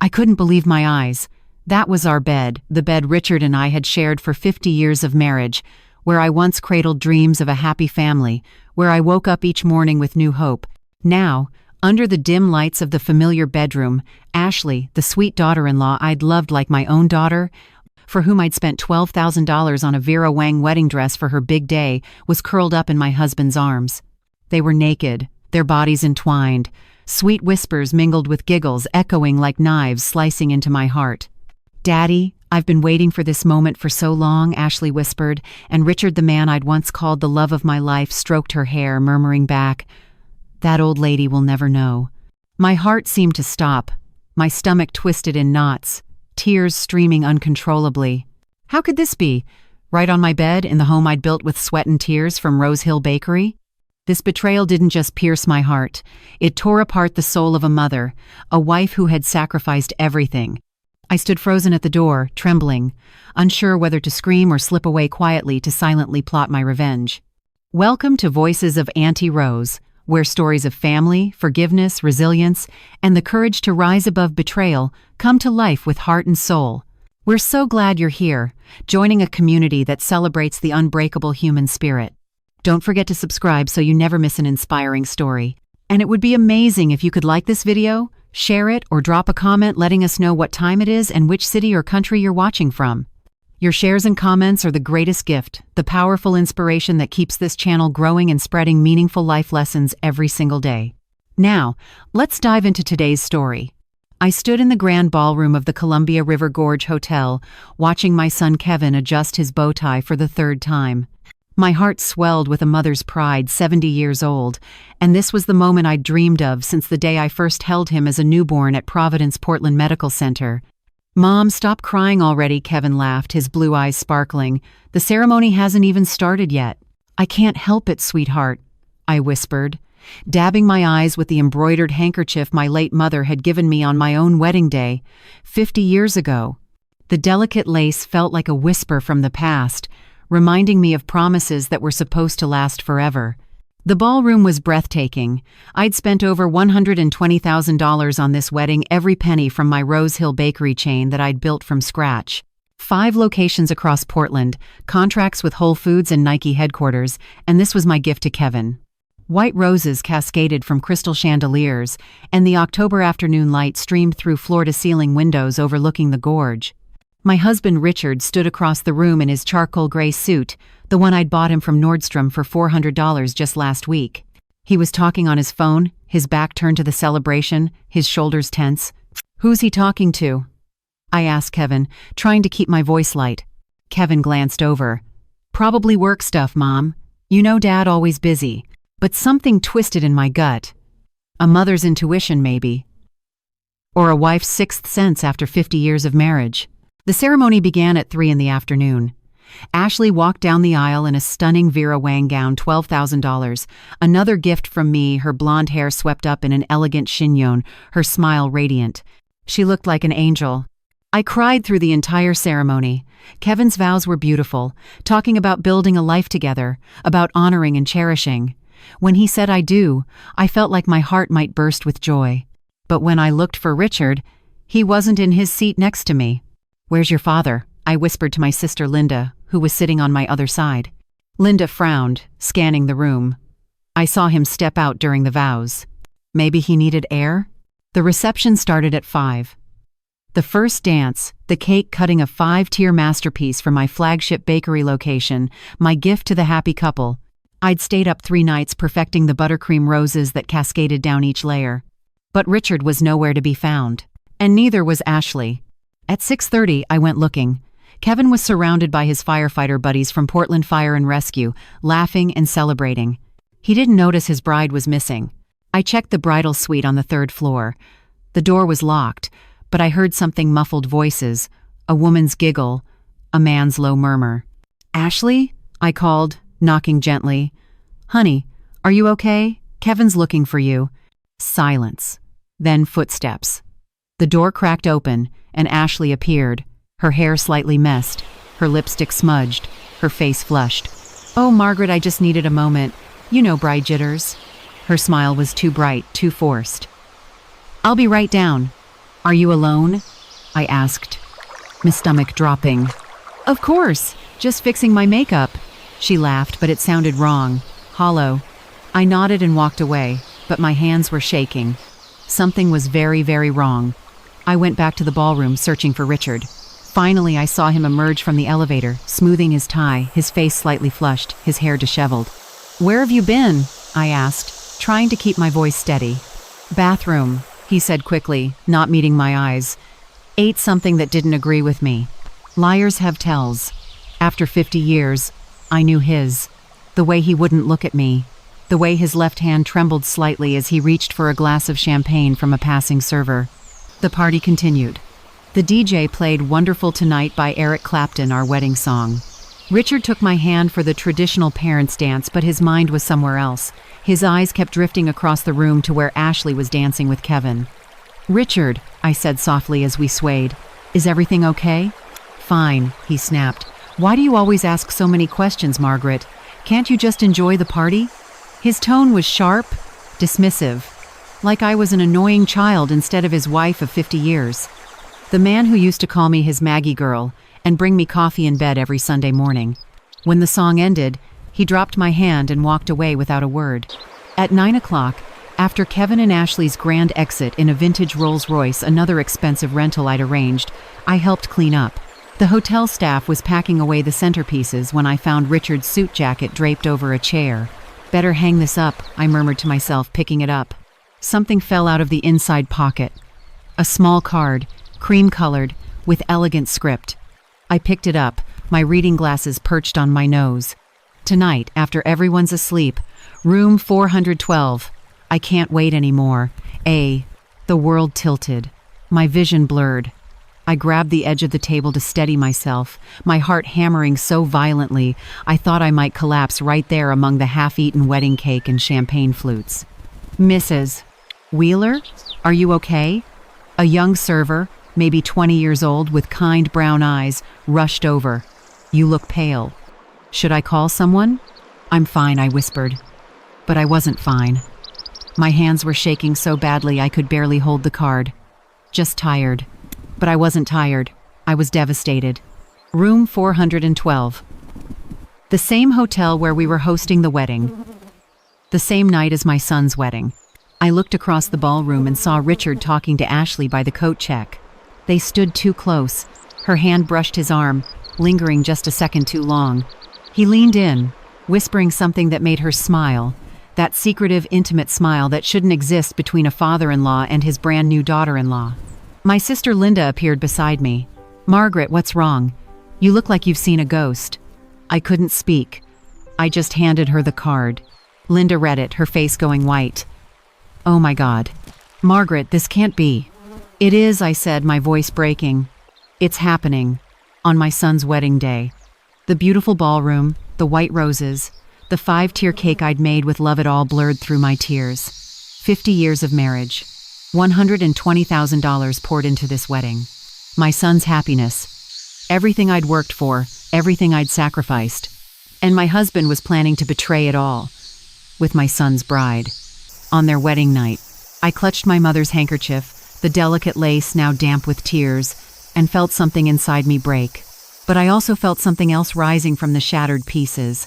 I couldn't believe my eyes. That was our bed, the bed Richard and I had shared for 50 years of marriage, where I once cradled dreams of a happy family, where I woke up each morning with new hope. Now, under the dim lights of the familiar bedroom, Ashley, the sweet daughter-in-law I'd loved like my own daughter, for whom I'd spent $12,000 on a Vera Wang wedding dress for her big day, was curled up in my husband's arms. They were naked, their bodies entwined, sweet whispers mingled with giggles echoing like knives slicing into my heart. "Daddy, I've been waiting for this moment for so long," Ashley whispered, and Richard, the man I'd once called the love of my life, stroked her hair, murmuring back, "That old lady will never know." My heart seemed to stop, my stomach twisted in knots, tears streaming uncontrollably. How could this be? Right on my bed, in the home I'd built with sweat and tears from Rose Hill Bakery? This betrayal didn't just pierce my heart. It tore apart the soul of a mother, a wife who had sacrificed everything. I stood frozen at the door, trembling, unsure whether to scream or slip away quietly to silently plot my revenge. Welcome to Voices of Auntie Rose, where stories of family, forgiveness, resilience, and the courage to rise above betrayal come to life with heart and soul. We're so glad you're here, joining a community that celebrates the unbreakable human spirit. Don't forget to subscribe so you never miss an inspiring story. And it would be amazing if you could like this video, share it, or drop a comment letting us know what time it is and which city or country you're watching from. Your shares and comments are the greatest gift, the powerful inspiration that keeps this channel growing and spreading meaningful life lessons every single day. Now, let's dive into today's story. I stood in the grand ballroom of the Columbia River Gorge Hotel, watching my son Kevin adjust his bow tie for the third time. My heart swelled with a mother's pride, 70 years old, and this was the moment I'd dreamed of since the day I first held him as a newborn at Providence Portland Medical Center. "Mom, stop crying already," Kevin laughed, his blue eyes sparkling. "The ceremony hasn't even started yet." "I can't help it, sweetheart," I whispered, dabbing my eyes with the embroidered handkerchief my late mother had given me on my own wedding day, 50 years ago. The delicate lace felt like a whisper from the past, reminding me of promises that were supposed to last forever. The ballroom was breathtaking. I'd spent over $120,000 on this wedding, every penny from my Rose Hill Bakery chain that I'd built from scratch. 5 locations across Portland, contracts with Whole Foods and Nike headquarters, and this was my gift to Kevin. White roses cascaded from crystal chandeliers, and the October afternoon light streamed through floor-to-ceiling windows overlooking the gorge. My husband Richard stood across the room in his charcoal gray suit, the one I'd bought him from Nordstrom for $400 just last week. He was talking on his phone, his back turned to the celebration, his shoulders tense. "Who's he talking to?" I asked Kevin, trying to keep my voice light. Kevin glanced over. "Probably work stuff, Mom. You know Dad always busy." But something twisted in my gut. A mother's intuition, maybe. Or a wife's sixth sense after 50 years of marriage. The ceremony began at 3 in the afternoon. Ashley walked down the aisle in a stunning Vera Wang gown, $12,000, another gift from me, her blonde hair swept up in an elegant chignon, her smile radiant. She looked like an angel. I cried through the entire ceremony. Kevin's vows were beautiful, talking about building a life together, about honoring and cherishing. When he said "I do," I felt like my heart might burst with joy. But when I looked for Richard, he wasn't in his seat next to me. "Where's your father?" I whispered to my sister Linda, who was sitting on my other side. Linda frowned, scanning the room. I saw him step out during the vows. Maybe he needed air? The reception started at 5. The first dance, the cake cutting, a 5-tier masterpiece from my flagship bakery location, my gift to the happy couple. I'd stayed up 3 nights perfecting the buttercream roses that cascaded down each layer. But Richard was nowhere to be found. And neither was Ashley. At 6:30, I went looking. Kevin was surrounded by his firefighter buddies from Portland Fire and Rescue, laughing and celebrating. He didn't notice his bride was missing. I checked the bridal suite on the 3rd floor. The door was locked, but I heard something muffled voices, a woman's giggle, a man's low murmur. "Ashley?" I called, knocking gently. "Honey, are you okay? Kevin's looking for you." Silence. Then footsteps. The door cracked open, and Ashley appeared, her hair slightly messed, her lipstick smudged, her face flushed. "Oh, Margaret, I just needed a moment. You know bride jitters." Her smile was too bright, too forced. "I'll be right down." "Are you alone?" I asked, my stomach dropping. "Of course, just fixing my makeup." She laughed, but it sounded wrong, hollow. I nodded and walked away, but my hands were shaking. Something was very, very wrong. I went back to the ballroom searching for Richard. Finally, I saw him emerge from the elevator, smoothing his tie, his face slightly flushed, his hair disheveled. "Where have you been?" I asked, trying to keep my voice steady. "Bathroom," he said quickly, not meeting my eyes. "Ate something that didn't agree with me. Liars have tells. After 50 years, I knew his. The way he wouldn't look at me. The way his left hand trembled slightly as he reached for a glass of champagne from a passing server." The party continued. The DJ played Wonderful Tonight by Eric Clapton, our wedding song. Richard took my hand for the traditional parents' dance, but his mind was somewhere else. His eyes kept drifting across the room to where Ashley was dancing with Kevin. "Richard," I said softly as we swayed, "is everything okay?" "Fine," he snapped. "Why do you always ask so many questions, Margaret? Can't you just enjoy the party?" His tone was sharp, dismissive, like I was an annoying child instead of his wife of 50 years. The man who used to call me his Maggie girl and bring me coffee in bed every Sunday morning. When the song ended, he dropped my hand and walked away without a word. At 9 o'clock, after Kevin and Ashley's grand exit in a vintage Rolls-Royce, another expensive rental I'd arranged, I helped clean up. The hotel staff was packing away the centerpieces when I found Richard's suit jacket draped over a chair. "Better hang this up," I murmured to myself, picking it up. Something fell out of the inside pocket. A small card, cream-colored, with elegant script. I picked it up, my reading glasses perched on my nose. "Tonight, after everyone's asleep, room 412. I can't wait anymore. A." The world tilted. My vision blurred. I grabbed the edge of the table to steady myself, my heart hammering so violently I thought I might collapse right there among the half-eaten wedding cake and champagne flutes. "Mrs. Wheeler, are you okay?" A young server, maybe 20 years old, with kind brown eyes, rushed over. "You look pale. Should I call someone?" "I'm fine," I whispered. But I wasn't fine. My hands were shaking so badly I could barely hold the card. Just tired. But I wasn't tired. I was devastated. Room 412. The same hotel where we were hosting the wedding. The same night as my son's wedding. I looked across the ballroom and saw Richard talking to Ashley by the coat check. They stood too close. Her hand brushed his arm, lingering just a second too long. He leaned in, whispering something that made her smile, that secretive, intimate smile that shouldn't exist between a father-in-law and his brand new daughter-in-law. My sister Linda appeared beside me. "Margaret, what's wrong? You look like you've seen a ghost." I couldn't speak. I just handed her the card. Linda read it, her face going white. "Oh my God. Margaret, this can't be." "It is," I said, my voice breaking. "It's happening. On my son's wedding day." The beautiful ballroom, the white roses, the 5-tier cake I'd made with love it all blurred through my tears. 50 years of marriage. $120,000 poured into this wedding. My son's happiness. Everything I'd worked for, everything I'd sacrificed. And my husband was planning to betray it all. With my son's bride. On their wedding night, I clutched my mother's handkerchief, the delicate lace now damp with tears, and felt something inside me break. But I also felt something else rising from the shattered pieces.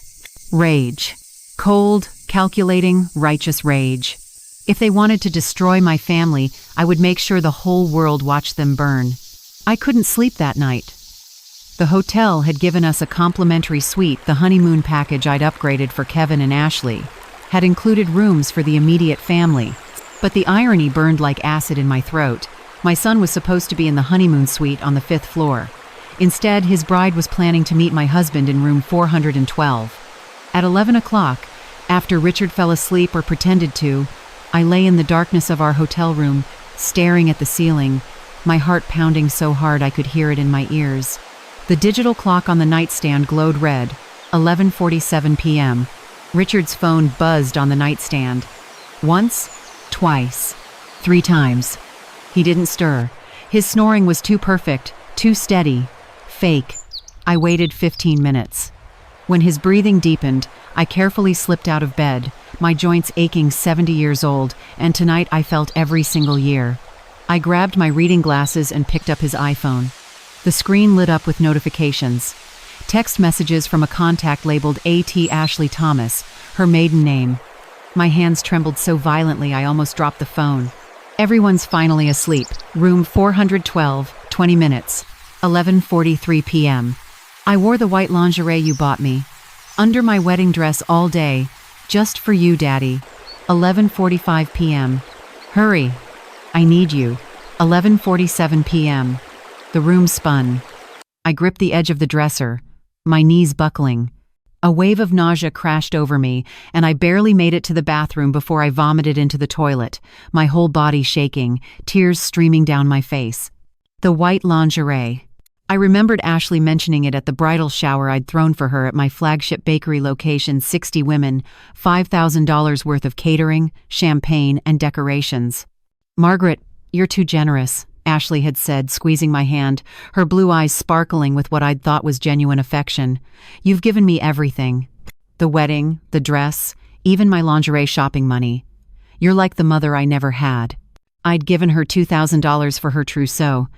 Rage. Cold, calculating, righteous rage. If they wanted to destroy my family, I would make sure the whole world watched them burn. I couldn't sleep that night. The hotel had given us a complimentary suite. The honeymoon package I'd upgraded for Kevin and Ashley had included rooms for the immediate family. But the irony burned like acid in my throat. My son was supposed to be in the honeymoon suite on the 5th floor. Instead, his bride was planning to meet my husband in room 412. At 11 o'clock, after Richard fell asleep or pretended to, I lay in the darkness of our hotel room, staring at the ceiling, my heart pounding so hard I could hear it in my ears. The digital clock on the nightstand glowed red, 11:47 p.m. Richard's phone buzzed on the nightstand. Once, twice, 3 times. He didn't stir. His snoring was too perfect, too steady, fake. I waited 15 minutes. When his breathing deepened, I carefully slipped out of bed, my joints aching 70 years old, and tonight I felt every single year. I grabbed my reading glasses and picked up his iPhone. The screen lit up with notifications. Text messages from a contact labeled A.T. Ashley Thomas, her maiden name. My hands trembled so violently I almost dropped the phone. Everyone's finally asleep. Room 412, 20 minutes. 11:43 p.m. I wore the white lingerie you bought me. Under my wedding dress all day. Just for you, Daddy. 11:45 p.m. Hurry. I need you. 11:47 p.m. The room spun. I gripped the edge of the dresser, my knees buckling. A wave of nausea crashed over me, and I barely made it to the bathroom before I vomited into the toilet, my whole body shaking, tears streaming down my face. The white lingerie. I remembered Ashley mentioning it at the bridal shower I'd thrown for her at my flagship bakery location, 60 women, $5,000 worth of catering, champagne, and decorations. "Margaret, you're too generous," Ashley had said, squeezing my hand, her blue eyes sparkling with what I'd thought was genuine affection. "You've given me everything. The wedding, the dress, even my lingerie shopping money. You're like the mother I never had." I'd given her $2,000 for her trousseau.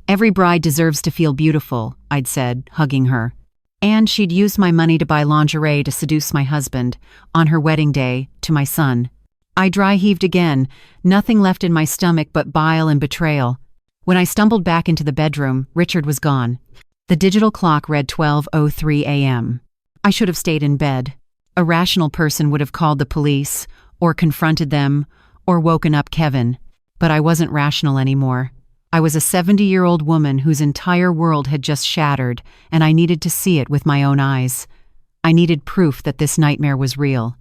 "Every bride deserves to feel beautiful," I'd said, hugging her. And she'd used my money to buy lingerie to seduce my husband, on her wedding day, to my son. I dry heaved again, nothing left in my stomach but bile and betrayal. When I stumbled back into the bedroom, Richard was gone. The digital clock read 12:03 a.m. I should have stayed in bed. A rational person would have called the police, or confronted them, or woken up Kevin. But I wasn't rational anymore. I was a 70-year-old woman whose entire world had just shattered, and I needed to see it with my own eyes. I needed proof that this nightmare was real.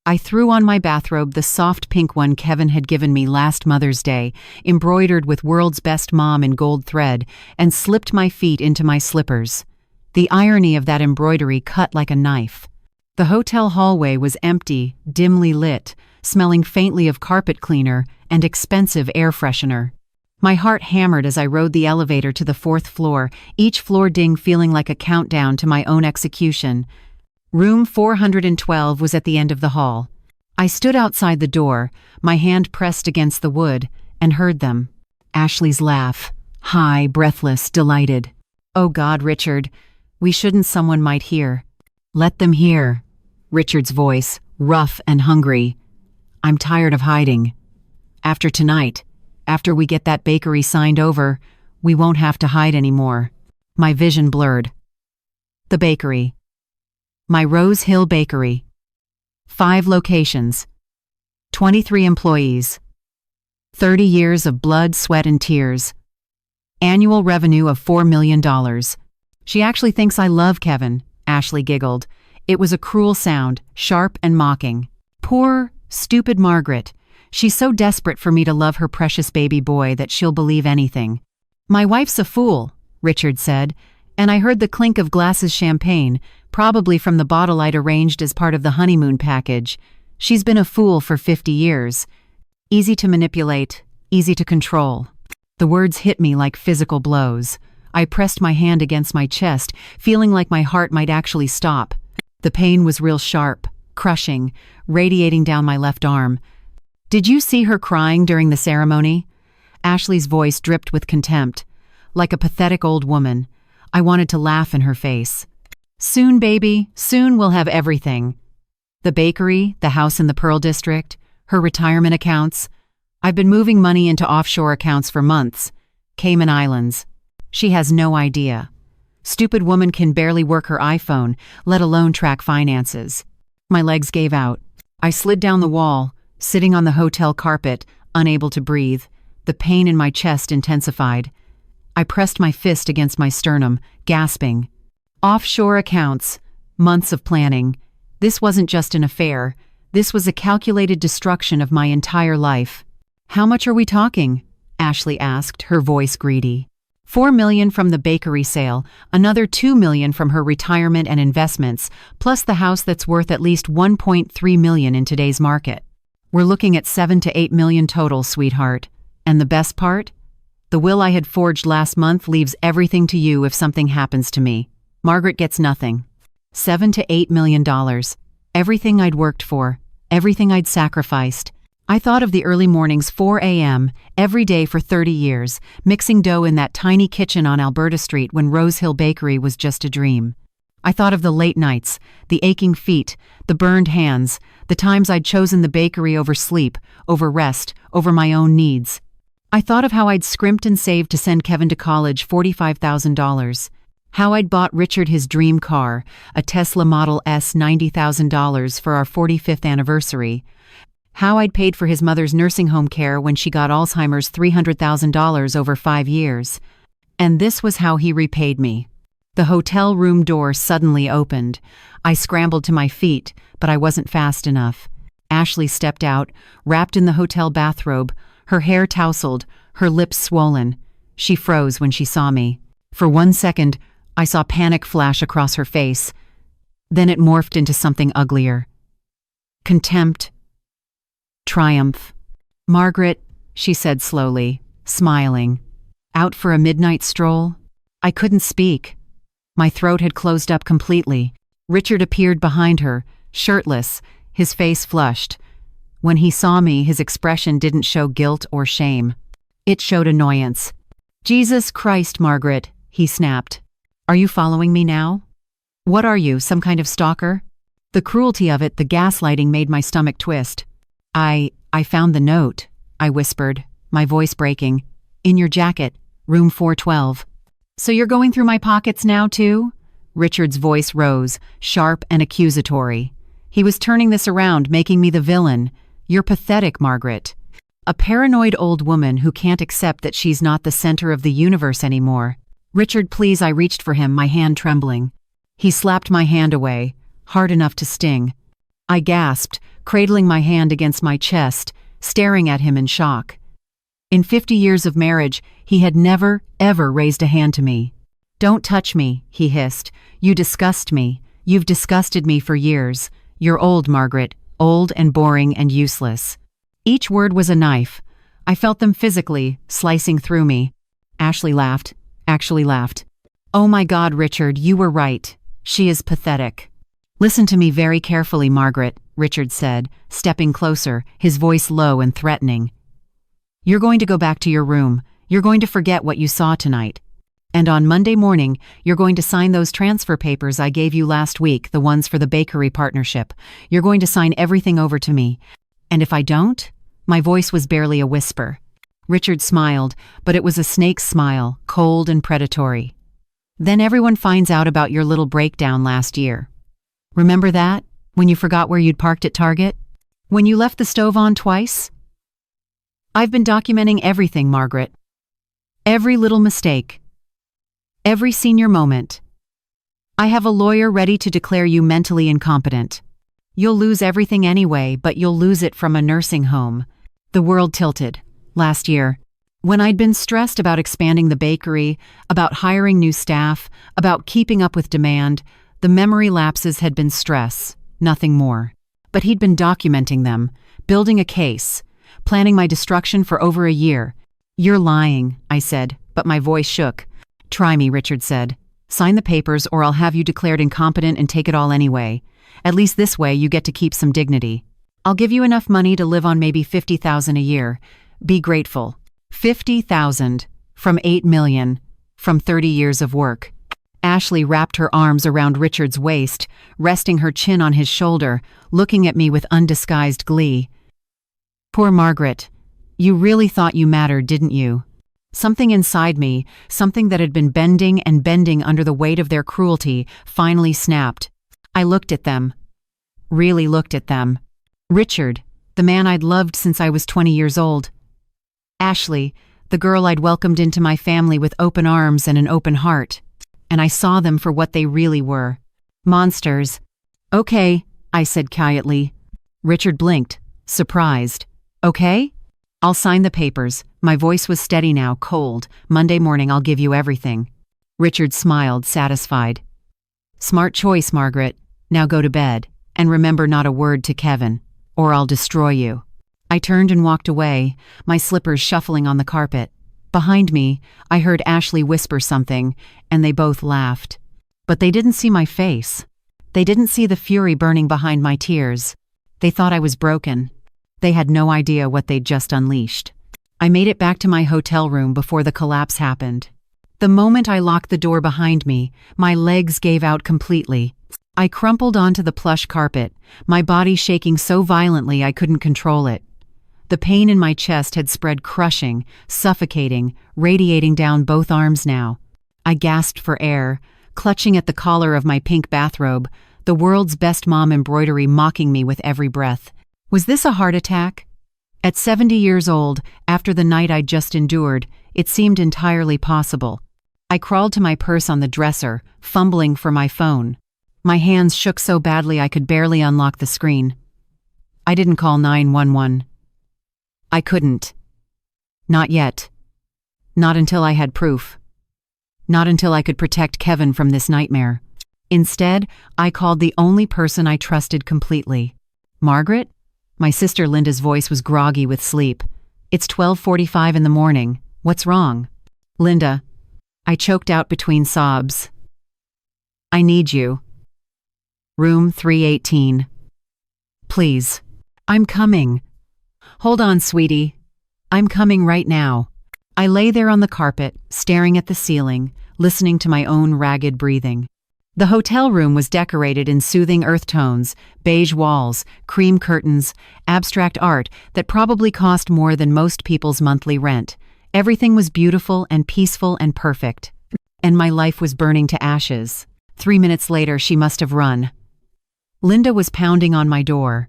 I threw on my bathrobe, the soft pink one Kevin had given me last Mother's Day, embroidered with World's Best Mom in gold thread, and slipped my feet into my slippers. The irony of that embroidery cut like a knife. The hotel hallway was empty, dimly lit, smelling faintly of carpet cleaner and expensive air freshener. My heart hammered as I rode the elevator to the 4th floor, each floor ding feeling like a countdown to my own execution. Room 412 was at the end of the hall. I stood outside the door, my hand pressed against the wood, and heard them. Ashley's laugh, high, breathless, delighted. "Oh God, Richard, we shouldn't, someone might hear." "Let them hear." Richard's voice, rough and hungry. "I'm tired of hiding. After tonight, after we get that bakery signed over, we won't have to hide anymore." My vision blurred. The bakery. My Rose Hill Bakery. 5 locations. 23 employees. 30 years of blood, sweat, and tears. Annual revenue of $4 million. "She actually thinks I love Kevin," Ashley giggled. It was a cruel sound, sharp and mocking. "Poor, stupid Margaret. She's so desperate for me to love her precious baby boy that she'll believe anything." "My wife's a fool," Richard said, and I heard the clink of glasses champagne, probably from the bottle I'd arranged as part of the honeymoon package. "She's been a fool for 50 years. Easy to manipulate, easy to control." The words hit me like physical blows. I pressed my hand against my chest, feeling like my heart might actually stop. The pain was real sharp, crushing, radiating down my left arm. "Did you see her crying during the ceremony?" Ashley's voice dripped with contempt. Like a pathetic old woman, I wanted to laugh in her face. "Soon, baby, soon we'll have everything. The bakery, the house in the Pearl District, her retirement accounts. I've been moving money into offshore accounts for months. Cayman Islands. She has no idea. Stupid woman can barely work her iPhone, let alone track finances." My legs gave out. I slid down the wall, sitting on the hotel carpet, unable to breathe. The pain in my chest intensified. I pressed my fist against my sternum, gasping. Offshore accounts. Months of planning. This wasn't just an affair. This was a calculated destruction of my entire life. "How much are we talking?" Ashley asked, her voice greedy. $4 million from the bakery sale, another $2 million from her retirement and investments, plus the house that's worth at least $1.3 million in today's market. "We're looking at $7 to $8 million total, sweetheart. And the best part? The will I had forged last month leaves everything to you if something happens to me. Margaret gets nothing. $7 to $8 million. Everything I'd worked for, everything I'd sacrificed. I thought of the early mornings, 4 a.m., every day for 30 years, mixing dough in that tiny kitchen on Alberta Street when Rose Hill Bakery was just a dream. I thought of the late nights, the aching feet, the burned hands, the times I'd chosen the bakery over sleep, over rest, over my own needs. I thought of how I'd scrimped and saved to send Kevin to college, $45,000. How I'd bought Richard his dream car, a Tesla Model S, $90,000 for our 45th anniversary. How I'd paid for his mother's nursing home care when she got Alzheimer's, $300,000 over 5 years. And this was how he repaid me. The hotel room door suddenly opened. I scrambled to my feet, but I wasn't fast enough. Ashley stepped out, wrapped in the hotel bathrobe, her hair tousled, her lips swollen. She froze when she saw me. For 1 second, I saw panic flash across her face. Then it morphed into something uglier. Contempt. Triumph. "Margaret," she said slowly, smiling. "Out for a midnight stroll?" I couldn't speak. My throat had closed up completely. Richard appeared behind her, shirtless, his face flushed. When he saw me, his expression didn't show guilt or shame. It showed annoyance. "Jesus Christ, Margaret," he snapped. "Are you following me now? What are you, some kind of stalker?" The cruelty of it, the gaslighting, made my stomach twist. I found the note," I whispered, my voice breaking. "In your jacket, room 412. "So you're going through my pockets now, too?" Richard's voice rose, sharp and accusatory. He was turning this around, making me the villain. "You're pathetic, Margaret. A paranoid old woman who can't accept that she's not the center of the universe anymore." "Richard, please," I reached for him, my hand trembling. He slapped my hand away, hard enough to sting. I gasped, cradling my hand against my chest, staring at him in shock. In 50 years of marriage, he had never, ever raised a hand to me. "Don't touch me," he hissed. "You disgust me. You've disgusted me for years. You're old, Margaret, old and boring and useless." Each word was a knife. I felt them physically, slicing through me. Ashley laughed, actually laughed. "Oh my God, Richard, you were right. She is pathetic." "Listen to me very carefully, Margaret," Richard said, stepping closer, his voice low and threatening. "You're going to go back to your room. You're going to forget what you saw tonight. And on Monday morning, you're going to sign those transfer papers I gave you last week, the ones for the bakery partnership. You're going to sign everything over to me. And if I don't?" My voice was barely a whisper. Richard smiled, but it was a snake's smile, cold and predatory. "Then everyone finds out about your little breakdown last year. Remember that? When you forgot where you'd parked at Target? When you left the stove on twice? I've been documenting everything, Margaret. Every little mistake. Every senior moment. I have a lawyer ready to declare you mentally incompetent. You'll lose everything anyway, but you'll lose it from a nursing home." The world tilted. Last year, when I'd been stressed about expanding the bakery, about hiring new staff, about keeping up with demand, the memory lapses had been stress, nothing more. But he'd been documenting them, building a case, planning my destruction for over a year. "You're lying," I said, but my voice shook. "Try me," Richard said. "Sign the papers or I'll have you declared incompetent and take it all anyway. At least this way you get to keep some dignity. I'll give you enough money to live on maybe $50,000 a year. Be grateful." 50,000 from 8 million, from 30 years of work. Ashley wrapped her arms around Richard's waist, resting her chin on his shoulder, looking at me with undisguised glee. "Poor Margaret. You really thought you mattered, didn't you?" Something inside me, something that had been bending and bending under the weight of their cruelty, finally snapped. I looked at them. Really looked at them. Richard, the man I'd loved since I was 20 years old. Ashley, the girl I'd welcomed into my family with open arms and an open heart. And I saw them for what they really were. Monsters. "Okay," I said quietly. Richard blinked, surprised. "Okay? I'll sign the papers." My voice was steady now, cold. "Monday morning I'll give you everything." Richard smiled, satisfied. "Smart choice, Margaret. Now go to bed. And remember, not a word to Kevin, or I'll destroy you." I turned and walked away, my slippers shuffling on the carpet. Behind me, I heard Ashley whisper something, and they both laughed. But they didn't see my face. They didn't see the fury burning behind my tears. They thought I was broken. They had no idea what they'd just unleashed. I made it back to my hotel room before the collapse happened. The moment I locked the door behind me, my legs gave out completely. I crumpled onto the plush carpet, my body shaking so violently I couldn't control it. The pain in my chest had spread, crushing, suffocating, radiating down both arms now. I gasped for air, clutching at the collar of my pink bathrobe, the world's best mom embroidery mocking me with every breath. Was this a heart attack? At 70 years old, after the night I'd just endured, it seemed entirely possible. I crawled to my purse on the dresser, fumbling for my phone. My hands shook so badly I could barely unlock the screen. I didn't call 911. I couldn't. Not yet. Not until I had proof. Not until I could protect Kevin from this nightmare. Instead, I called the only person I trusted completely. Margaret? My sister Linda's voice was groggy with sleep. It's 12:45 in the morning. What's wrong? Linda. I choked out between sobs. I need you. Room 318. Please. I'm coming. Hold on, sweetie. I'm coming right now. I lay there on the carpet, staring at the ceiling, listening to my own ragged breathing. The hotel room was decorated in soothing earth tones, beige walls, cream curtains, abstract art that probably cost more than most people's monthly rent. Everything was beautiful and peaceful and perfect. And my life was burning to ashes. 3 minutes later, she must have run. Linda was pounding on my door.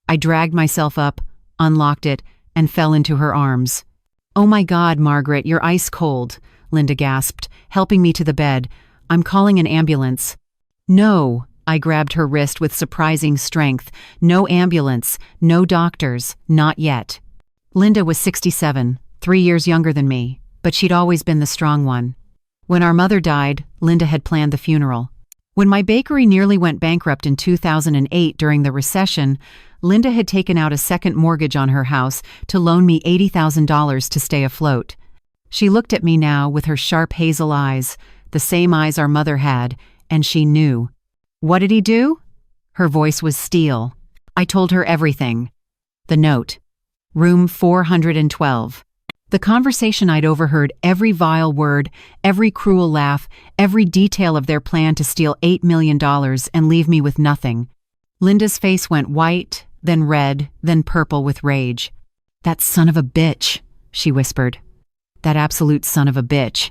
I dragged myself up, unlocked it, and fell into her arms. "Oh my God, Margaret, you're ice cold," Linda gasped, helping me to the bed. "I'm calling an ambulance." "No," I grabbed her wrist with surprising strength. "No ambulance, no doctors, not yet." Linda was 67, 3 years younger than me, but she'd always been the strong one. When our mother died, Linda had planned the funeral. When my bakery nearly went bankrupt in 2008 during the recession, Linda had taken out a second mortgage on her house to loan me $80,000 to stay afloat. She looked at me now with her sharp hazel eyes, the same eyes our mother had, and she knew. "What did he do?" Her voice was steel. I told her everything. The note. Room 412. The conversation I'd overheard, every vile word, every cruel laugh, every detail of their plan to steal $8 million and leave me with nothing. Linda's face went white, then red, then purple with rage. "That son of a bitch," she whispered. "That absolute son of a bitch.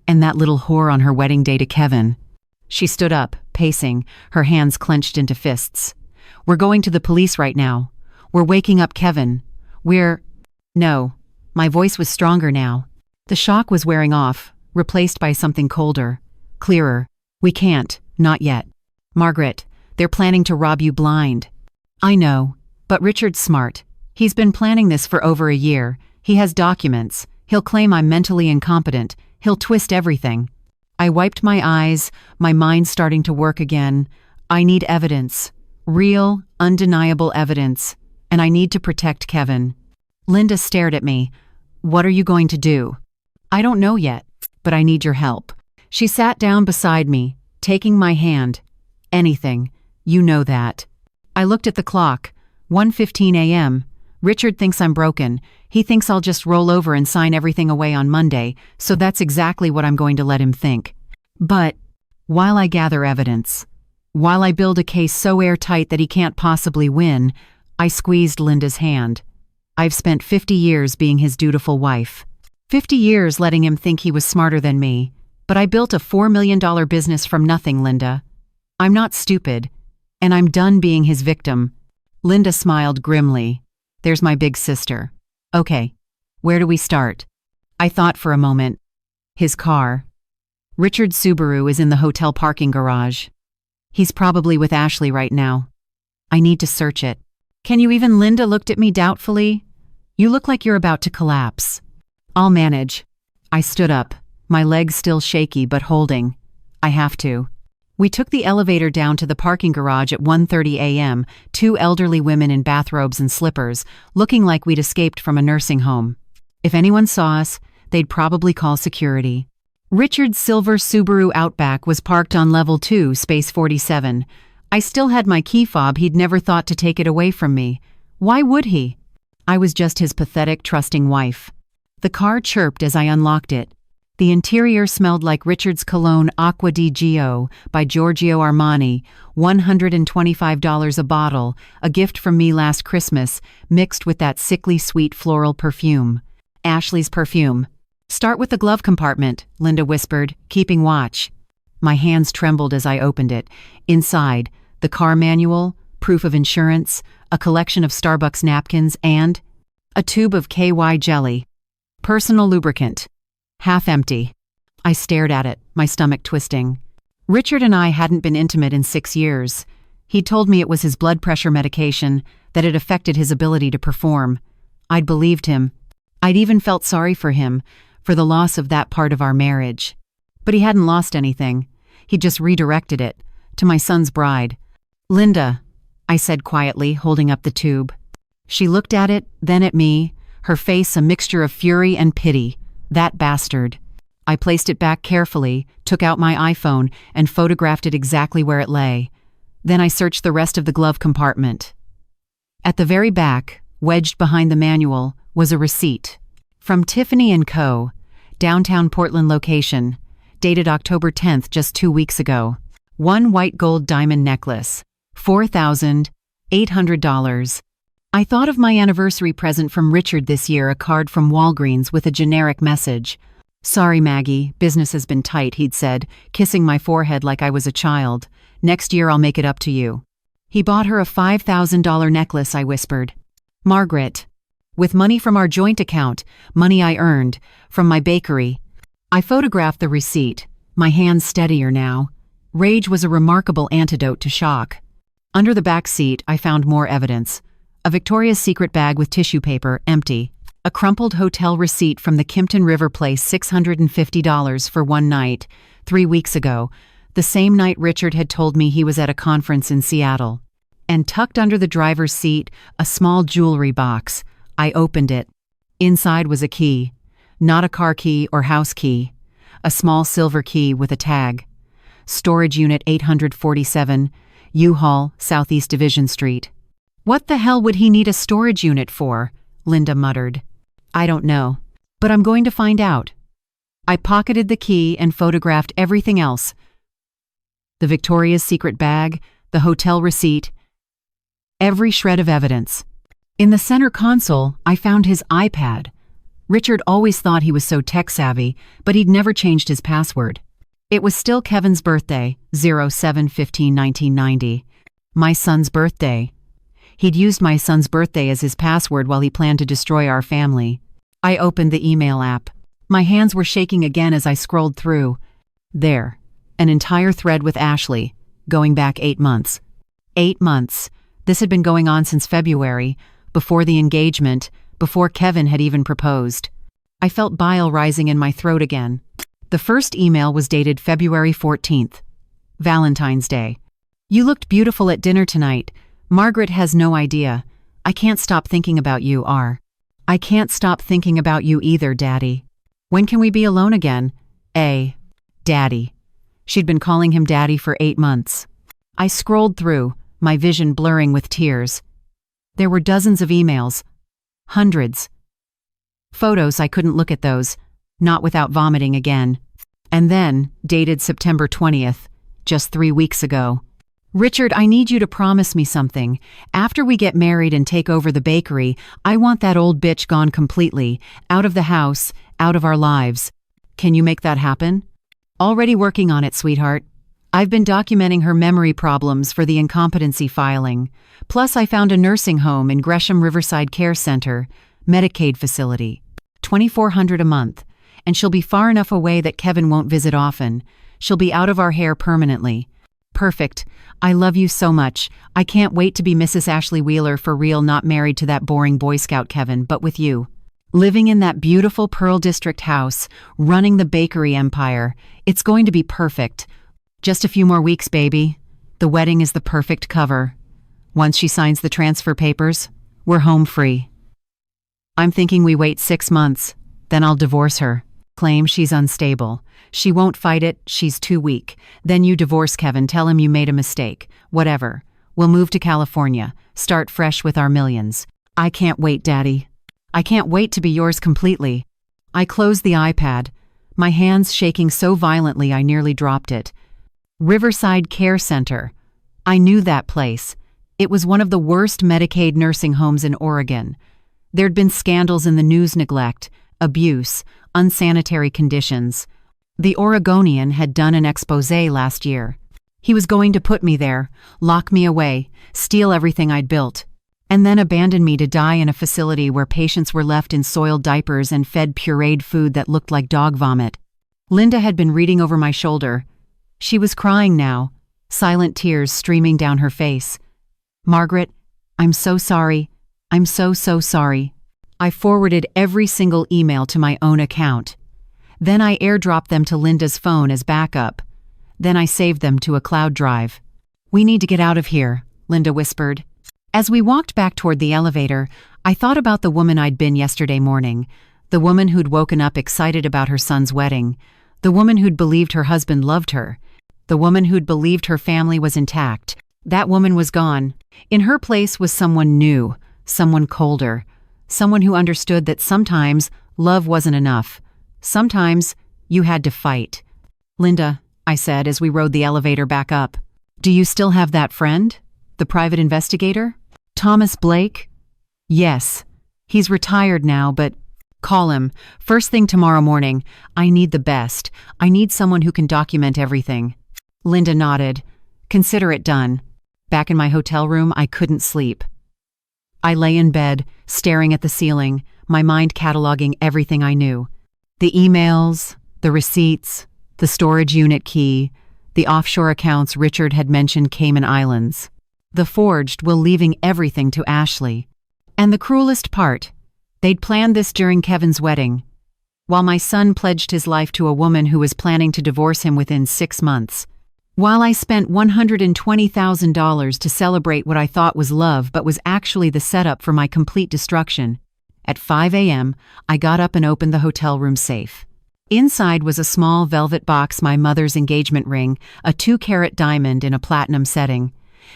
And that little whore on her wedding day to Kevin." She stood up, pacing, her hands clenched into fists. "We're going to the police right now. We're waking up Kevin. No." My voice was stronger now. The shock was wearing off, replaced by something colder, clearer. "We can't, not yet. Margaret, they're planning to rob you blind." "I know, but Richard's smart. He's been planning this for over a year. He has documents. He'll claim I'm mentally incompetent. He'll twist everything." I wiped my eyes, my mind starting to work again. I need evidence. Real, undeniable evidence. And I need to protect Kevin. Linda stared at me. "What are you going to do?" "I don't know yet, but I need your help." She sat down beside me, taking my hand. "Anything. You know that." I looked at the clock. 1:15 a.m. Richard thinks I'm broken. He thinks I'll just roll over and sign everything away on Monday, so that's exactly what I'm going to let him think. But while I gather evidence, while I build a case so airtight that he can't possibly win, I squeezed Linda's hand. I've spent 50 years being his dutiful wife. 50 years letting him think he was smarter than me. But I built a $4 million business from nothing, Linda. I'm not stupid. And I'm done being his victim. Linda smiled grimly. "There's my big sister. Okay, where do we start?" I thought for a moment. His car. Richard's Subaru is in the hotel parking garage. He's probably with Ashley right now. I need to search it. "Can you even?" Linda looked at me doubtfully. "You look like you're about to collapse." "I'll manage." I stood up, my legs still shaky but holding. "I have to." We took the elevator down to the parking garage at 1:30 a.m., 2 elderly women in bathrobes and slippers, looking like we'd escaped from a nursing home. If anyone saw us, they'd probably call security. Richard's silver Subaru Outback was parked on level 2, space 47. I still had my key fob. He'd never thought to take it away from me. Why would he? I was just his pathetic, trusting wife. The car chirped as I unlocked it. The interior smelled like Richard's cologne Acqua di Gio by Giorgio Armani, $125 a bottle, a gift from me last Christmas, mixed with that sickly sweet floral perfume. Ashley's perfume. "Start with the glove compartment," Linda whispered, keeping watch. My hands trembled as I opened it. Inside, the car manual, proof of insurance, a collection of Starbucks napkins, and a tube of KY jelly. Personal lubricant. Half empty. I stared at it, my stomach twisting. Richard and I hadn't been intimate in 6 years. He'd told me it was his blood pressure medication, that it affected his ability to perform. I'd believed him. I'd even felt sorry for him, for the loss of that part of our marriage. But he hadn't lost anything. He'd just redirected it, to my son's bride. "Linda," I said quietly, holding up the tube. She looked at it, then at me, her face a mixture of fury and pity. That bastard. I placed it back carefully, took out my iPhone, and photographed it exactly where it lay. Then I searched the rest of the glove compartment. At the very back, wedged behind the manual, was a receipt. From Tiffany & Co., downtown Portland location, dated October 10th, just 2 weeks ago. One white gold diamond necklace. $4,800. I thought of my anniversary present from Richard this year, a card from Walgreens with a generic message. "Sorry, Maggie, business has been tight," he'd said, kissing my forehead like I was a child. "Next year I'll make it up to you." He bought her a $5,000 necklace, I whispered. "Margaret." With money from our joint account, money I earned, from my bakery. I photographed the receipt, my hands steadier now. Rage was a remarkable antidote to shock. Under the back seat, I found more evidence. A Victoria's Secret bag with tissue paper, empty. A crumpled hotel receipt from the Kimpton River Place, $650 for one night, 3 weeks ago, the same night Richard had told me he was at a conference in Seattle. And tucked under the driver's seat, a small jewelry box. I opened it. Inside was a key. Not a car key or house key. A small silver key with a tag. Storage Unit 847, U-Haul, Southeast Division Street. "What the hell would he need a storage unit for?" Linda muttered. "I don't know. But I'm going to find out." I pocketed the key and photographed everything else. The Victoria's Secret bag, the hotel receipt, every shred of evidence. In the center console, I found his iPad. Richard always thought he was so tech-savvy, but he'd never changed his password. It was still Kevin's birthday, 07/15/1990. My son's birthday. He'd used my son's birthday as his password while he planned to destroy our family. I opened the email app. My hands were shaking again as I scrolled through. There, an entire thread with Ashley, going back 8 months. 8 months. This had been going on since February, before the engagement, before Kevin had even proposed. I felt bile rising in my throat again. The first email was dated February 14th, Valentine's Day. "You looked beautiful at dinner tonight. Margaret has no idea. I can't stop thinking about you, R. I can't stop thinking about you either, Daddy. When can we be alone again? A. Daddy." She'd been calling him Daddy for 8 months. I scrolled through, my vision blurring with tears. There were dozens of emails. Hundreds. Photos, I couldn't look at those, not without vomiting again. And then, dated September 20th, just 3 weeks ago. "Richard, I need you to promise me something. After we get married and take over the bakery, I want that old bitch gone completely, out of the house, out of our lives. Can you make that happen?" "Already working on it, sweetheart. I've been documenting her memory problems for the incompetency filing. Plus, I found a nursing home in Gresham Riverside Care Center, Medicaid facility. $2,400 a month. And she'll be far enough away that Kevin won't visit often. She'll be out of our hair permanently. Perfect. I love you so much. I can't wait to be Mrs. Ashley Wheeler for real, not married to that boring Boy Scout Kevin, but with you. Living in that beautiful Pearl District house, running the bakery empire. It's going to be perfect. Just a few more weeks, baby. The wedding is the perfect cover. Once she signs the transfer papers, we're home free. I'm thinking we wait 6 months, then I'll divorce her. Claim she's unstable. She won't fight it, she's too weak. Then you divorce Kevin, tell him you made a mistake. Whatever. We'll move to California, start fresh with our millions. I can't wait, Daddy. I can't wait to be yours completely. I closed the iPad, my hands shaking so violently I nearly dropped it. Riverside Care Center. I knew that place. It was one of the worst Medicaid nursing homes in Oregon. There'd been scandals in the news: neglect, abuse, unsanitary conditions. The Oregonian had done an exposé last year. He was going to put me there, lock me away, steal everything I'd built, and then abandon me to die in a facility where patients were left in soiled diapers and fed pureed food that looked like dog vomit. Linda had been reading over my shoulder. She was crying now, silent tears streaming down her face. Margaret, I'm so sorry. I'm so sorry. I forwarded every single email to my own account. Then I airdropped them to Linda's phone as backup. Then I saved them to a cloud drive. We need to get out of here, Linda whispered. As we walked back toward the elevator, I thought about the woman I'd been yesterday morning, the woman who'd woken up excited about her son's wedding, the woman who'd believed her husband loved her, the woman who'd believed her family was intact. That woman was gone. In her place was someone new, someone colder, someone who understood that sometimes love wasn't enough. Sometimes you had to fight. Linda, I said as we rode the elevator back up, do you still have that friend? The private investigator? Thomas Blake? Yes. He's retired now, but call him. First thing tomorrow morning. I need the best. I need someone who can document everything. Linda nodded. Consider it done. Back in my hotel room, I couldn't sleep. I lay in bed, staring at the ceiling, my mind cataloging everything I knew. The emails, the receipts, the storage unit key, the offshore accounts Richard had mentioned Cayman Islands. The forged will leaving everything to Ashley. And the cruelest part, they'd planned this during Kevin's wedding, while my son pledged his life to a woman who was planning to divorce him within 6 months. While I spent $120,000 to celebrate what I thought was love but was actually the setup for my complete destruction. At 5 a.m., I got up and opened the hotel room safe. Inside was a small velvet box, my mother's engagement ring, a 2-carat diamond in a platinum setting.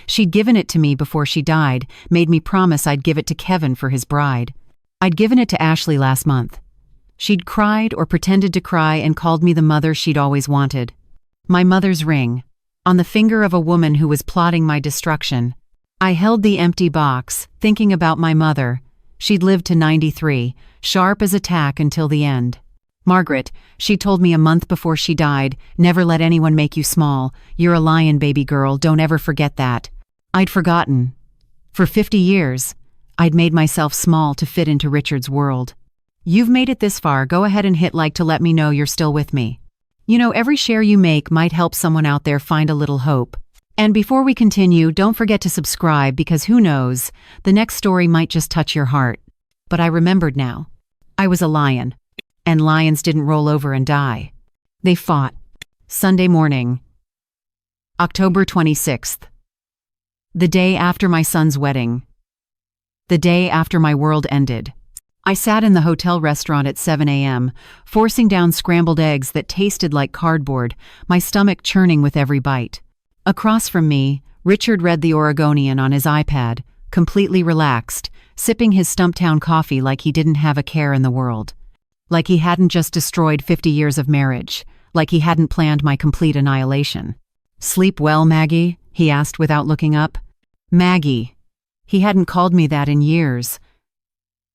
She'd given it to me before she died, made me promise I'd give it to Kevin for his bride. I'd given it to Ashley last month. She'd cried or pretended to cry and called me the mother she'd always wanted. My mother's ring, on the finger of a woman who was plotting my destruction. I held the empty box, thinking about my mother. She'd lived to 93, sharp as a tack until the end. Margaret, she told me a month before she died, never let anyone make you small. You're a lion, baby girl, don't ever forget that. I'd forgotten. For 50 years, I'd made myself small to fit into Richard's world. You've made it this far, go ahead and hit like to let me know you're still with me. You know, every share you make might help someone out there find a little hope. And before we continue, don't forget to subscribe because who knows, the next story might just touch your heart. But I remembered now. I was a lion. And lions didn't roll over and die. They fought. Sunday morning, October 26th. The day after my son's wedding. The day after my world ended. I sat in the hotel restaurant at 7 a.m., forcing down scrambled eggs that tasted like cardboard, my stomach churning with every bite. Across from me, Richard read The Oregonian on his iPad, completely relaxed, sipping his Stumptown coffee like he didn't have a care in the world. Like he hadn't just destroyed 50 years of marriage, like he hadn't planned my complete annihilation. "Sleep well, Maggie?" he asked without looking up. Maggie. He hadn't called me that in years.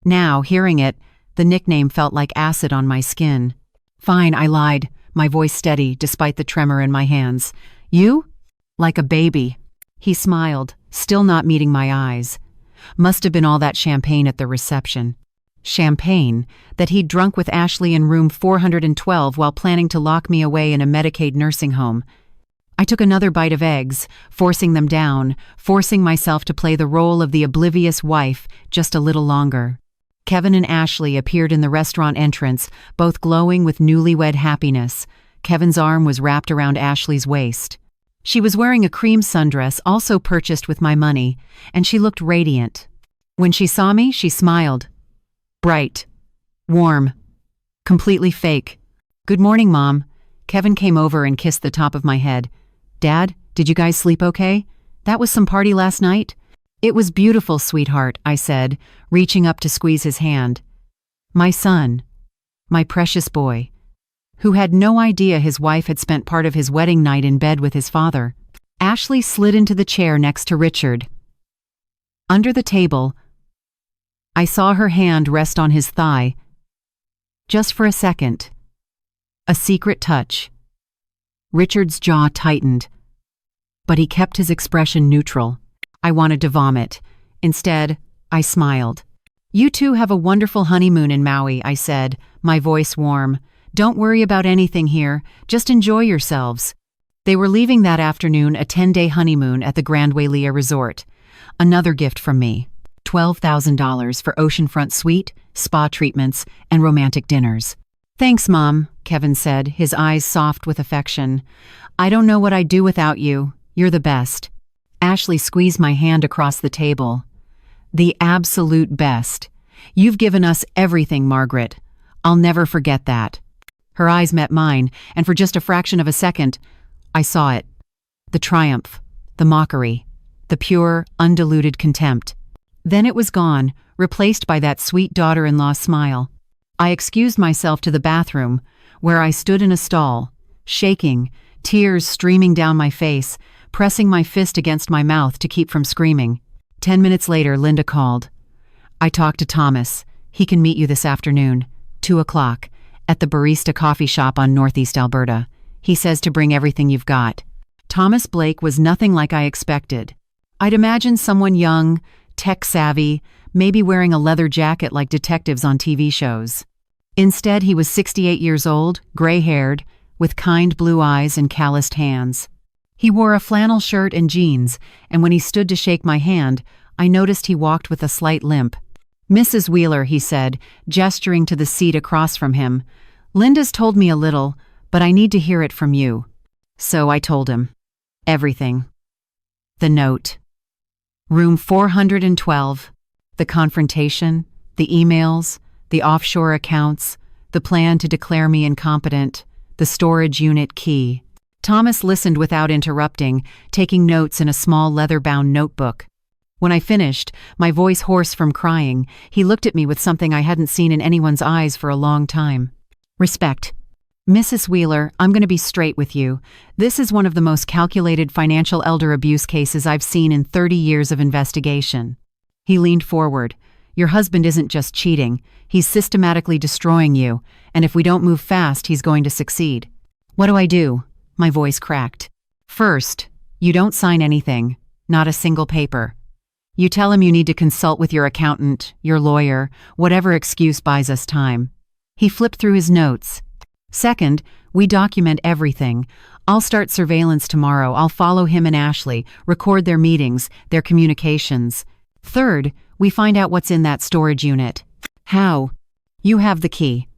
Now, hearing it, the nickname felt like acid on my skin. Fine, I lied, my voice steady despite the tremor in my hands. You? Like a baby. He smiled, still not meeting my eyes. Must have been all that champagne at the reception. Champagne that he'd drunk with Ashley in room 412 while planning to lock me away in a Medicaid nursing home. I took another bite of eggs, forcing them down, forcing myself to play the role of the oblivious wife just a little longer. Kevin and Ashley appeared in the restaurant entrance, both glowing with newlywed happiness. Kevin's arm was wrapped around Ashley's waist. She was wearing a cream sundress also purchased with my money, and she looked radiant. When she saw me, she smiled. Bright. Warm. Completely fake. "Good morning, Mom." Kevin came over and kissed the top of my head. "Dad, did you guys sleep okay? That was some party last night?" "It was beautiful, sweetheart," I said, reaching up to squeeze his hand. My son, my precious boy, who had no idea his wife had spent part of his wedding night in bed with his father. Ashley slid into the chair next to Richard. Under the table, I saw her hand rest on his thigh. Just for a second. A secret touch. Richard's jaw tightened, but he kept his expression neutral. I wanted to vomit. Instead, I smiled. "You two have a wonderful honeymoon in Maui," I said, my voice warm. "Don't worry about anything here, just enjoy yourselves." They were leaving that afternoon, a 10-day honeymoon at the Grand Wailea Resort. Another gift from me, $12,000 for oceanfront suite, spa treatments, and romantic dinners. "Thanks, Mom," Kevin said, his eyes soft with affection. "I don't know what I'd do without you. You're the best." Ashley squeezed my hand across the table. "The absolute best. You've given us everything, Margaret. I'll never forget that." Her eyes met mine, and for just a fraction of a second, I saw it. The triumph, the mockery, the pure, undiluted contempt. Then it was gone, replaced by that sweet daughter-in-law smile. I excused myself to the bathroom, where I stood in a stall, shaking, tears streaming down my face, pressing my fist against my mouth to keep from screaming. 10 minutes later, Linda called. "I talked to Thomas. He can meet you this afternoon, 2 o'clock, at the Barista Coffee Shop on Northeast Alberta. He says to bring everything you've got." Thomas Blake was nothing like I expected. I'd imagined someone young, tech-savvy, maybe wearing a leather jacket like detectives on TV shows. Instead, he was 68 years old, gray-haired, with kind blue eyes and calloused hands. He wore a flannel shirt and jeans, and when he stood to shake my hand, I noticed he walked with a slight limp. "Mrs. Wheeler," he said, gesturing to the seat across from him. "Linda's told me a little, but I need to hear it from you." So I told him. Everything. The note. Room 412. The confrontation, the emails, the offshore accounts, the plan to declare me incompetent, the storage unit key. Thomas listened without interrupting, taking notes in a small leather-bound notebook. When I finished, my voice hoarse from crying, he looked at me with something I hadn't seen in anyone's eyes for a long time. Respect. "Mrs. Wheeler, I'm going to be straight with you. This is one of the most calculated financial elder abuse cases I've seen in 30 years of investigation." He leaned forward. "Your husband isn't just cheating. He's systematically destroying you, and if we don't move fast, he's going to succeed." "What do I do?" My voice cracked. "First, you don't sign anything, not a single paper. You tell him you need to consult with your accountant, your lawyer, whatever excuse buys us time." He flipped through his notes. "Second, we document everything. I'll start surveillance tomorrow. I'll follow him and Ashley, record their meetings, their communications. Third, we find out what's in that storage unit." "How?" "You have the key."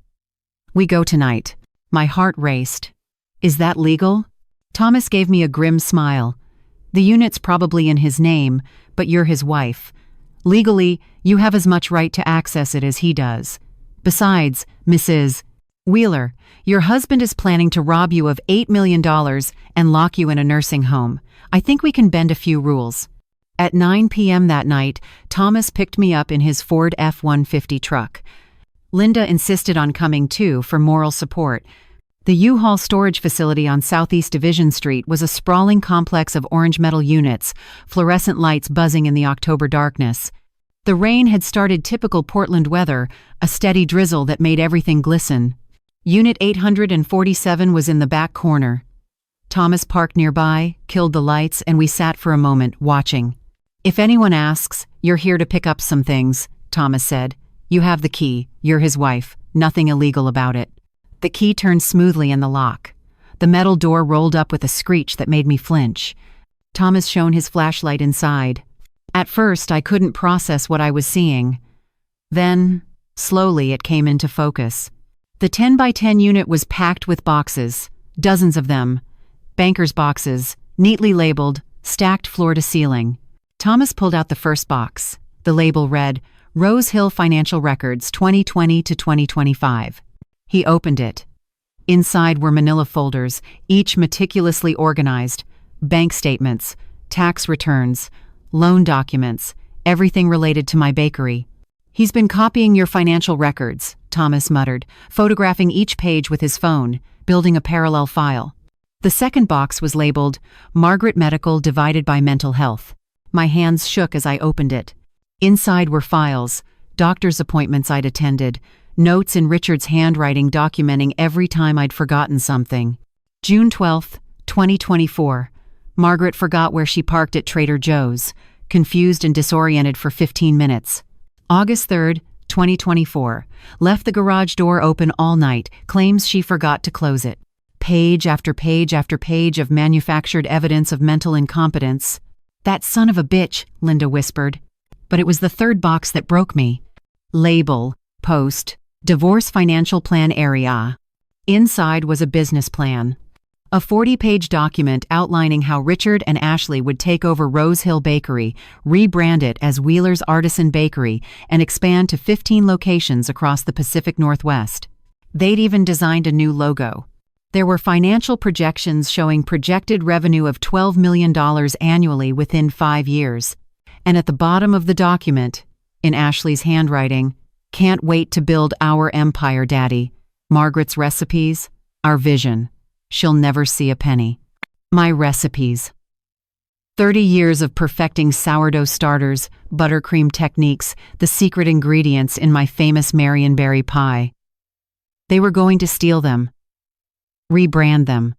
"We go tonight." My heart raced. "Is that legal?" Thomas gave me a grim smile. "The unit's probably in his name, but you're his wife. Legally, you have as much right to access it as he does. Besides, Mrs. Wheeler, your husband is planning to rob you of $8 million and lock you in a nursing home. I think we can bend a few rules." At 9 p.m. that night, Thomas picked me up in his Ford F-150 truck. Linda insisted on coming too for moral support. The U-Haul storage facility on Southeast Division Street was a sprawling complex of orange metal units, fluorescent lights buzzing in the October darkness. The rain had started typical Portland weather, a steady drizzle that made everything glisten. Unit 847 was in the back corner. Thomas parked nearby, killed the lights, and we sat for a moment, watching. "If anyone asks, you're here to pick up some things," Thomas said. "You have the key. You're his wife. Nothing illegal about it." The key turned smoothly in the lock. The metal door rolled up with a screech that made me flinch. Thomas shone his flashlight inside. At first, I couldn't process what I was seeing. Then, slowly, it came into focus. The 10x10 unit was packed with boxes, dozens of them. Banker's boxes, neatly labeled, stacked floor to ceiling. Thomas pulled out the first box. The label read, "Rose Hill Financial Records 2020 to 2025. He opened it. Inside were manila folders, each meticulously organized, bank statements, tax returns, loan documents, everything related to my bakery. He's been copying your financial records, Thomas muttered, photographing each page with his phone, building a parallel file. The second box was labeled, Margaret Medical divided by mental health. My hands shook as I opened it. Inside were files, doctor's appointments I'd attended, notes in Richard's handwriting documenting every time I'd forgotten something. June 12, 2024. Margaret forgot where she parked at Trader Joe's, confused and disoriented for 15 minutes. August 3, 2024. Left the garage door open all night, claims she forgot to close it. Page after page after page of manufactured evidence of mental incompetence. That son of a bitch, Linda whispered. But it was the third box that broke me. Label, post, divorce financial plan area. Inside was a business plan. A 40-page document outlining how Richard and Ashley would take over Rose Hill Bakery, rebrand it as Wheeler's Artisan Bakery, and expand to 15 locations across the Pacific Northwest. They'd even designed a new logo. There were financial projections showing projected revenue of $12 million annually within 5 years. And at the bottom of the document, in Ashley's handwriting, "Can't wait to build our empire, Daddy. Margaret's recipes, our vision. She'll never see a penny." My recipes. 30 years of perfecting sourdough starters, buttercream techniques, the secret ingredients in my famous Marionberry pie. They were going to steal them, rebrand them,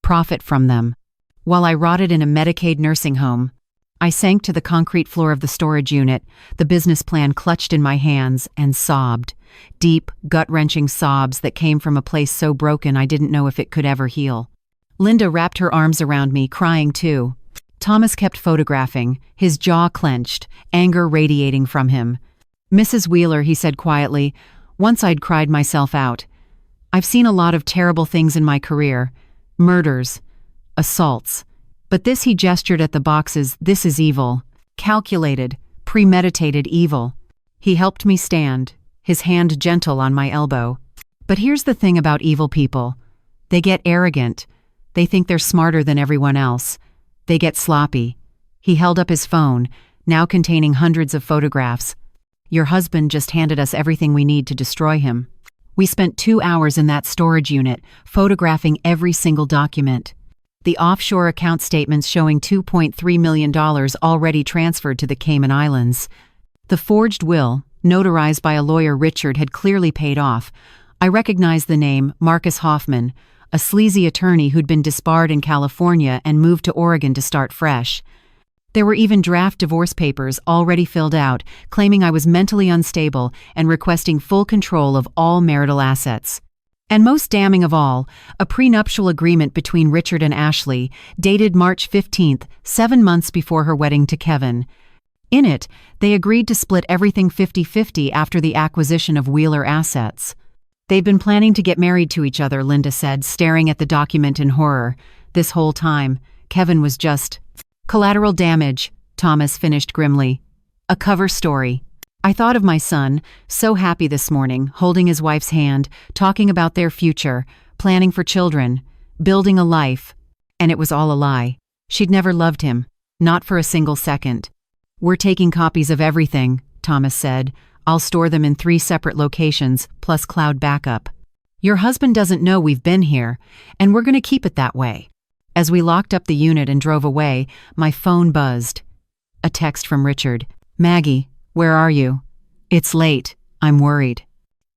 profit from them. While I rotted in a Medicaid nursing home, I sank to the concrete floor of the storage unit, the business plan clutched in my hands, and sobbed. Deep, gut-wrenching sobs that came from a place so broken I didn't know if it could ever heal. Linda wrapped her arms around me, crying too. Thomas kept photographing, his jaw clenched, anger radiating from him. "Mrs. Wheeler," he said quietly, once I'd cried myself out. "I've seen a lot of terrible things in my career. Murders, assaults. But this," he gestured at the boxes, "this is evil. Calculated, premeditated evil." He helped me stand, his hand gentle on my elbow. "But here's the thing about evil people. They get arrogant. They think they're smarter than everyone else. They get sloppy." He held up his phone, now containing hundreds of photographs. "Your husband just handed us everything we need to destroy him." We spent 2 hours in that storage unit, photographing every single document. The offshore account statements showing $2.3 million already transferred to the Cayman Islands. The forged will, notarized by a lawyer Richard, had clearly paid off. I recognized the name Marcus Hoffman, a sleazy attorney who'd been disbarred in California and moved to Oregon to start fresh. There were even draft divorce papers already filled out, claiming I was mentally unstable and requesting full control of all marital assets. And most damning of all, a prenuptial agreement between Richard and Ashley, dated March 15th, 7 months before her wedding to Kevin. In it, they agreed to split everything 50-50 after the acquisition of Wheeler assets. "They've been planning to get married to each other," Linda said, staring at the document in horror. "This whole time, Kevin was just collateral damage," Thomas finished grimly. "A cover story." I thought of my son, so happy this morning, holding his wife's hand, talking about their future, planning for children, building a life. And it was all a lie. She'd never loved him, not for a single second. "We're taking copies of everything," Thomas said. "I'll store them in 3 separate locations, plus cloud backup. Your husband doesn't know we've been here, and we're going to keep it that way." As we locked up the unit and drove away, my phone buzzed. A text from Richard. "Maggie, where are you? It's late. I'm worried."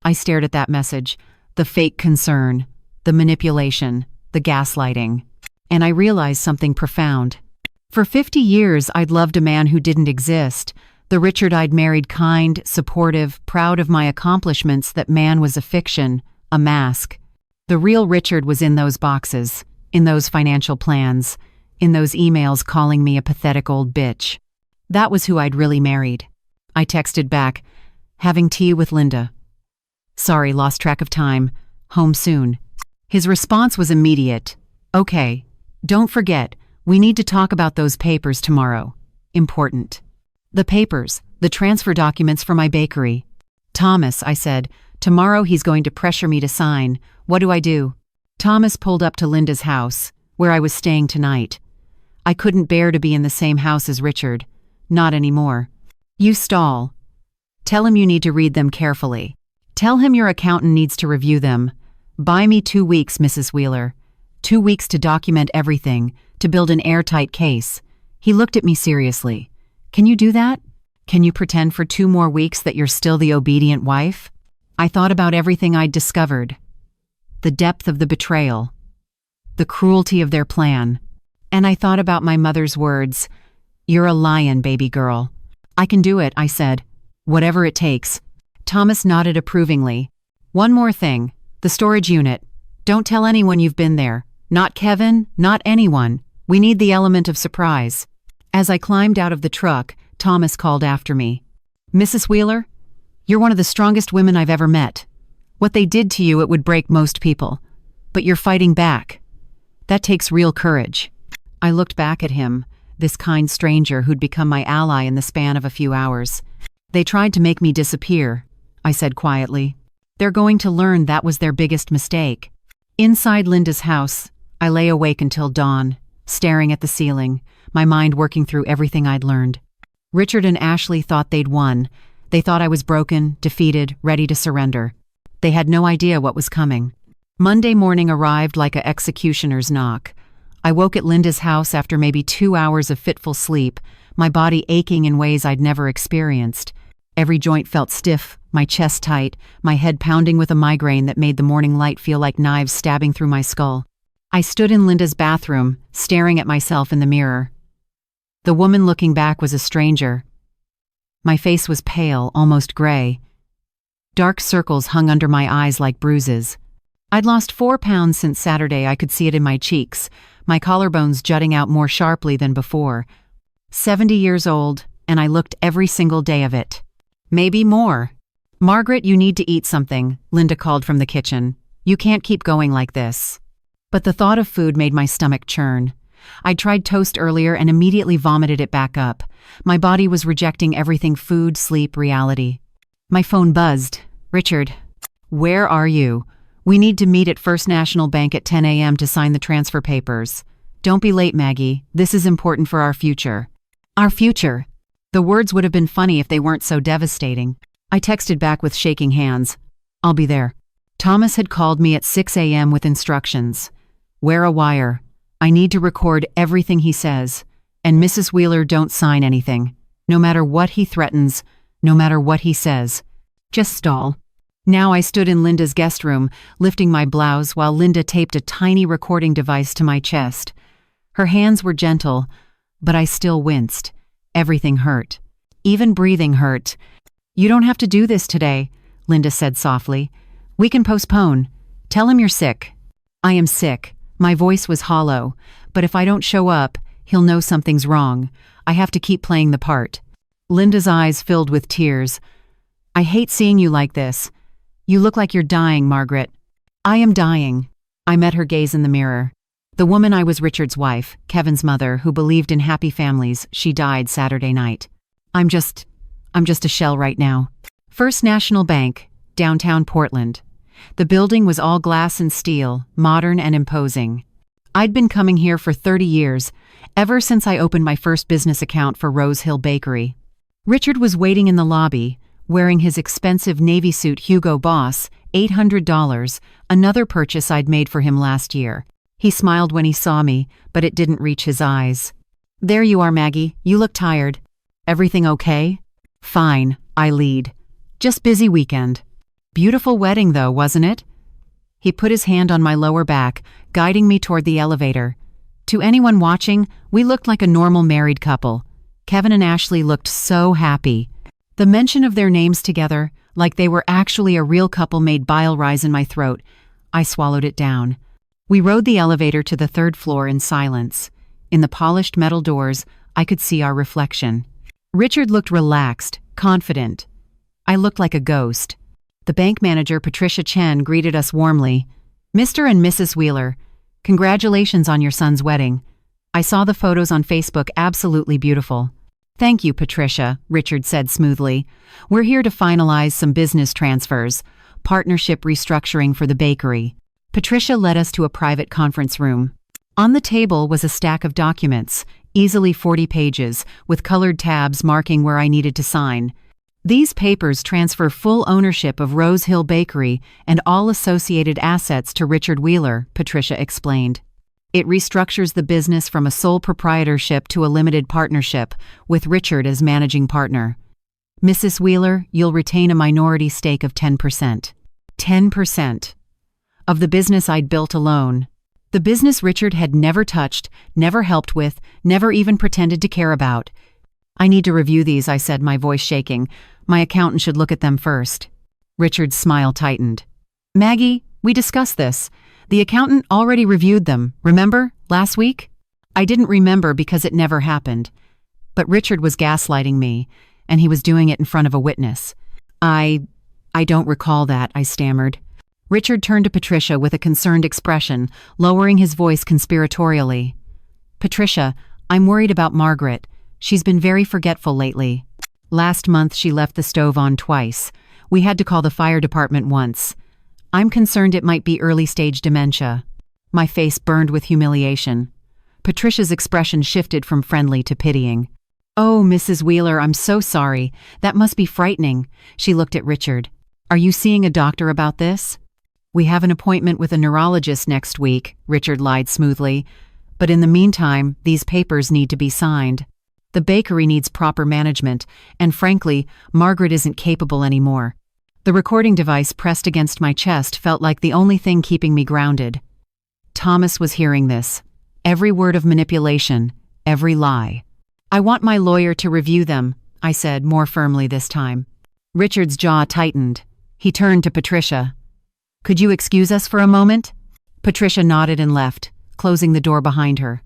I stared at that message. The fake concern, the manipulation, the gaslighting. And I realized something profound. For 50 years, I'd loved a man who didn't exist. The Richard I'd married, kind, supportive, proud of my accomplishments. That man was a fiction, a mask. The real Richard was in those boxes, in those financial plans, in those emails calling me a pathetic old bitch. That was who I'd really married. I texted back, "Having tea with Linda. Sorry, lost track of time. Home soon." His response was immediate. "Okay. Don't forget, we need to talk about those papers tomorrow. Important." "The papers, the transfer documents for my bakery." "Thomas," I said, "tomorrow he's going to pressure me to sign. What do I do?" Thomas pulled up to Linda's house, where I was staying tonight. I couldn't bear to be in the same house as Richard. Not anymore. You stall. Tell him you need to read them carefully. Tell him your accountant needs to review them. Buy me 2 weeks, Mrs. Wheeler. 2 weeks to document everything, to build an airtight case. He looked at me seriously. Can you do that? Can you pretend for 2 more weeks that you're still the obedient wife? I thought about everything I'd discovered. The depth of the betrayal. The cruelty of their plan. And I thought about my mother's words. You're a lion, baby girl. I can do it, I said. Whatever it takes. Thomas nodded approvingly. One more thing. The storage unit. Don't tell anyone you've been there. Not Kevin, not anyone. We need the element of surprise. As I climbed out of the truck, Thomas called after me. Mrs. Wheeler, you're one of the strongest women I've ever met. What they did to you, it would break most people. But you're fighting back. That takes real courage. I looked back at him, this kind stranger who'd become my ally in the span of a few hours. They tried to make me disappear, I said quietly. They're going to learn that was their biggest mistake. Inside Linda's house, I lay awake until dawn, staring at the ceiling, my mind working through everything I'd learned. Richard and Ashley thought they'd won. They thought I was broken, defeated, ready to surrender. They had no idea what was coming. Monday morning arrived like a executioner's knock. I woke at Linda's house after maybe 2 hours of fitful sleep, my body aching in ways I'd never experienced. Every joint felt stiff, my chest tight, my head pounding with a migraine that made the morning light feel like knives stabbing through my skull. I stood in Linda's bathroom, staring at myself in the mirror. The woman looking back was a stranger. My face was pale, almost gray. Dark circles hung under my eyes like bruises. I'd lost 4 pounds since Saturday. I could see it in my cheeks, my collarbones jutting out more sharply than before. 70 years old, and I looked every single day of it. Maybe more. Margaret, you need to eat something, Linda called from the kitchen. You can't keep going like this. But the thought of food made my stomach churn. I'd tried toast earlier and immediately vomited it back up. My body was rejecting everything: food, sleep, reality. My phone buzzed. Richard. Where are you? We need to meet at First National Bank at 10 a.m. to sign the transfer papers. Don't be late, Maggie. This is important for our future. Our future. The words would have been funny if they weren't so devastating. I texted back with shaking hands. I'll be there. Thomas had called me at 6 a.m. with instructions. Wear a wire. I need to record everything he says. And Mrs. Wheeler, don't sign anything. No matter what he threatens, no matter what he says. Just stall. Now I stood in Linda's guest room, lifting my blouse while Linda taped a tiny recording device to my chest. Her hands were gentle, but I still winced. Everything hurt. Even breathing hurt. You don't have to do this today, Linda said softly. We can postpone. Tell him you're sick. I am sick. My voice was hollow, but if I don't show up, he'll know something's wrong. I have to keep playing the part. Linda's eyes filled with tears. I hate seeing you like this. You look like you're dying, Margaret. I am dying. I met her gaze in the mirror. The woman I was Richard's wife, Kevin's mother, who believed in happy families, she died Saturday night. I'm just a shell right now. First National Bank, downtown Portland. The building was all glass and steel, modern and imposing. I'd been coming here for 30 years, ever since I opened my first business account for Rose Hill Bakery. Richard was waiting in the lobby, wearing his expensive Navy suit Hugo Boss, $800, another purchase I'd made for him last year. He smiled when he saw me, but it didn't reach his eyes. There you are, Maggie. You look tired. Everything okay? Fine, I lead. Just busy weekend. Beautiful wedding though, wasn't it? He put his hand on my lower back, guiding me toward the elevator. To anyone watching, we looked like a normal married couple. Kevin and Ashley looked so happy. The mention of their names together, like they were actually a real couple, made bile rise in my throat. I swallowed it down. We rode the elevator to the 3rd floor in silence. In the polished metal doors, I could see our reflection. Richard looked relaxed, confident. I looked like a ghost. The bank manager, Patricia Chen, greeted us warmly. Mr. and Mrs. Wheeler, congratulations on your son's wedding. I saw the photos on Facebook, absolutely beautiful. Thank you, Patricia, Richard said smoothly. We're here to finalize some business transfers, partnership restructuring for the bakery. Patricia led us to a private conference room. On the table was a stack of documents, easily 40 pages, with colored tabs marking where I needed to sign. These papers transfer full ownership of Rose Hill Bakery and all associated assets to Richard Wheeler, Patricia explained. It restructures the business from a sole proprietorship to a limited partnership, with Richard as managing partner. Mrs. Wheeler, you'll retain a minority stake of 10%. 10% of the business I'd built alone. The business Richard had never touched, never helped with, never even pretended to care about. I need to review these, I said, my voice shaking. My accountant should look at them first. Richard's smile tightened. Maggie, we discussed this. The accountant already reviewed them, remember, last week? I didn't remember because it never happened. But Richard was gaslighting me, and he was doing it in front of a witness. I don't recall that, I stammered. Richard turned to Patricia with a concerned expression, lowering his voice conspiratorially. Patricia, I'm worried about Margaret. She's been very forgetful lately. Last month she left the stove on twice. We had to call the fire department once. I'm concerned it might be early-stage dementia. My face burned with humiliation. Patricia's expression shifted from friendly to pitying. Oh, Mrs. Wheeler, I'm so sorry. That must be frightening. She looked at Richard. Are you seeing a doctor about this? We have an appointment with a neurologist next week, Richard lied smoothly. But in the meantime, these papers need to be signed. The bakery needs proper management, and frankly, Margaret isn't capable anymore. The recording device pressed against my chest felt like the only thing keeping me grounded. Thomas was hearing this. Every word of manipulation, every lie. I want my lawyer to review them, I said more firmly this time. Richard's jaw tightened. He turned to Patricia. Could you excuse us for a moment? Patricia nodded and left, closing the door behind her.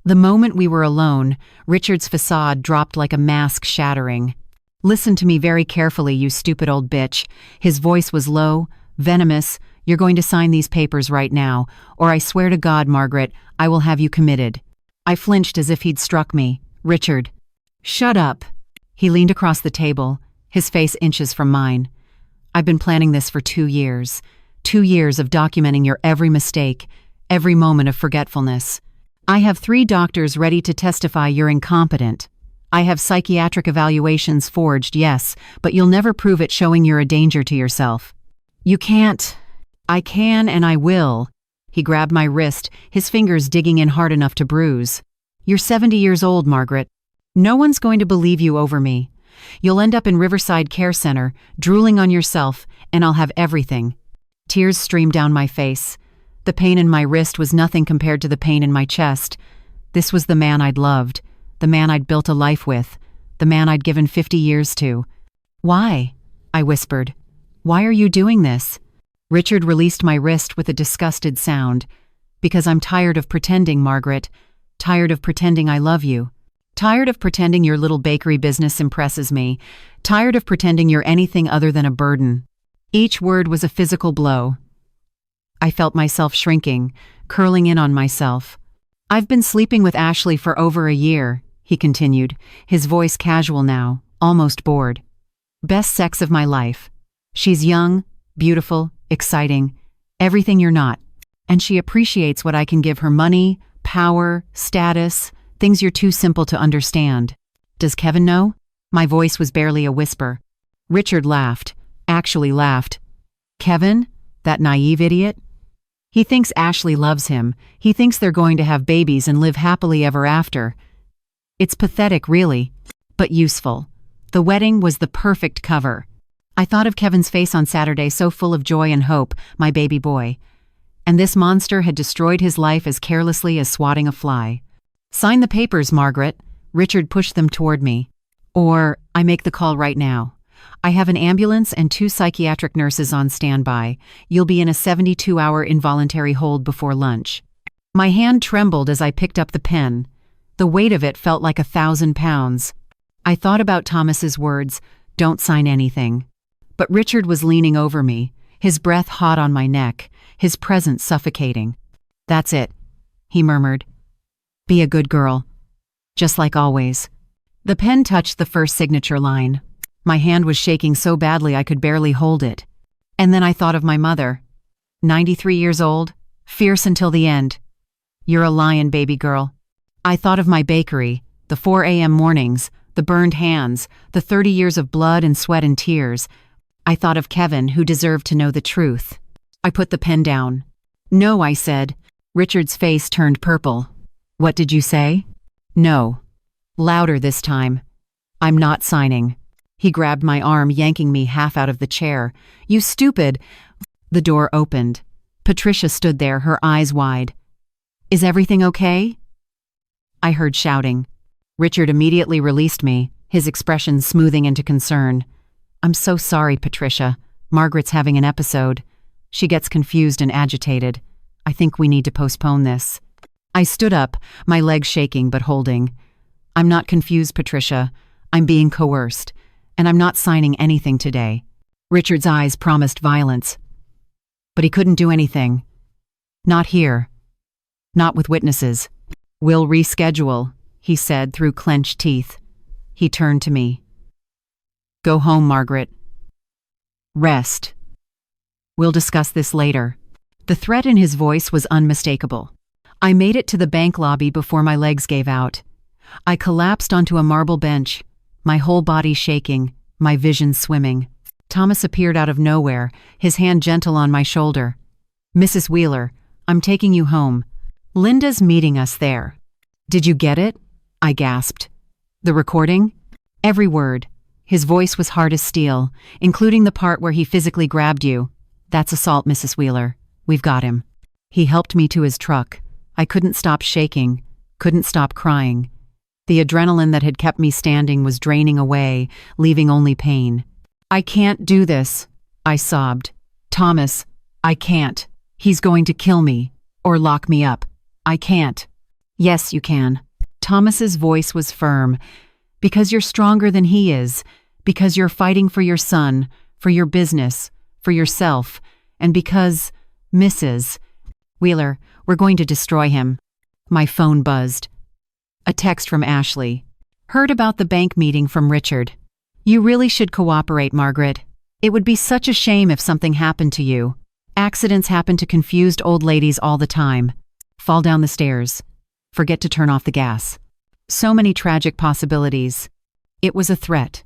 The moment we were alone, Richard's facade dropped like a mask shattering. Listen to me very carefully, you stupid old bitch. His voice was low, venomous. You're going to sign these papers right now, or I swear to God, Margaret, I will have you committed. I flinched as if he'd struck me. Richard. Shut up. He leaned across the table, his face inches from mine. I've been planning this for 2 years. 2 years of documenting your every mistake, every moment of forgetfulness. I have 3 doctors ready to testify you're incompetent. I have psychiatric evaluations forged, yes, but you'll never prove it showing you're a danger to yourself. You can't. I can and I will. He grabbed my wrist, his fingers digging in hard enough to bruise. You're 70 years old, Margaret. No one's going to believe you over me. You'll end up in Riverside Care Center, drooling on yourself, and I'll have everything. Tears streamed down my face. The pain in my wrist was nothing compared to the pain in my chest. This was the man I'd loved, the man I'd built a life with, the man I'd given 50 years to. Why? I whispered. Why are you doing this? Richard released my wrist with a disgusted sound. Because I'm tired of pretending, Margaret. Tired of pretending I love you. Tired of pretending your little bakery business impresses me. Tired of pretending you're anything other than a burden. Each word was a physical blow. I felt myself shrinking, curling in on myself. I've been sleeping with Ashley for over a year, he continued, his voice casual now, almost bored. Best sex of my life. She's young, beautiful, exciting, everything you're not. And she appreciates what I can give her: money, power, status, things you're too simple to understand. Does Kevin know? My voice was barely a whisper. Richard laughed, actually laughed. Kevin? That naive idiot? He thinks Ashley loves him. He thinks they're going to have babies and live happily ever after. It's pathetic, really, but useful. The wedding was the perfect cover. I thought of Kevin's face on Saturday, so full of joy and hope, my baby boy. And this monster had destroyed his life as carelessly as swatting a fly. Sign the papers, Margaret. Richard pushed them toward me. Or I make the call right now. I have an ambulance and 2 psychiatric nurses on standby. You'll be in a 72-hour involuntary hold before lunch. My hand trembled as I picked up the pen. The weight of it felt like 1,000 pounds. I thought about Thomas's words, "Don't sign anything." But Richard was leaning over me, his breath hot on my neck, his presence suffocating. "That's it," he murmured. "Be a good girl. Just like always." The pen touched the first signature line. My hand was shaking so badly I could barely hold it. And then I thought of my mother. 93 years old, fierce until the end. You're a lion, baby girl. I thought of my bakery, the 4 a.m. mornings, the burned hands, the 30 years of blood and sweat and tears. I thought of Kevin, who deserved to know the truth. I put the pen down. No, I said. Richard's face turned purple. What did you say? No. Louder this time. I'm not signing. He grabbed my arm, yanking me half out of the chair. You stupid! The door opened. Patricia stood there, her eyes wide. Is everything okay? I heard shouting. Richard immediately released me, his expression smoothing into concern. I'm so sorry, Patricia. Margaret's having an episode. She gets confused and agitated. I think we need to postpone this. I stood up, my legs shaking but holding. I'm not confused, Patricia. I'm being coerced, and I'm not signing anything today. Richard's eyes promised violence. But he couldn't do anything. Not here. Not with witnesses. We'll reschedule, he said through clenched teeth. He turned to me. Go home, Margaret. Rest. We'll discuss this later. The threat in his voice was unmistakable. I made it to the bank lobby before my legs gave out. I collapsed onto a marble bench, my whole body shaking, my vision swimming. Thomas appeared out of nowhere, his hand gentle on my shoulder. Mrs. Wheeler, I'm taking you home. Linda's meeting us there. Did you get it? I gasped. The recording? Every word. His voice was hard as steel, including the part where he physically grabbed you. That's assault, Mrs. Wheeler. We've got him. He helped me to his truck. I couldn't stop shaking, couldn't stop crying. The adrenaline that had kept me standing was draining away, leaving only pain. I can't do this, I sobbed. Thomas, I can't. He's going to kill me, or lock me up. I can't. Yes, you can. Thomas's voice was firm. Because you're stronger than he is, because you're fighting for your son, for your business, for yourself, and because, Mrs. Wheeler, we're going to destroy him. My phone buzzed. A text from Ashley. Heard about the bank meeting from Richard. You really should cooperate, Margaret. It would be such a shame if something happened to you. Accidents happen to confused old ladies all the time. Fall down the stairs. Forget to turn off the gas. So many tragic possibilities. It was a threat.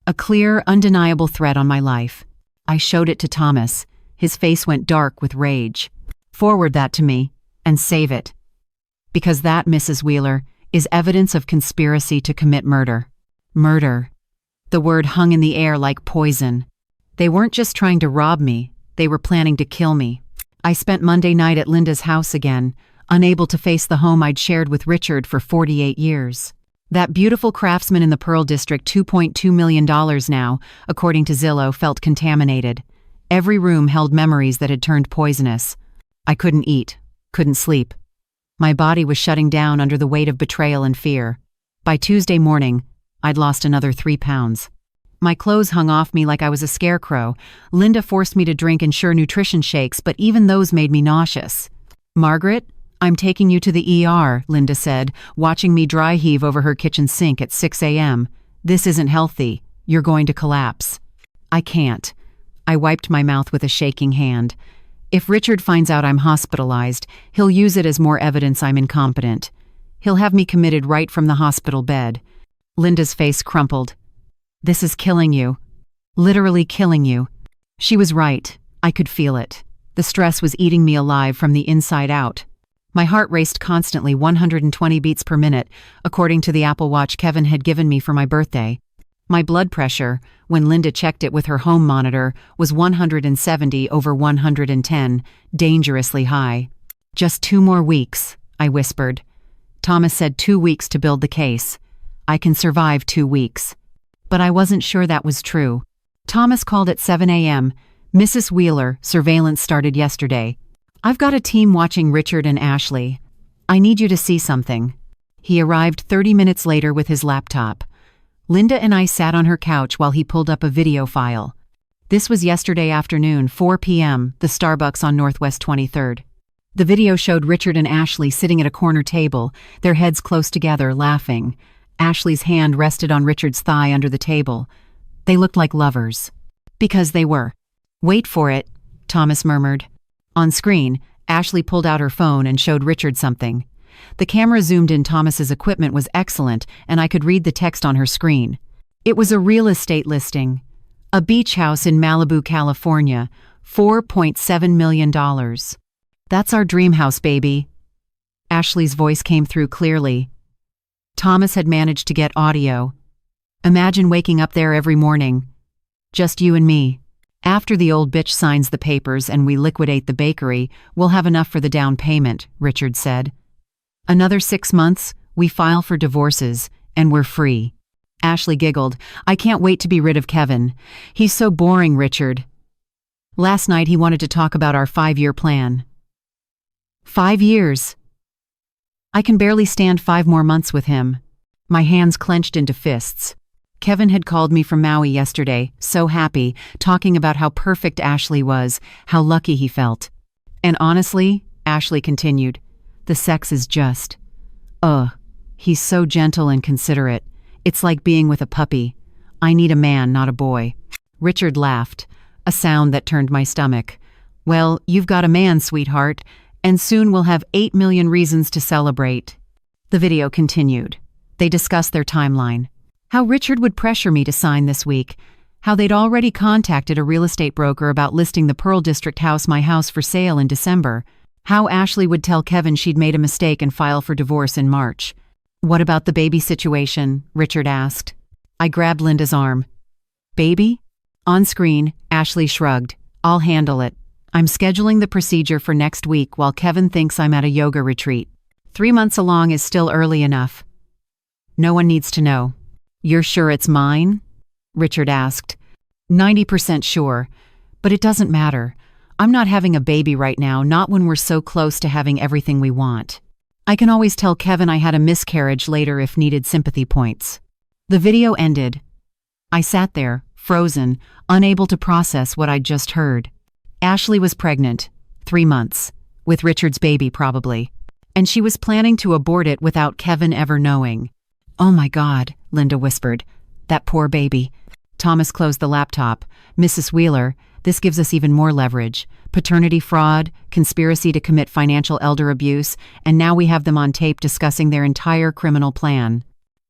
A clear, undeniable threat on my life. I showed it to Thomas. His face went dark with rage. Forward that to me, and save it. Because that, Mrs. Wheeler, is evidence of conspiracy to commit murder. Murder. The word hung in the air like poison. They weren't just trying to rob me, they were planning to kill me. I spent Monday night at Linda's house again, unable to face the home I'd shared with Richard for 48 years. That beautiful craftsman in the Pearl District, $2.2 million now, according to Zillow, felt contaminated. Every room held memories that had turned poisonous. I couldn't eat, couldn't sleep. My body was shutting down under the weight of betrayal and fear. By Tuesday morning, I'd lost another 3 pounds. My clothes hung off me like I was a scarecrow. Linda forced me to drink Ensure nutrition shakes, but even those made me nauseous. Margaret, I'm taking you to the ER, Linda said, watching me dry heave over her kitchen sink at 6 a.m. This isn't healthy. You're going to collapse. I can't. I wiped my mouth with a shaking hand. If Richard finds out I'm hospitalized, he'll use it as more evidence I'm incompetent. He'll have me committed right from the hospital bed. Linda's face crumpled. This is killing you. Literally killing you. She was right. I could feel it. The stress was eating me alive from the inside out. My heart raced constantly, 120 beats per minute, according to the Apple Watch Kevin had given me for my birthday. My blood pressure, when Linda checked it with her home monitor, was 170/110, dangerously high. Just 2 more weeks, I whispered. Thomas said 2 weeks to build the case. I can survive 2 weeks. But I wasn't sure that was true. Thomas called at 7 a.m. Mrs. Wheeler, surveillance started yesterday. I've got a team watching Richard and Ashley. I need you to see something. He arrived 30 minutes later with his laptop. Linda and I sat on her couch while he pulled up a video file. This was yesterday afternoon, 4 p.m., the Starbucks on Northwest 23rd. The video showed Richard and Ashley sitting at a corner table, their heads close together, laughing. Ashley's hand rested on Richard's thigh under the table. They looked like lovers. Because they were. Wait for it, Thomas murmured. On screen, Ashley pulled out her phone and showed Richard something. The camera zoomed in. Thomas's equipment was excellent, and I could read the text on her screen. It was a real estate listing. A beach house in Malibu, California. $4.7 million. That's our dream house, baby. Ashley's voice came through clearly. Thomas had managed to get audio. Imagine waking up there every morning. Just you and me. After the old bitch signs the papers and we liquidate the bakery, we'll have enough for the down payment, Richard said. Another 6 months, we file for divorces, and we're free. Ashley giggled. I can't wait to be rid of Kevin. He's so boring, Richard. Last night he wanted to talk about our 5-year plan. 5 years? I can barely stand 5 more months with him. My hands clenched into fists. Kevin had called me from Maui yesterday, so happy, talking about how perfect Ashley was, how lucky he felt. And honestly, Ashley continued, the sex is just. He's so gentle and considerate. It's like being with a puppy. I need a man, not a boy. Richard laughed, a sound that turned my stomach. Well, you've got a man, sweetheart, and soon we'll have 8 million reasons to celebrate. The video continued. They discussed their timeline. How Richard would pressure me to sign this week. How they'd already contacted a real estate broker about listing the Pearl District house, my house, for sale in December. How Ashley would tell Kevin she'd made a mistake and file for divorce in March. What about the baby situation? Richard asked. I grabbed Linda's arm. Baby? On screen, Ashley shrugged. I'll handle it. I'm scheduling the procedure for next week while Kevin thinks I'm at a yoga retreat. 3 months along is still early enough. No one needs to know. You're sure it's mine? Richard asked. 90% sure, but it doesn't matter. I'm not having a baby right now, not when we're so close to having everything we want. I can always tell Kevin I had a miscarriage later if needed sympathy points. The video ended. I sat there, frozen, unable to process what I'd just heard. Ashley was pregnant, 3 months, with Richard's baby probably, and she was planning to abort it without Kevin ever knowing. Oh my God, Linda whispered. That poor baby. Thomas closed the laptop. Mrs. Wheeler, this gives us even more leverage. Paternity fraud, conspiracy to commit financial elder abuse, and now we have them on tape discussing their entire criminal plan.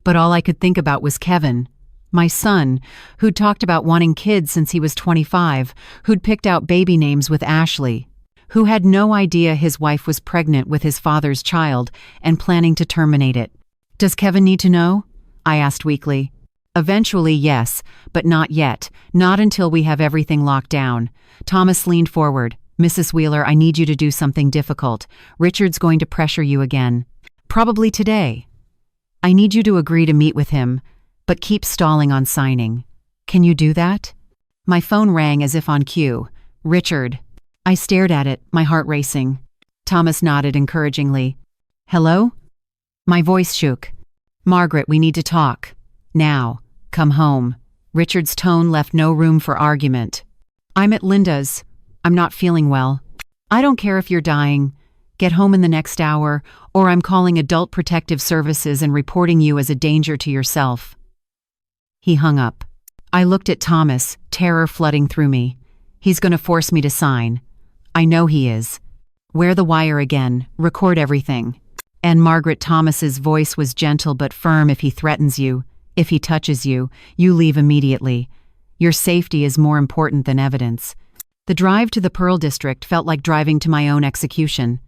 But all I could think about was Kevin. My son, who'd talked about wanting kids since he was 25, who'd picked out baby names with Ashley, who had no idea his wife was pregnant with his father's child and planning to terminate it. Does Kevin need to know? I asked weakly. Eventually, yes, but not yet. Not until we have everything locked down. Thomas leaned forward. Mrs. Wheeler, I need you to do something difficult. Richard's going to pressure you again. Probably today. I need you to agree to meet with him, but keep stalling on signing. Can you do that? My phone rang as if on cue. Richard. I stared at it, my heart racing. Thomas nodded encouragingly. Hello? My voice shook. Margaret, we need to talk. Now. Come home. Richard's tone left no room for argument. I'm at Linda's. I'm not feeling well. I don't care if you're dying. Get home in the next hour, or I'm calling Adult Protective Services and reporting you as a danger to yourself. He hung up. I looked at Thomas, terror flooding through me. He's going to force me to sign. I know he is. Wear the wire again. Record everything. And Margaret, Thomas's voice was gentle but firm. If he threatens you, if he touches you, you leave immediately. Your safety is more important than evidence. The drive to the Pearl District felt like driving to my own execution.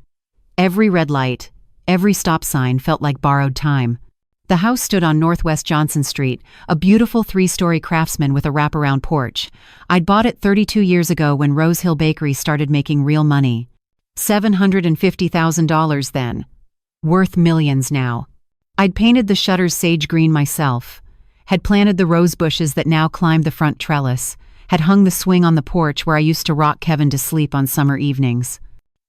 Every red light, every stop sign felt like borrowed time. The house stood on Northwest Johnson Street, a beautiful 3-story craftsman with a wraparound porch. I'd bought it 32 years ago when Rose Hill Bakery started making real money. $750,000 then. Worth millions now. I'd painted the shutters sage green myself, had planted the rose bushes that now climbed the front trellis, had hung the swing on the porch where I used to rock Kevin to sleep on summer evenings.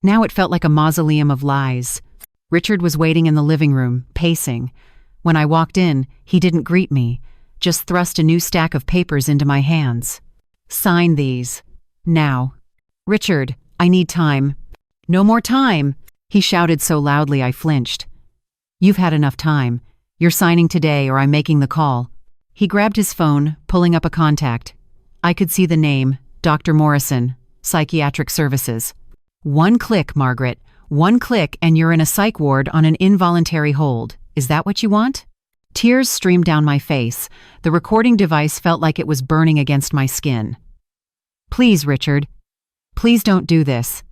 Now it felt like a mausoleum of lies. Richard was waiting in the living room, pacing. When I walked in, he didn't greet me, just thrust a new stack of papers into my hands. Sign these. Now. Richard, I need time. No more time, he shouted so loudly I flinched. You've had enough time. You're signing today or I'm making the call. He grabbed his phone, pulling up a contact. I could see the name, Dr. Morrison, Psychiatric Services. One click, Margaret. One click and you're in a psych ward on an involuntary hold. Is that what you want? Tears streamed down my face. The recording device felt like it was burning against my skin. Please, Richard. Please don't do this.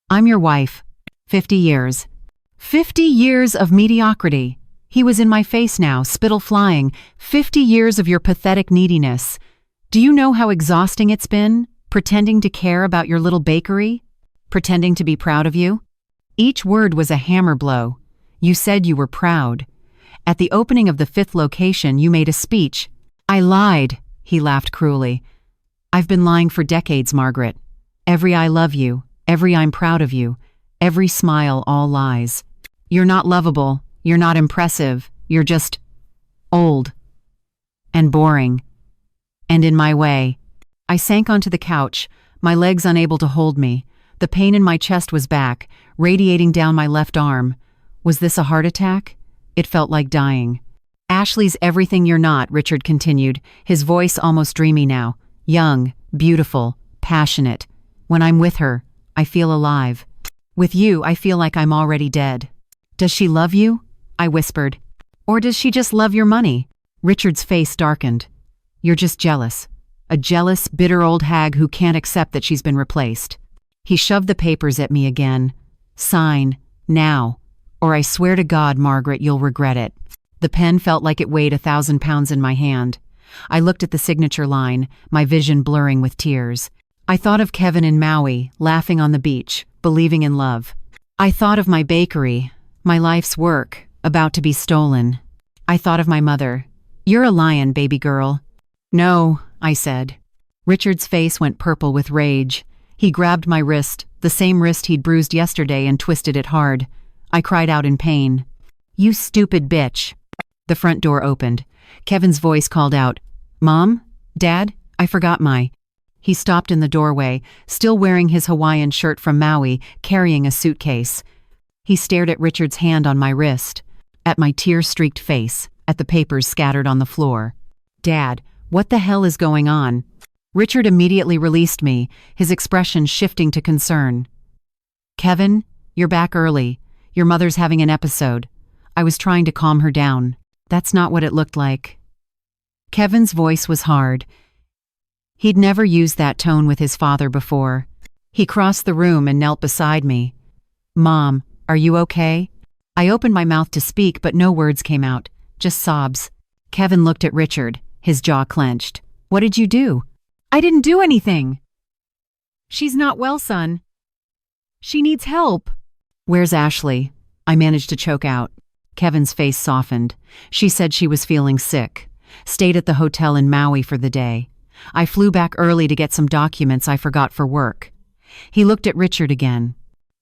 I'm your wife. 50 years. 50 years of mediocrity. He was in my face now, spittle flying. 50 years of your pathetic neediness. Do you know how exhausting it's been? Pretending to care about your little bakery? Pretending to be proud of you? Each word was a hammer blow. You said you were proud. At the opening of the 5th location, you made a speech. I lied, he laughed cruelly. I've been lying for decades, Margaret. Every I love you, every I'm proud of you, every smile, all lies. You're not lovable, you're not impressive, you're just old and boring. And in my way. I sank onto the couch, my legs unable to hold me. The pain in my chest was back, radiating down my left arm. Was this a heart attack? It felt like dying. Ashley's everything you're not, Richard continued, his voice almost dreamy now. Young, beautiful, passionate. When I'm with her, I feel alive. With you, I feel like I'm already dead. Does she love you? I whispered. Or does she just love your money? Richard's face darkened. You're just jealous. A jealous, bitter old hag who can't accept that she's been replaced. He shoved the papers at me again. Sign, now, or I swear to God, Margaret, you'll regret it. The pen felt like it weighed 1,000 pounds in my hand. I looked at the signature line, my vision blurring with tears. I thought of Kevin in Maui, laughing on the beach, believing in love. I thought of my bakery, my life's work, about to be stolen. I thought of my mother. You're a lion, baby girl. No, I said. Richard's face went purple with rage. He grabbed my wrist, the same wrist he'd bruised yesterday, and twisted it hard. I cried out in pain. You stupid bitch. The front door opened. Kevin's voice called out, Mom? Dad? I forgot my... He stopped in the doorway, still wearing his Hawaiian shirt from Maui, carrying a suitcase. He stared at Richard's hand on my wrist, at my tear-streaked face, at the papers scattered on the floor. Dad, what the hell is going on? Richard immediately released me, his expression shifting to concern. Kevin, you're back early. Your mother's having an episode. I was trying to calm her down. That's not what it looked like. Kevin's voice was hard. He'd never used that tone with his father before. He crossed the room and knelt beside me. Mom, are you okay? I opened my mouth to speak, but no words came out, just sobs. Kevin looked at Richard, his jaw clenched. What did you do? I didn't do anything. She's not well, son. She needs help. Where's Ashley? I managed to choke out. Kevin's face softened. She said she was feeling sick. Stayed at the hotel in Maui for the day. I flew back early to get some documents I forgot for work. He looked at Richard again.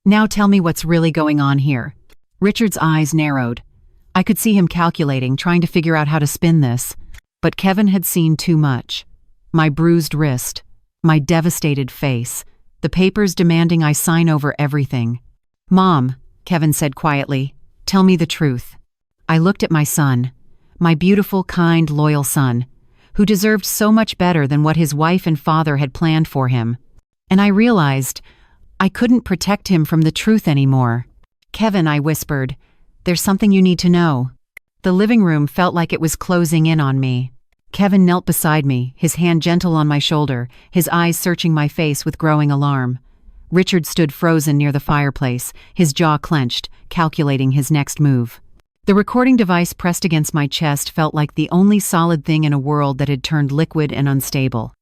Now tell me what's really going on here. Richard's eyes narrowed. I could see him calculating, trying to figure out how to spin this. But Kevin had seen too much. My bruised wrist, my devastated face, the papers demanding I sign over everything. Mom, Kevin said quietly, tell me the truth. I looked at my son, my beautiful, kind, loyal son, who deserved so much better than what his wife and father had planned for him. And I realized I couldn't protect him from the truth anymore. Kevin, I whispered, there's something you need to know. The living room felt like it was closing in on me. Kevin knelt beside me, his hand gentle on my shoulder, his eyes searching my face with growing alarm. Richard stood frozen near the fireplace, his jaw clenched, calculating his next move. The recording device pressed against my chest felt like the only solid thing in a world that had turned liquid and unstable.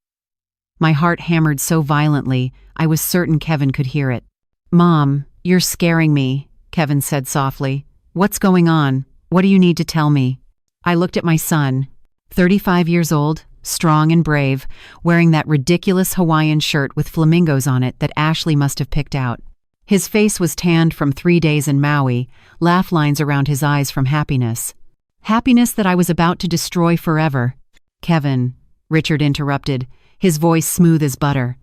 My heart hammered so violently, I was certain Kevin could hear it. Mom, you're scaring me, Kevin said softly. What's going on? What do you need to tell me? I looked at my son, 35 years old, strong and brave, wearing that ridiculous Hawaiian shirt with flamingos on it that Ashley must have picked out. His face was tanned from 3 days in Maui, laugh lines around his eyes from happiness. Happiness that I was about to destroy forever. Kevin, Richard interrupted, his voice smooth as butter.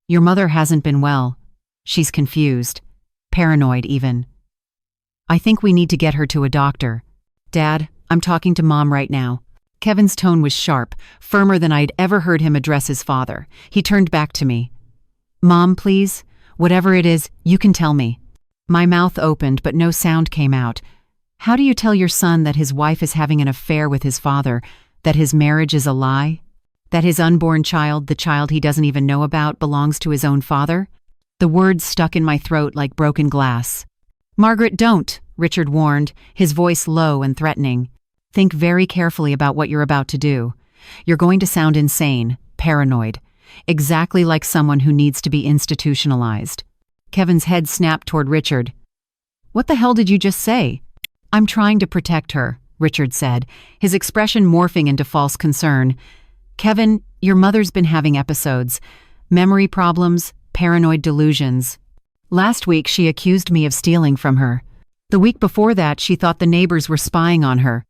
Your mother hasn't been well. She's confused, paranoid even. I think we need to get her to a doctor. Dad, I'm talking to Mom right now. Kevin's tone was sharp, firmer than I'd ever heard him address his father. He turned back to me. Mom, please, Whatever it is, you can tell me. My mouth opened, but no sound came out. How do you tell your son that his wife is having an affair with his father, that his marriage is a lie? That his unborn child, the child he doesn't even know about, belongs to his own father? The words stuck in my throat like broken glass. Margaret, don't, Richard warned, his voice low and threatening. Think very carefully about what you're about to do. You're going to sound insane, paranoid, exactly like someone who needs to be institutionalized. Kevin's head snapped toward Richard. What the hell did you just say? I'm trying to protect her, Richard said, his expression morphing into false concern. Kevin, your mother's been having episodes. Memory problems, paranoid delusions. Last week she accused me of stealing from her. The week before that she thought the neighbors were spying on her.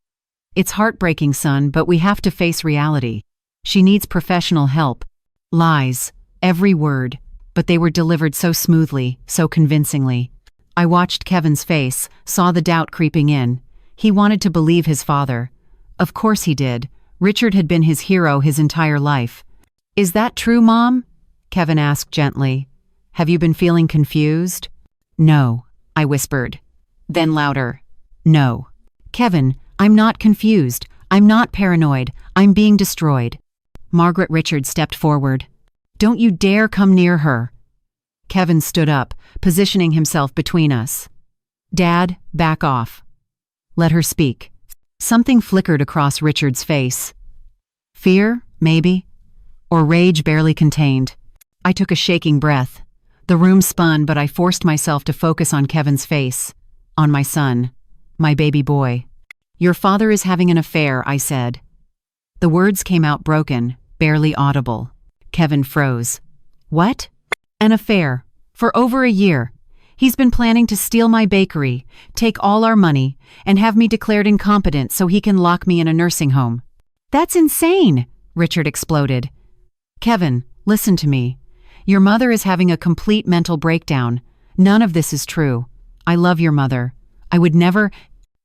It's heartbreaking, son, but we have to face reality. She needs professional help. Lies, every word, but they were delivered so smoothly, so convincingly. I watched Kevin's face, saw the doubt creeping in. He wanted to believe his father. Of course he did. Richard had been his hero his entire life. Is that true, Mom? Kevin asked gently. Have you been feeling confused? No, I whispered. Then louder. No. Kevin, I'm not confused. I'm not paranoid. I'm being destroyed. Margaret Richard stepped forward. Don't you dare come near her. Kevin stood up, positioning himself between us. Dad, back off. Let her speak. Something flickered across Richard's face. Fear, maybe? Or rage barely contained. I took a shaking breath. The room spun, but I forced myself to focus on Kevin's face. On my son. My baby boy. Your father is having an affair, I said. The words came out broken, barely audible. Kevin froze. What? An affair. For over a year. He's been planning to steal my bakery, take all our money, and have me declared incompetent so he can lock me in a nursing home. That's insane, Richard exploded. Kevin, listen to me. Your mother is having a complete mental breakdown. None of this is true. I love your mother. I would never—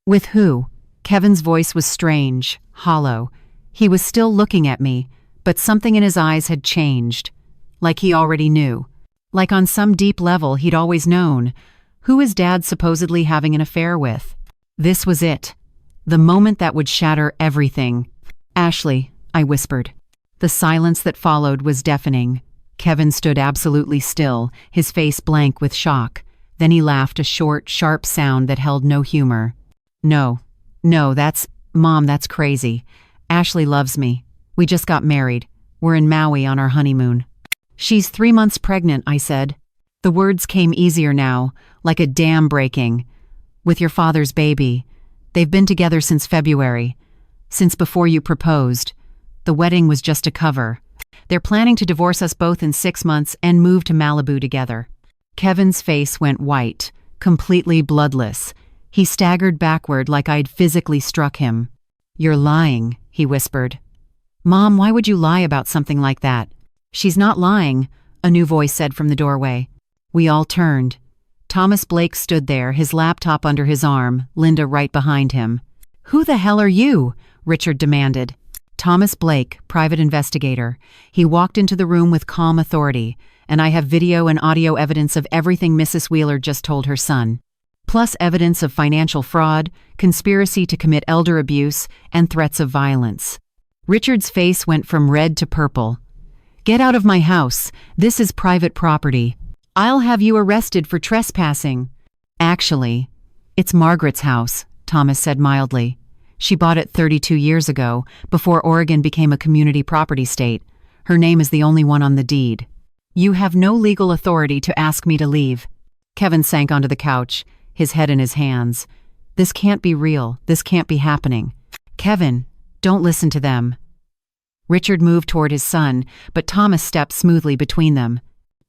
With who? Kevin's voice was strange, hollow. He was still looking at me, but something in his eyes had changed. Like he already knew. Like on some deep level he'd always known. Who is Dad supposedly having an affair with? This was it. The moment that would shatter everything. Ashley, I whispered. The silence that followed was deafening. Kevin stood absolutely still, his face blank with shock. Then he laughed, a short, sharp sound that held no humor. No, Mom, that's crazy. Ashley loves me. We just got married. We're in Maui on our honeymoon. She's 3 months pregnant, I said. The words came easier now, like a dam breaking. With your father's baby. They've been together since February. Since before you proposed. The wedding was just a cover. They're planning to divorce us both in 6 months and move to Malibu together. Kevin's face went white, completely bloodless. He staggered backward like I'd physically struck him. You're lying, he whispered. Mom, why would you lie about something like that? She's not lying, a new voice said from the doorway. We all turned. Thomas Blake stood there, his laptop under his arm, Linda right behind him. Who the hell are you? Richard demanded. Thomas Blake, private investigator. He walked into the room with calm authority, and I have video and audio evidence of everything Mrs. Wheeler just told her son. Plus evidence of financial fraud, conspiracy to commit elder abuse, and threats of violence. Richard's face went from red to purple. Get out of my house. This is private property. I'll have you arrested for trespassing. Actually, it's Margaret's house, Thomas said mildly. She bought it 32 years ago, before Oregon became a community property state. Her name is the only one on the deed. You have no legal authority to ask me to leave. Kevin sank onto the couch, his head in his hands. This can't be real. This can't be happening. Kevin, don't listen to them. Richard moved toward his son, but Thomas stepped smoothly between them.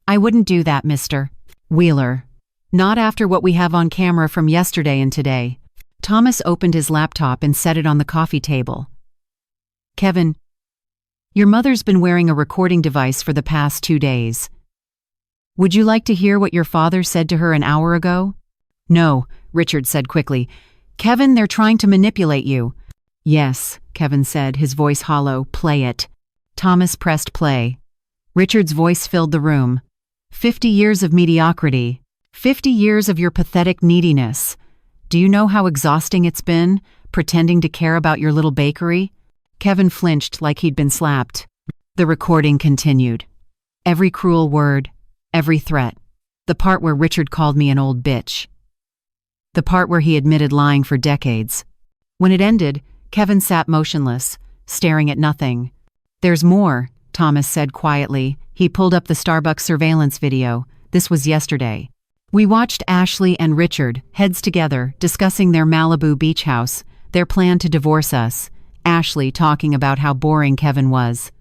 I wouldn't do that, Mr. Wheeler. Not after what we have on camera from yesterday and today. Thomas opened his laptop and set it on the coffee table. Kevin, your mother's been wearing a recording device for the past 2 days. Would you like to hear what your father said to her an hour ago? No, Richard said quickly. Kevin, they're trying to manipulate you. Yes, Kevin said, his voice hollow. Play it. Thomas pressed play. Richard's voice filled the room. 50 years of mediocrity. 50 years of your pathetic neediness. Do you know how exhausting it's been, pretending to care about your little bakery? Kevin flinched like he'd been slapped. The recording continued. Every cruel word, every threat. The part where Richard called me an old bitch. The part where he admitted lying for decades. When it ended, Kevin sat motionless, staring at nothing. There's more, Thomas said quietly. He pulled up the Starbucks surveillance video. This was yesterday. We watched Ashley and Richard, heads together, discussing their Malibu beach house, their plan to divorce us. Ashley talking about how boring Kevin was.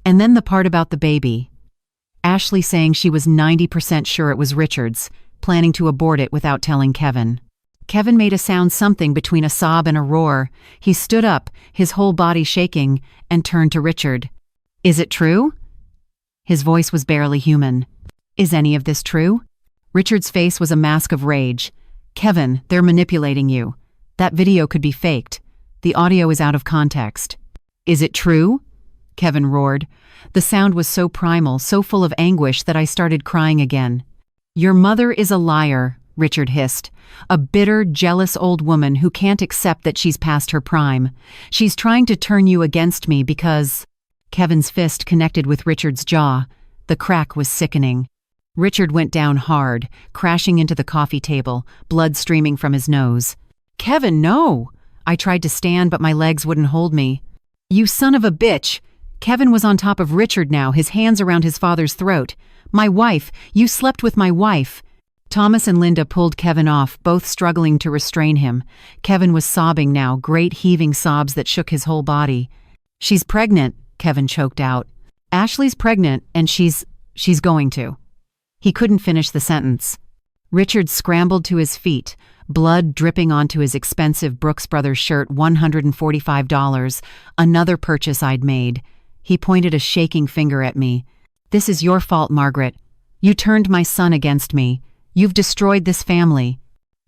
And then the part about the baby. Ashley saying she was 90% sure it was Richard's, planning to abort it without telling Kevin. Kevin made a sound something between a sob and a roar. He stood up, his whole body shaking, and turned to Richard. Is it true? His voice was barely human. Is any of this true? Richard's face was a mask of rage. Kevin, they're manipulating you. That video could be faked. The audio is out of context. Is it true? Kevin roared. The sound was so primal, so full of anguish that I started crying again. Your mother is a liar, Richard hissed. A bitter, jealous old woman who can't accept that she's past her prime. She's trying to turn you against me because… Kevin's fist connected with Richard's jaw. The crack was sickening. Richard went down hard, crashing into the coffee table, blood streaming from his nose. Kevin, no! I tried to stand, but my legs wouldn't hold me. You son of a bitch! Kevin was on top of Richard now, his hands around his father's throat. My wife! You slept with my wife! Thomas and Linda pulled Kevin off, both struggling to restrain him. Kevin was sobbing now, great heaving sobs that shook his whole body. She's pregnant, Kevin choked out. Ashley's pregnant, and she's going to. He couldn't finish the sentence. Richard scrambled to his feet, blood dripping onto his expensive Brooks Brothers shirt, $145, another purchase I'd made. He pointed a shaking finger at me. This is your fault, Margaret. You turned my son against me. You've destroyed this family.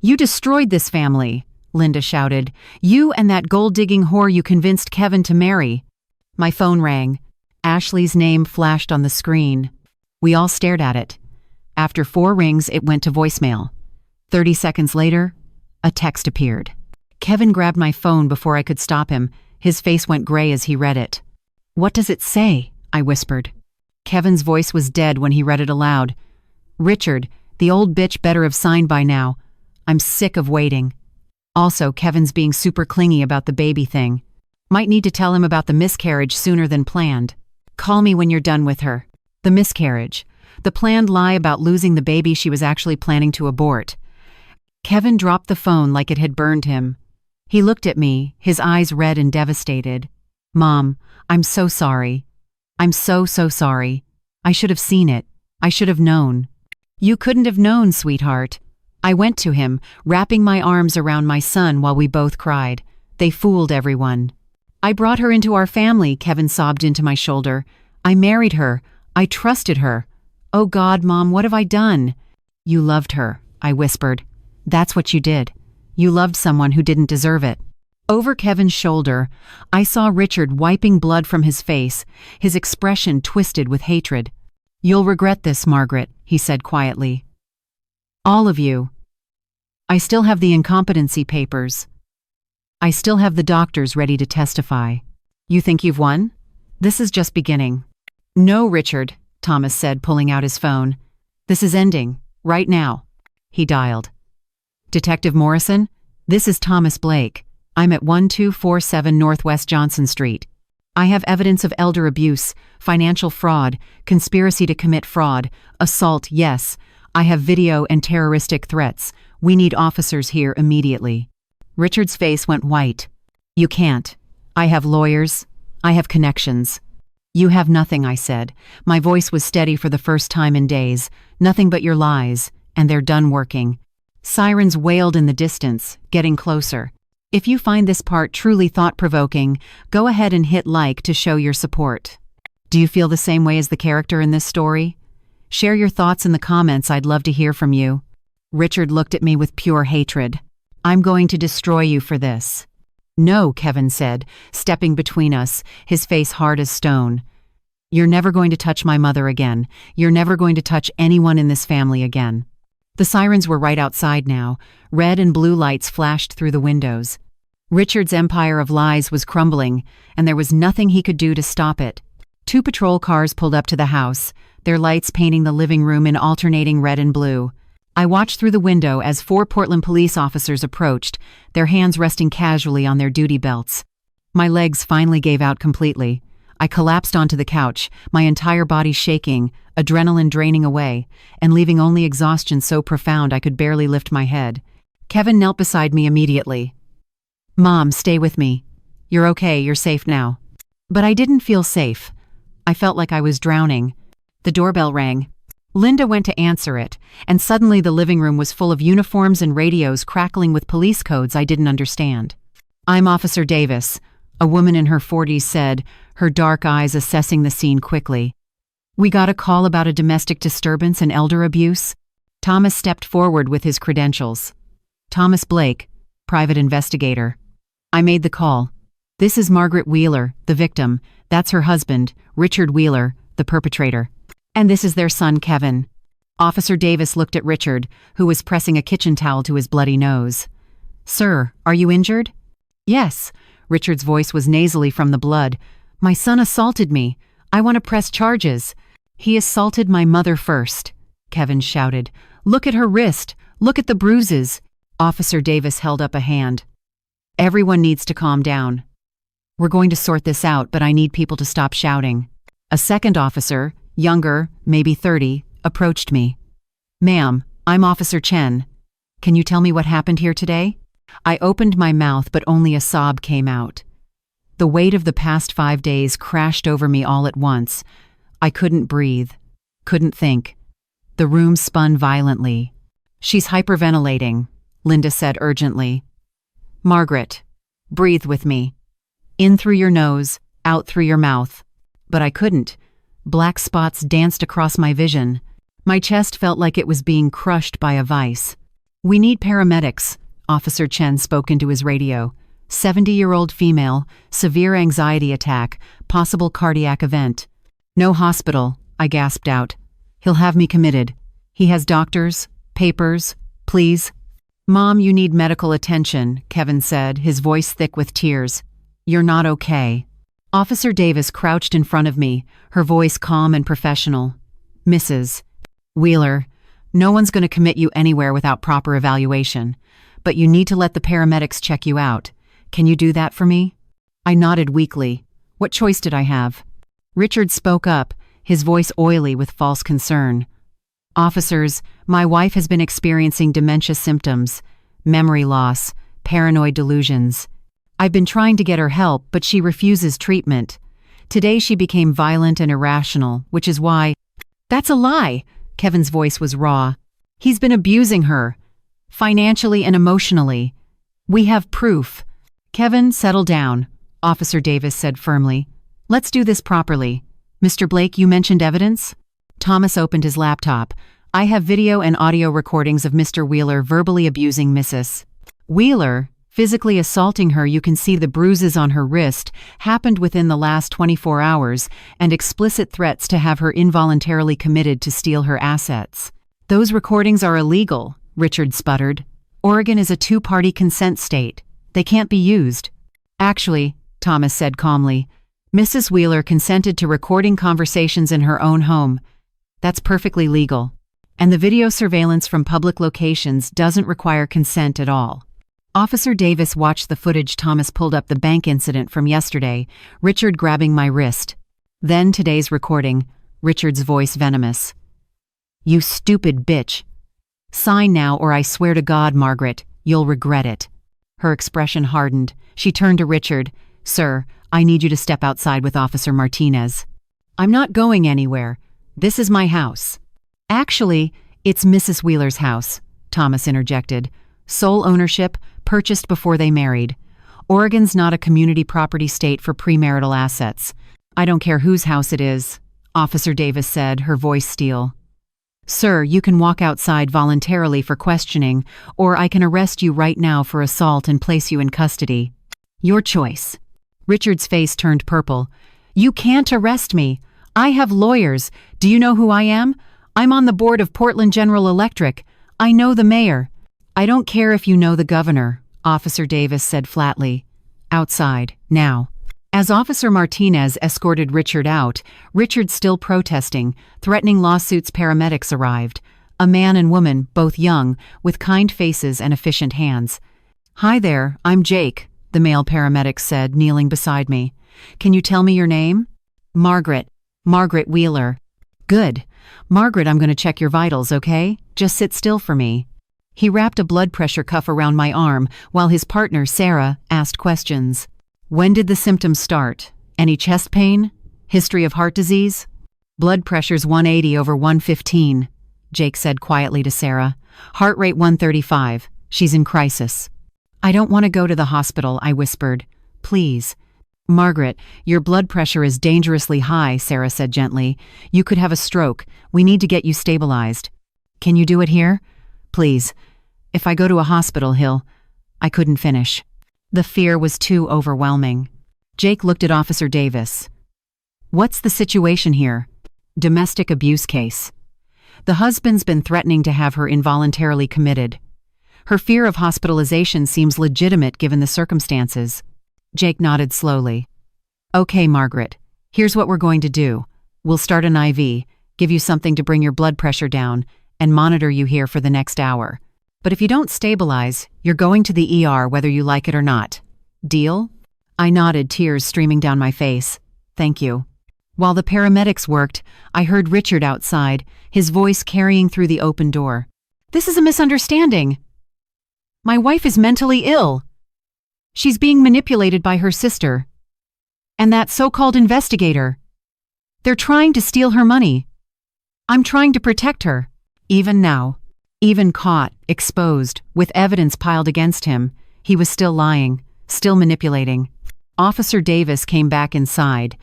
You destroyed this family, Linda shouted. You and that gold-digging whore you convinced Kevin to marry. My phone rang. Ashley's name flashed on the screen. We all stared at it. After 4 rings, it went to voicemail. 30 seconds later, a text appeared. Kevin grabbed my phone before I could stop him. His face went gray as he read it. What does it say? I whispered. Kevin's voice was dead when he read it aloud. Richard, the old bitch better have signed by now. I'm sick of waiting. Also, Kevin's being super clingy about the baby thing. Might need to tell him about the miscarriage sooner than planned. Call me when you're done with her. The miscarriage. The planned lie about losing the baby she was actually planning to abort. Kevin dropped the phone like it had burned him. He looked at me, his eyes red and devastated. Mom, I'm so sorry. I'm so sorry. I should have seen it. I should have known. You couldn't have known, sweetheart. I went to him, wrapping my arms around my son while we both cried. They fooled everyone. I brought her into our family, Kevin sobbed into my shoulder. I married her. I trusted her. Oh God, Mom, what have I done? You loved her, I whispered. That's what you did. You loved someone who didn't deserve it. Over Kevin's shoulder, I saw Richard wiping blood from his face, his expression twisted with hatred. You'll regret this, Margaret, he said quietly. All of you. I still have the incompetency papers. I still have the doctors ready to testify. You think you've won? This is just beginning. No, Richard, Thomas said, pulling out his phone. This is ending, right now. He dialed. Detective Morrison, this is Thomas Blake. I'm at 1247 Northwest Johnson Street. I have evidence of elder abuse, financial fraud, conspiracy to commit fraud, assault, yes. I have video and terroristic threats. We need officers here immediately. Richard's face went white. You can't. I have lawyers. I have connections. You have nothing, I said. My voice was steady for the first time in days. Nothing but your lies, and they're done working. Sirens wailed in the distance, getting closer. If you find this part truly thought-provoking, go ahead and hit like to show your support. Do you feel the same way as the character in this story? Share your thoughts in the comments, I'd love to hear from you. Richard looked at me with pure hatred. I'm going to destroy you for this. No, Kevin said, stepping between us, his face hard as stone. You're never going to touch my mother again. You're never going to touch anyone in this family again." The sirens were right outside now. Red and blue lights flashed through the windows. Richard's empire of lies was crumbling, and there was nothing he could do to stop it. 2 patrol cars pulled up to the house, their lights painting the living room in alternating red and blue. I watched through the window as 4 Portland police officers approached, their hands resting casually on their duty belts. My legs finally gave out completely. I collapsed onto the couch, my entire body shaking, adrenaline draining away, and leaving only exhaustion so profound I could barely lift my head. Kevin knelt beside me immediately. "Mom, stay with me. You're okay, you're safe now." But I didn't feel safe. I felt like I was drowning. The doorbell rang. Linda went to answer it, and suddenly the living room was full of uniforms and radios crackling with police codes I didn't understand. "I'm Officer Davis," a woman in her 40s said, her dark eyes assessing the scene quickly. "We got a call about a domestic disturbance and elder abuse." Thomas stepped forward with his credentials. "Thomas Blake, private investigator." "I made the call. This is Margaret Wheeler, the victim. That's her husband, Richard Wheeler, the perpetrator. And this is their son, Kevin." Officer Davis looked at Richard, who was pressing a kitchen towel to his bloody nose. "Sir, are you injured?" "Yes." Richard's voice was nasally from the blood. "My son assaulted me. I want to press charges." "He assaulted my mother first," Kevin shouted. "Look at her wrist. Look at the bruises." Officer Davis held up a hand. "Everyone needs to calm down. We're going to sort this out, but I need people to stop shouting." A second officer, younger, maybe 30, approached me. "Ma'am, I'm Officer Chen. Can you tell me what happened here today?" I opened my mouth, but only a sob came out. The weight of the past 5 days crashed over me all at once. I couldn't breathe, couldn't think. The room spun violently. "She's hyperventilating," Linda said urgently. "Margaret, breathe with me. In through your nose, out through your mouth." But I couldn't. Black spots danced across my vision. My chest felt like it was being crushed by a vice. "We need paramedics," Officer Chen spoke into his radio. 70-year-old female, severe anxiety attack, possible cardiac event. "No hospital," I gasped out. "He'll have me committed. He has doctors, papers, please." "Mom, you need medical attention," Kevin said, his voice thick with tears. "You're not okay." Officer Davis crouched in front of me, her voice calm and professional. "Mrs. Wheeler, no one's going to commit you anywhere without proper evaluation, but you need to let the paramedics check you out. Can you do that for me?" I nodded weakly. What choice did I have? Richard spoke up, his voice oily with false concern. "Officers, my wife has been experiencing dementia symptoms, memory loss, paranoid delusions. I've been trying to get her help, but she refuses treatment. Today she became violent and irrational, which is why—" "That's a lie!" Kevin's voice was raw. "He's been abusing her, financially and emotionally. We have proof." "Kevin, settle down," Officer Davis said firmly. "Let's do this properly. Mr. Blake, you mentioned evidence?" Thomas opened his laptop. "I have video and audio recordings of Mr. Wheeler verbally abusing Mrs. Wheeler, physically assaulting her. You can see the bruises on her wrist happened within the last 24 hours, and explicit threats to have her involuntarily committed to steal her assets." "Those recordings are illegal," Richard sputtered. "Oregon is a 2-party consent state. They can't be used." "Actually," Thomas said calmly, "Mrs. Wheeler consented to recording conversations in her own home. That's perfectly legal. And the video surveillance from public locations doesn't require consent at all." Officer Davis watched the footage. Thomas pulled up the bank incident from yesterday, Richard grabbing my wrist. Then today's recording, Richard's voice venomous. "You stupid bitch. Sign now or I swear to God, Margaret, you'll regret it." Her expression hardened. She turned to Richard. "Sir, I need you to step outside with Officer Martinez." "I'm not going anywhere. This is my house." "Actually, it's Mrs. Wheeler's house," Thomas interjected. "Sole ownership, purchased before they married. Oregon's not a community property state for premarital assets. I don't care whose house it is," Officer Davis said, her voice steel. "Sir, you can walk outside voluntarily for questioning, or I can arrest you right now for assault and place you in custody. Your choice." Richard's face turned purple. "You can't arrest me. I have lawyers. Do you know who I am? I'm on the board of Portland General Electric. I know the mayor. I don't care if you know the governor, Officer Davis said flatly. Outside, now. As Officer Martinez escorted Richard out, Richard still protesting, threatening lawsuits, paramedics arrived. A man and woman, both young, with kind faces and efficient hands. Hi there, I'm Jake, the male paramedic said, kneeling beside me. Can you tell me your name? Margaret. Margaret Wheeler. Good. Margaret, I'm going to check your vitals, okay? Just sit still for me. He wrapped a blood pressure cuff around my arm while his partner, Sarah, asked questions. When did the symptoms start? Any chest pain? History of heart disease? Blood pressure's 180 over 115, Jake said quietly to Sarah. Heart rate 135. She's in crisis. I don't want to go to the hospital, I whispered. Please. Margaret, your blood pressure is dangerously high, Sarah said gently. You could have a stroke. We need to get you stabilized. Can you do it here? Please. If I go to a hospital, I couldn't finish. The fear was too overwhelming. Jake looked at Officer Davis. What's the situation here? Domestic abuse case. The husband's been threatening to have her involuntarily committed. Her fear of hospitalization seems legitimate given the circumstances. Jake nodded slowly. Okay, Margaret. Here's what we're going to do. We'll start an IV, give you something to bring your blood pressure down, and monitor you here for the next hour. But if you don't stabilize, you're going to the ER whether you like it or not. Deal? I nodded, tears streaming down my face. Thank you. While the paramedics worked, I heard Richard outside, his voice carrying through the open door. This is a misunderstanding. My wife is mentally ill. She's being manipulated by her sister. And that so-called investigator. They're trying to steal her money. I'm trying to protect her. Even now, even caught, exposed, with evidence piled against him, he was still lying, still manipulating. Officer Davis came back inside.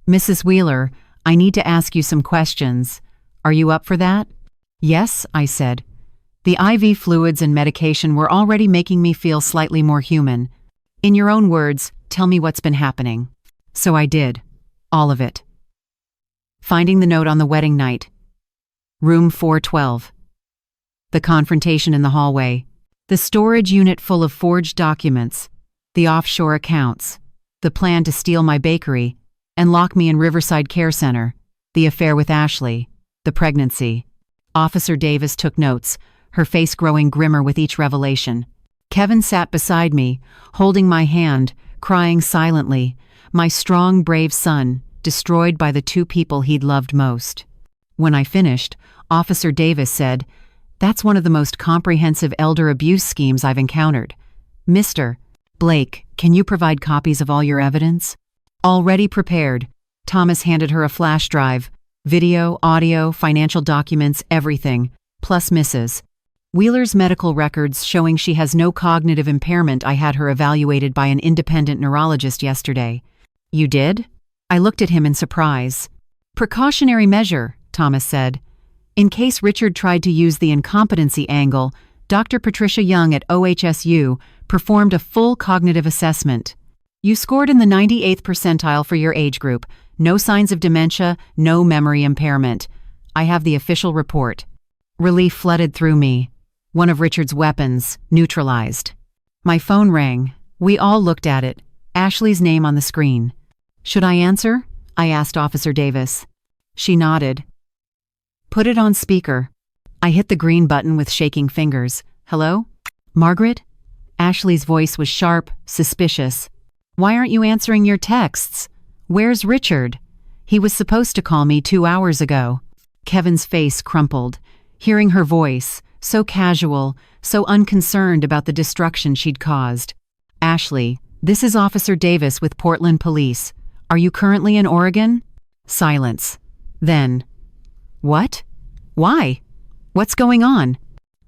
Mrs. Wheeler, I need to ask you some questions. Are you up for that? Yes, I said. The IV fluids and medication were already making me feel slightly more human. In your own words, tell me what's been happening. So I did. All of it. Finding the note on the wedding night. Room 412. The confrontation in the hallway. The storage unit full of forged documents. The offshore accounts. The plan to steal my bakery and lock me in Riverside Care Center. The affair with Ashley. The pregnancy. Officer Davis took notes, her face growing grimmer with each revelation. Kevin sat beside me, holding my hand, crying silently. My strong, brave son, destroyed by the two people he'd loved most. When I finished, Officer Davis said, "That's one of the most comprehensive elder abuse schemes I've encountered. Mr. Blake, can you provide copies of all your evidence?" Already prepared, Thomas handed her a flash drive. Video, audio, financial documents, everything, plus Mrs. Wheeler's medical records showing she has no cognitive impairment. I had her evaluated by an independent neurologist yesterday. You did? I looked at him in surprise. Precautionary measure, Thomas said. In case Richard tried to use the incompetency angle, Dr. Patricia Young at OHSU performed a full cognitive assessment. You scored in the 98th percentile for your age group. No signs of dementia, no memory impairment. I have the official report. Relief flooded through me. One of Richard's weapons, neutralized. My phone rang. We all looked at it. Ashley's name on the screen. Should I answer? I asked Officer Davis. She nodded. Put it on speaker. I hit the green button with shaking fingers. Hello? Margaret? Ashley's voice was sharp, suspicious. Why aren't you answering your texts? Where's Richard? He was supposed to call me 2 hours ago. Kevin's face crumpled. Hearing her voice, so casual, so unconcerned about the destruction she'd caused. Ashley, this is Officer Davis with Portland Police. Are you currently in Oregon? Silence. Then, what? Why? What's going on?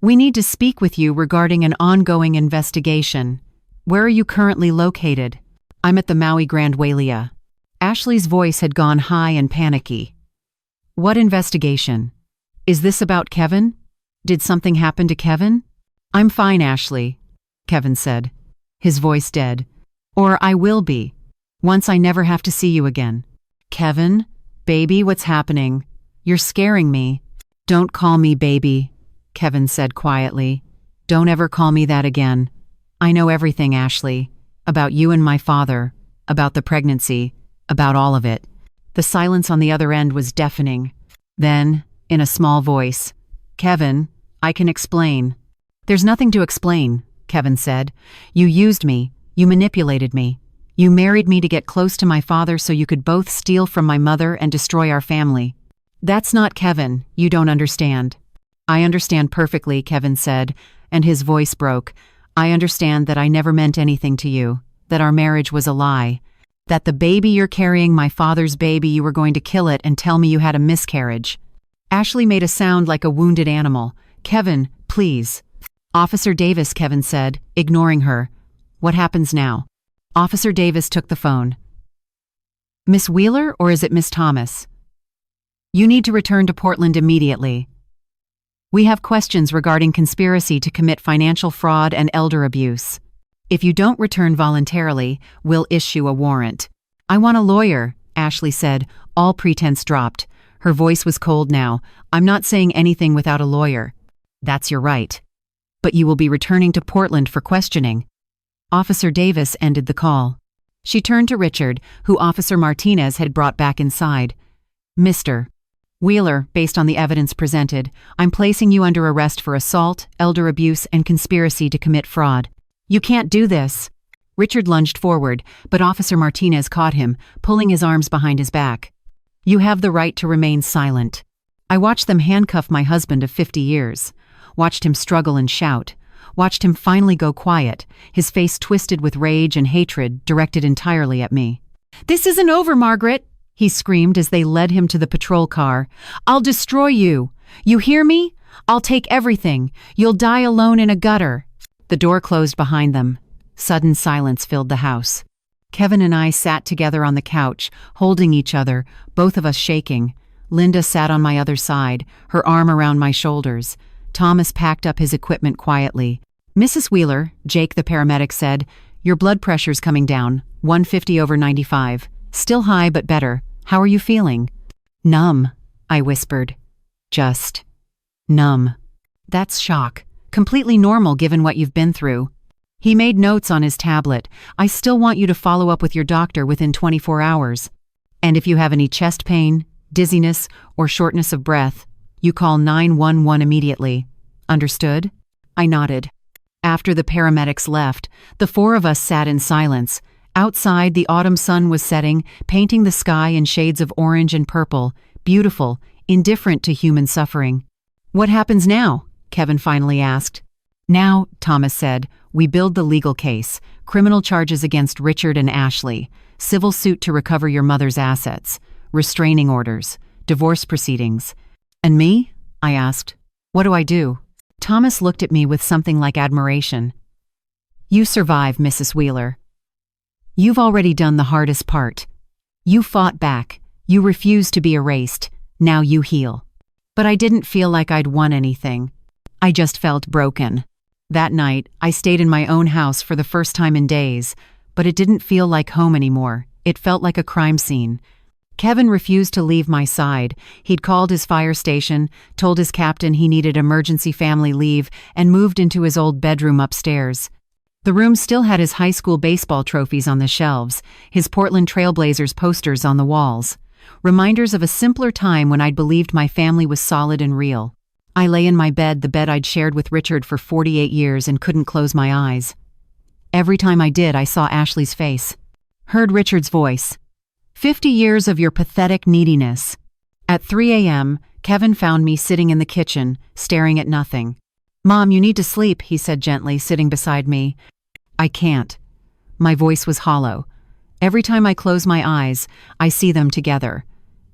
We need to speak with you regarding an ongoing investigation. Where are you currently located? I'm at the Maui Grand Wailea. Ashley's voice had gone high and panicky. What investigation? Is this about Kevin? Did something happen to Kevin? I'm fine, Ashley, Kevin said, his voice dead. Or I will be, once I never have to see you again. Kevin? Baby, what's happening? You're scaring me. Don't call me baby, Kevin said quietly. Don't ever call me that again. I know everything, Ashley. About you and my father. About the pregnancy. About all of it. The silence on the other end was deafening. Then, in a small voice, Kevin, I can explain. There's nothing to explain, Kevin said. You used me. You manipulated me. You married me to get close to my father so you could both steal from my mother and destroy our family. That's not Kevin. You don't understand. I understand perfectly, Kevin said, and his voice broke. I understand that I never meant anything to you, that our marriage was a lie, that the baby you're carrying, my father's baby, you were going to kill it and tell me you had a miscarriage. Ashley made a sound like a wounded animal. Kevin, please. Officer Davis, Kevin said, ignoring her. What happens now? Officer Davis took the phone. Miss Wheeler, or is it Miss Thomas? You need to return to Portland immediately. We have questions regarding conspiracy to commit financial fraud and elder abuse. If you don't return voluntarily, we'll issue a warrant. I want a lawyer, Ashley said, all pretense dropped. Her voice was cold now. I'm not saying anything without a lawyer. That's your right. But you will be returning to Portland for questioning. Officer Davis ended the call. She turned to Richard, who Officer Martinez had brought back inside. Mr. Wheeler, based on the evidence presented, I'm placing you under arrest for assault, elder abuse, and conspiracy to commit fraud. You can't do this. Richard lunged forward, but Officer Martinez caught him, pulling his arms behind his back. You have the right to remain silent. I watched them handcuff my husband of 50 years. Watched him struggle and shout. Watched him finally go quiet, his face twisted with rage and hatred directed entirely at me. This isn't over, Margaret, he screamed as they led him to the patrol car. I'll destroy you. You hear me? I'll take everything. You'll die alone in a gutter. The door closed behind them. Sudden silence filled the house. Kevin and I sat together on the couch, holding each other, both of us shaking. Linda sat on my other side, her arm around my shoulders. Thomas packed up his equipment quietly. Mrs. Wheeler, Jake the paramedic said, your blood pressure's coming down, 150/95. Still high, but better. How are you feeling? Numb, I whispered. Just numb. That's shock. Completely normal given what you've been through. He made notes on his tablet. I still want you to follow up with your doctor within 24 hours. And if you have any chest pain, dizziness, or shortness of breath, you call 911 immediately. Understood? I nodded. After the paramedics left, the four of us sat in silence. Outside, the autumn sun was setting, painting the sky in shades of orange and purple, beautiful, indifferent to human suffering. What happens now? Kevin finally asked. Now, Thomas said, we build the legal case, criminal charges against Richard and Ashley, civil suit to recover your mother's assets, restraining orders, divorce proceedings. And me? I asked. What do I do? Thomas looked at me with something like admiration. You survive, Mrs. Wheeler. You've already done the hardest part. You fought back. You refused to be erased. Now you heal. But I didn't feel like I'd won anything. I just felt broken. That night, I stayed in my own house for the first time in days, but it didn't feel like home anymore. It felt like a crime scene. Kevin refused to leave my side. He'd called his fire station, told his captain he needed emergency family leave, and moved into his old bedroom upstairs. The room still had his high school baseball trophies on the shelves, his Portland Trailblazers posters on the walls. Reminders of a simpler time when I'd believed my family was solid and real. I lay in my bed, the bed I'd shared with Richard for 48 years, and couldn't close my eyes. Every time I did, I saw Ashley's face. Heard Richard's voice. 50 years of your pathetic neediness. At 3 a.m., Kevin found me sitting in the kitchen, staring at nothing. Mom, you need to sleep, he said gently, sitting beside me. I can't. My voice was hollow. Every time I close my eyes, I see them together.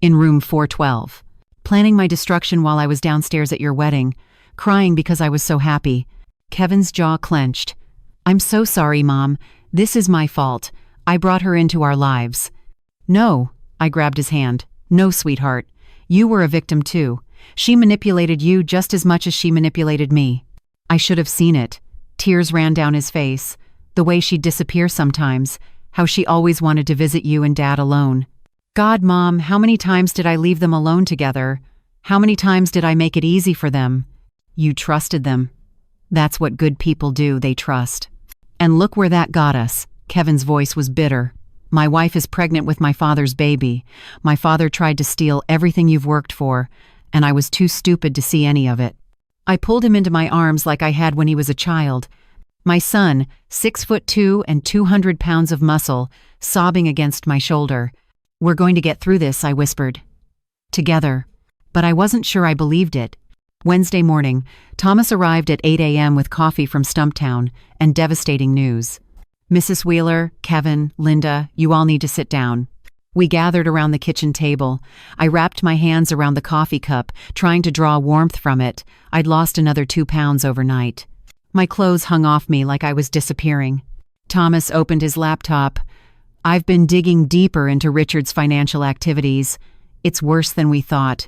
In room 412. Planning my destruction while I was downstairs at your wedding. Crying because I was so happy. Kevin's jaw clenched. I'm so sorry, Mom. This is my fault. I brought her into our lives. No, I grabbed his hand. No, sweetheart. You were a victim too. She manipulated you just as much as she manipulated me. I should have seen it. Tears ran down his face. The way she'd disappear sometimes. How she always wanted to visit you and Dad alone. God, Mom, how many times did I leave them alone together? How many times did I make it easy for them? You trusted them. That's what good people do, they trust. And look where that got us. Kevin's voice was bitter. My wife is pregnant with my father's baby. My father tried to steal everything you've worked for, and I was too stupid to see any of it. I pulled him into my arms like I had when he was a child. My son, 6'2" and 200 pounds of muscle, sobbing against my shoulder. We're going to get through this, I whispered. Together. But I wasn't sure I believed it. Wednesday morning, Thomas arrived at 8 a.m. with coffee from Stumptown and devastating news. Mrs. Wheeler, Kevin, Linda, you all need to sit down. We gathered around the kitchen table. I wrapped my hands around the coffee cup, trying to draw warmth from it. I'd lost another 2 pounds overnight. My clothes hung off me like I was disappearing. Thomas opened his laptop. I've been digging deeper into Richard's financial activities. It's worse than we thought.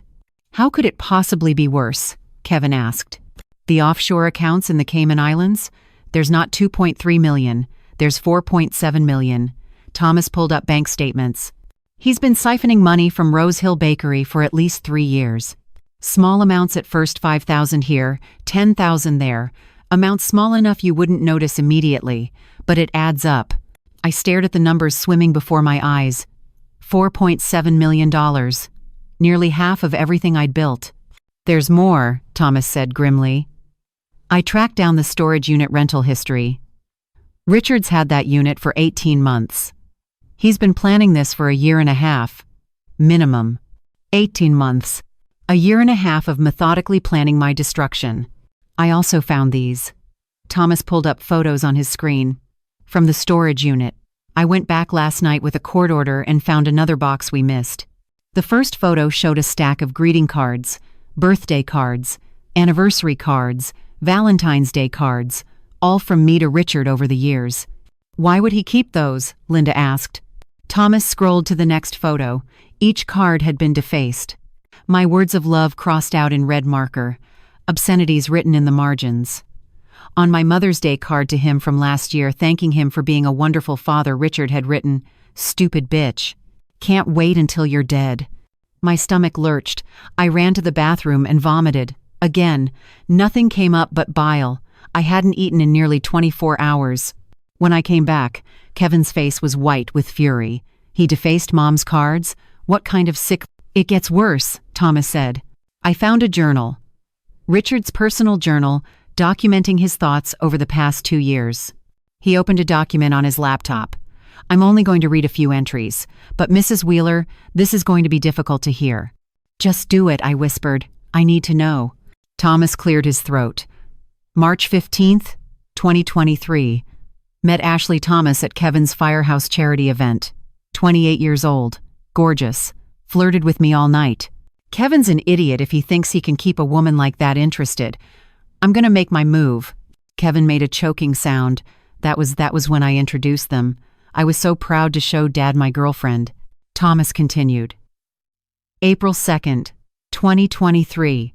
How could it possibly be worse? Kevin asked. The offshore accounts in the Cayman Islands? There's not 2.3 million. There's 4.7 million. Thomas pulled up bank statements. He's been siphoning money from Rose Hill Bakery for at least 3 years. Small amounts at first, 5,000 here, 10,000 there. Amounts small enough you wouldn't notice immediately, but it adds up. I stared at the numbers swimming before my eyes. $4.7 million. Nearly half of everything I'd built. There's more, Thomas said grimly. I tracked down the storage unit rental history. Richard's had that unit for 18 months. He's been planning this for 1.5 years. Minimum. 18 months. 1.5 years of methodically planning my destruction. I also found these. Thomas pulled up photos on his screen. From the storage unit. I went back last night with a court order and found another box we missed. The first photo showed a stack of greeting cards, birthday cards, anniversary cards, Valentine's Day cards, all from me to Richard over the years. Why would he keep those? Linda asked. Thomas scrolled to the next photo. Each card had been defaced. My words of love crossed out in red marker. Obscenities written in the margins. On my Mother's Day card to him from last year, thanking him for being a wonderful father, Richard had written, "Stupid bitch. Can't wait until you're dead." My stomach lurched. I ran to the bathroom and vomited. Again, nothing came up but bile. I hadn't eaten in nearly 24 hours. When I came back, Kevin's face was white with fury. He defaced Mom's cards? What kind of sick... It gets worse, Thomas said. I found a journal. Richard's personal journal, documenting his thoughts over the past 2 years. He opened a document on his laptop. I'm only going to read a few entries, but Mrs. Wheeler, this is going to be difficult to hear. Just do it, I whispered. I need to know. Thomas cleared his throat. March 15th, 2023. Met Ashley Thomas at Kevin's Firehouse charity event. 28 years old. Gorgeous. Flirted with me all night. Kevin's an idiot if he thinks he can keep a woman like that interested. I'm gonna make my move. Kevin made a choking sound. That was when I introduced them. I was so proud to show Dad my girlfriend. Thomas continued. April 2nd, 2023.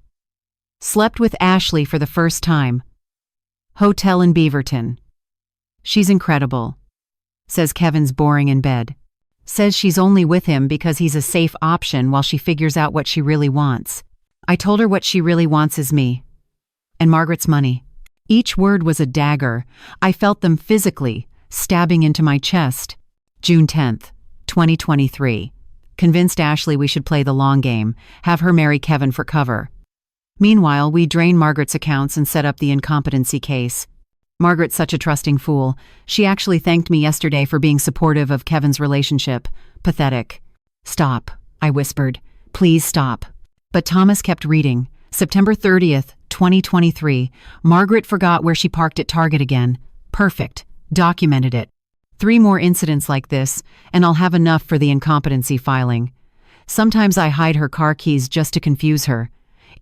Slept with Ashley for the first time. Hotel in Beaverton. She's incredible. Says Kevin's boring in bed. Says she's only with him because he's a safe option while she figures out what she really wants. I told her what she really wants is me. And Margaret's money. Each word was a dagger. I felt them physically, stabbing into my chest. June 10th, 2023. Convinced Ashley we should play the long game, have her marry Kevin for cover. Meanwhile, we drain Margaret's accounts and set up the incompetency case. Margaret's such a trusting fool. She actually thanked me yesterday for being supportive of Kevin's relationship. Pathetic. Stop, I whispered. Please stop. But Thomas kept reading. September 30th, 2023. Margaret forgot where she parked at Target again. Perfect. Documented it. 3 more incidents like this, and I'll have enough for the incompetency filing. Sometimes I hide her car keys just to confuse her.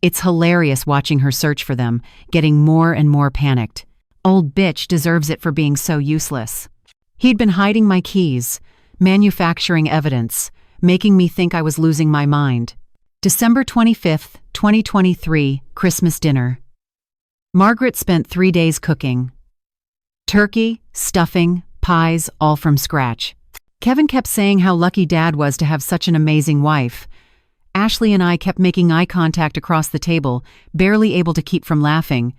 It's hilarious watching her search for them, getting more and more panicked. Old bitch deserves it for being so useless. He'd been hiding my keys, manufacturing evidence, making me think I was losing my mind. December 25th, 2023, Christmas dinner. Margaret spent 3 days cooking. Turkey, stuffing, pies, all from scratch. Kevin kept saying how lucky Dad was to have such an amazing wife. Ashley and I kept making eye contact across the table, barely able to keep from laughing.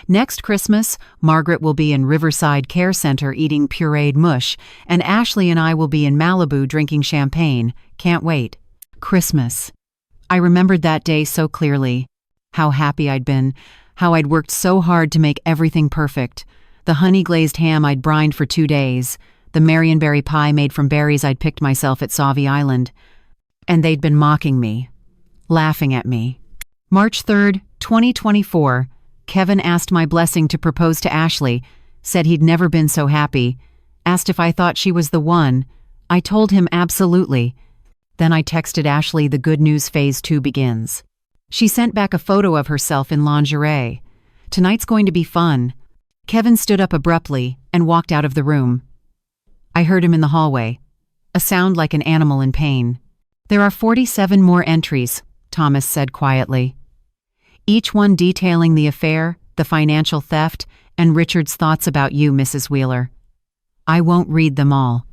Next Christmas, Margaret will be in Riverside Care Center eating pureed mush, and Ashley and I will be in Malibu drinking champagne. Can't wait. Christmas. I remembered that day so clearly. How happy I'd been, how I'd worked so hard to make everything perfect. The honey-glazed ham I'd brined for 2 days, the marionberry pie made from berries I'd picked myself at Sauvie Island. And they'd been mocking me, laughing at me. March 3rd, 2024, Kevin asked my blessing to propose to Ashley, said he'd never been so happy, asked if I thought she was the one. I told him absolutely. Then I texted Ashley the good news phase 2 begins. She sent back a photo of herself in lingerie. Tonight's going to be fun. Kevin stood up abruptly and walked out of the room. I heard him in the hallway, a sound like an animal in pain. There are 47 more entries, Thomas said quietly. Each one detailing the affair, the financial theft, and Richard's thoughts about you, Mrs. Wheeler. I won't read them all.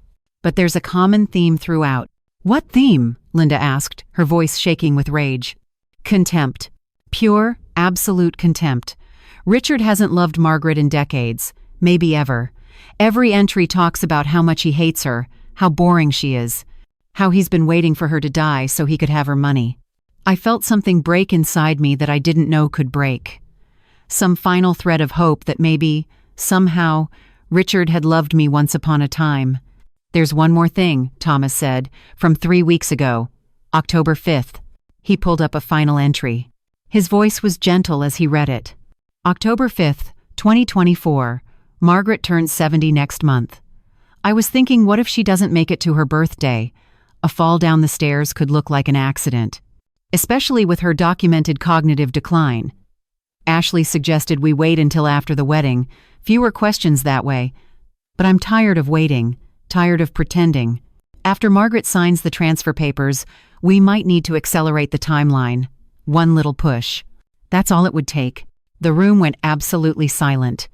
But there's a common theme throughout. What theme? Linda asked, her voice shaking with rage. Contempt. Pure, absolute contempt. Richard hasn't loved Margaret in decades, maybe ever. Every entry talks about how much he hates her, how boring she is, how he's been waiting for her to die so he could have her money. I felt something break inside me that I didn't know could break. Some final thread of hope that maybe, somehow, Richard had loved me once upon a time. There's one more thing, Thomas said, from 3 weeks ago, October 5th. He pulled up a final entry. His voice was gentle as he read it. October 5th, 2024. Margaret turns 70 next month. I was thinking, what if she doesn't make it to her birthday? A fall down the stairs could look like an accident, especially with her documented cognitive decline. Ashley suggested we wait until after the wedding, fewer questions that way. But I'm tired of waiting, tired of pretending. After Margaret signs the transfer papers, we might need to accelerate the timeline. One little push. That's all it would take. The room went absolutely silent.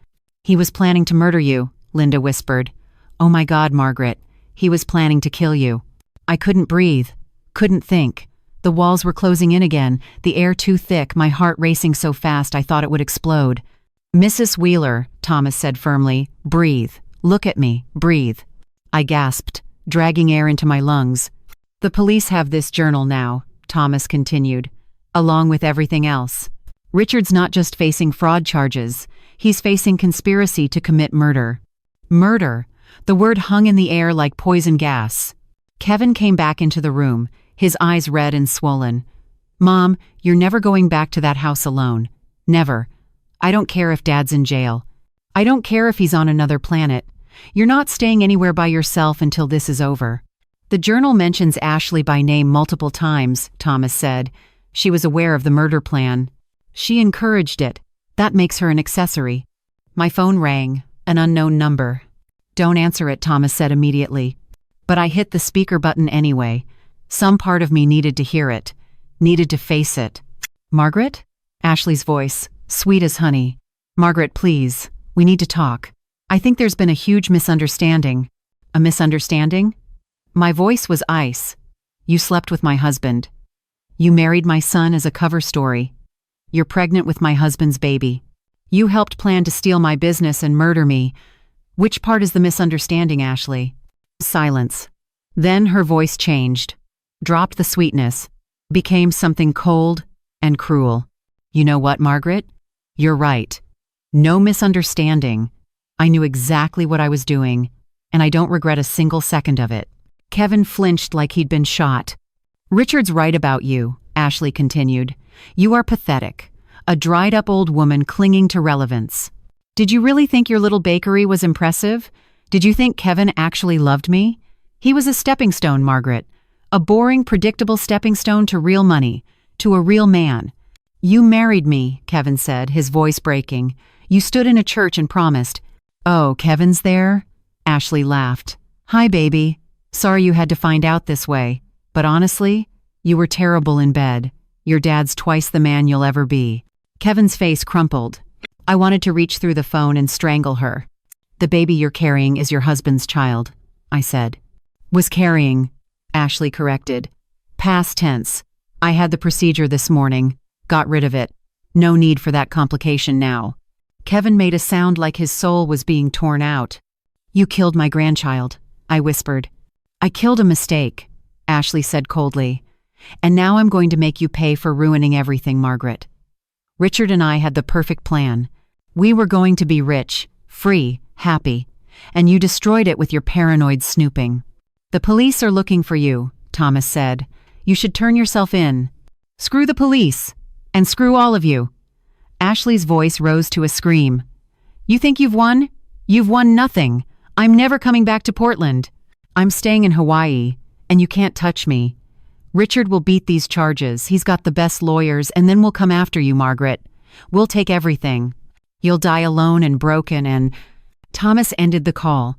He was planning to murder you, Linda whispered. Oh my God, Margaret. He was planning to kill you. I couldn't breathe, couldn't think. The walls were closing in again, the air too thick, my heart racing so fast I thought it would explode. Mrs. Wheeler, Thomas said firmly, breathe. Look at me, breathe. I gasped, dragging air into my lungs. The police have this journal now, Thomas continued, along with everything else. Richard's not just facing fraud charges, he's facing conspiracy to commit murder. Murder. The word hung in the air like poison gas. Kevin came back into the room, his eyes red and swollen. Mom, you're never going back to that house alone. Never. I don't care if Dad's in jail. I don't care if he's on another planet. You're not staying anywhere by yourself until this is over. The journal mentions Ashley by name multiple times, Thomas said. She was aware of the murder plan. She encouraged it. That makes her an accessory. My phone rang, an unknown number. Don't answer it, Thomas said immediately. But I hit the speaker button anyway. Some part of me needed to hear it, needed to face it. Margaret? Ashley's voice, sweet as honey. Margaret, please, we need to talk. I think there's been a huge misunderstanding. A misunderstanding? My voice was ice. You slept with my husband. You married my son as a cover story. You're pregnant with my husband's baby. You helped plan to steal my business and murder me. Which part is the misunderstanding, Ashley? Silence. Then her voice changed, dropped the sweetness, became something cold and cruel. You know what, Margaret? You're right. No misunderstanding. I knew exactly what I was doing, and I don't regret a single second of it. Kevin flinched like he'd been shot. Richard's right about you, Ashley continued. You are pathetic, a dried-up old woman clinging to relevance. Did you really think your little bakery was impressive? Did you think Kevin actually loved me? He was a stepping stone, Margaret. A boring, predictable stepping stone to real money, to a real man. You married me, Kevin said, his voice breaking. You stood in a church and promised. Oh, Kevin's there? Ashley laughed. Hi, baby. Sorry you had to find out this way. But honestly, you were terrible in bed. Your dad's twice the man you'll ever be. Kevin's face crumpled. I wanted to reach through the phone and strangle her. The baby you're carrying is your husband's child, I said. Was carrying, Ashley corrected. Past tense. I had the procedure this morning. Got rid of it. No need for that complication now. Kevin made a sound like his soul was being torn out. You killed my grandchild, I whispered. I killed a mistake, Ashley said coldly. And now I'm going to make you pay for ruining everything, Margaret. Richard and I had the perfect plan. We were going to be rich, free, happy, and you destroyed it with your paranoid snooping. The police are looking for you, Thomas said. You should turn yourself in. Screw the police. And screw all of you. Ashley's voice rose to a scream. You think you've won? You've won nothing. I'm never coming back to Portland. I'm staying in Hawaii, and you can't touch me. Richard will beat these charges. He's got the best lawyers, and then we'll come after you, Margaret. We'll take everything. You'll die alone and broken and… Thomas ended the call.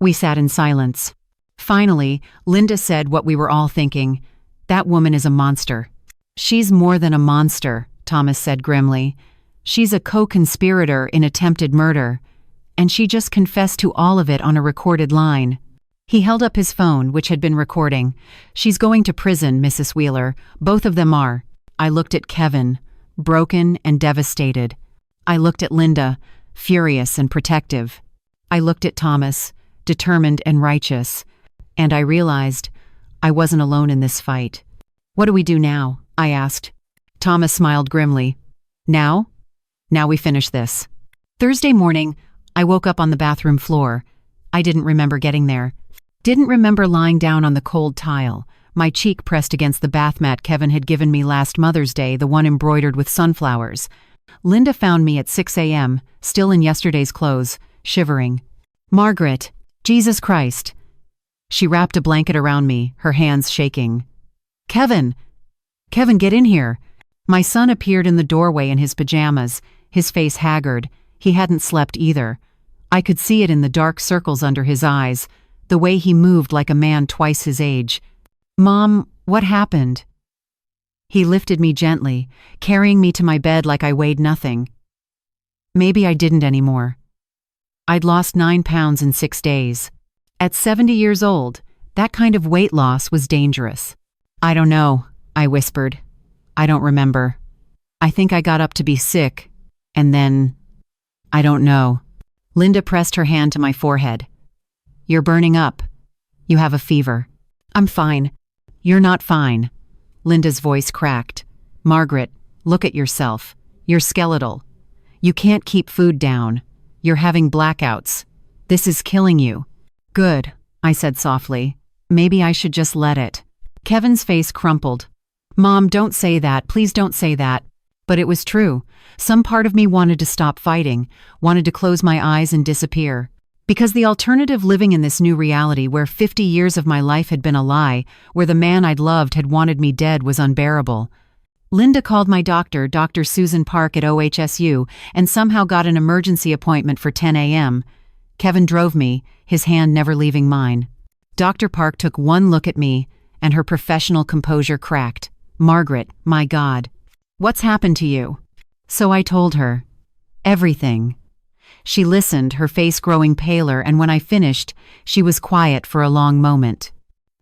We sat in silence. Finally, Linda said what we were all thinking. That woman is a monster. She's more than a monster, Thomas said grimly. She's a co-conspirator in attempted murder. And she just confessed to all of it on a recorded line. He held up his phone, which had been recording. She's going to prison, Mrs. Wheeler. Both of them are. I looked at Kevin, broken and devastated. I looked at Linda, furious and protective. I looked at Thomas, determined and righteous. And I realized I wasn't alone in this fight. What do we do now? I asked. Thomas smiled grimly. Now? Now we finish this. Thursday morning, I woke up on the bathroom floor. I didn't remember getting there. Didn't remember lying down on the cold tile, my cheek pressed against the bath mat Kevin had given me last Mother's Day, the one embroidered with sunflowers. Linda found me at 6 a.m., still in yesterday's clothes, shivering. Margaret, Jesus Christ. She wrapped a blanket around me, her hands shaking. Kevin, get in here. My son appeared in the doorway in his pajamas, his face haggard. He hadn't slept either. I could see it in the dark circles under his eyes, the way he moved like a man twice his age. Mom, what happened? He lifted me gently, carrying me to my bed like I weighed nothing. Maybe I didn't anymore. I'd lost 9 pounds in 6 days. At 70 years old, that kind of weight loss was dangerous. I don't know, I whispered. I don't remember. I think I got up to be sick, and then… I don't know. Linda pressed her hand to my forehead. You're burning up. You have a fever. I'm fine. You're not fine. Linda's voice cracked. Margaret, look at yourself. You're skeletal. You can't keep food down. You're having blackouts. This is killing you. Good, I said softly. Maybe I should just let it. Kevin's face crumpled. Mom, don't say that. Please don't say that. But it was true. Some part of me wanted to stop fighting, wanted to close my eyes and disappear. Because the alternative living in this new reality where 50 years of my life had been a lie, where the man I'd loved had wanted me dead, was unbearable. Linda called my doctor, Dr. Susan Park at OHSU, and somehow got an emergency appointment for 10 a.m. Kevin drove me, his hand never leaving mine. Dr. Park took one look at me, and her professional composure cracked. Margaret, my God. What's happened to you? So I told her. Everything. She listened, her face growing paler, and when I finished, she was quiet for a long moment.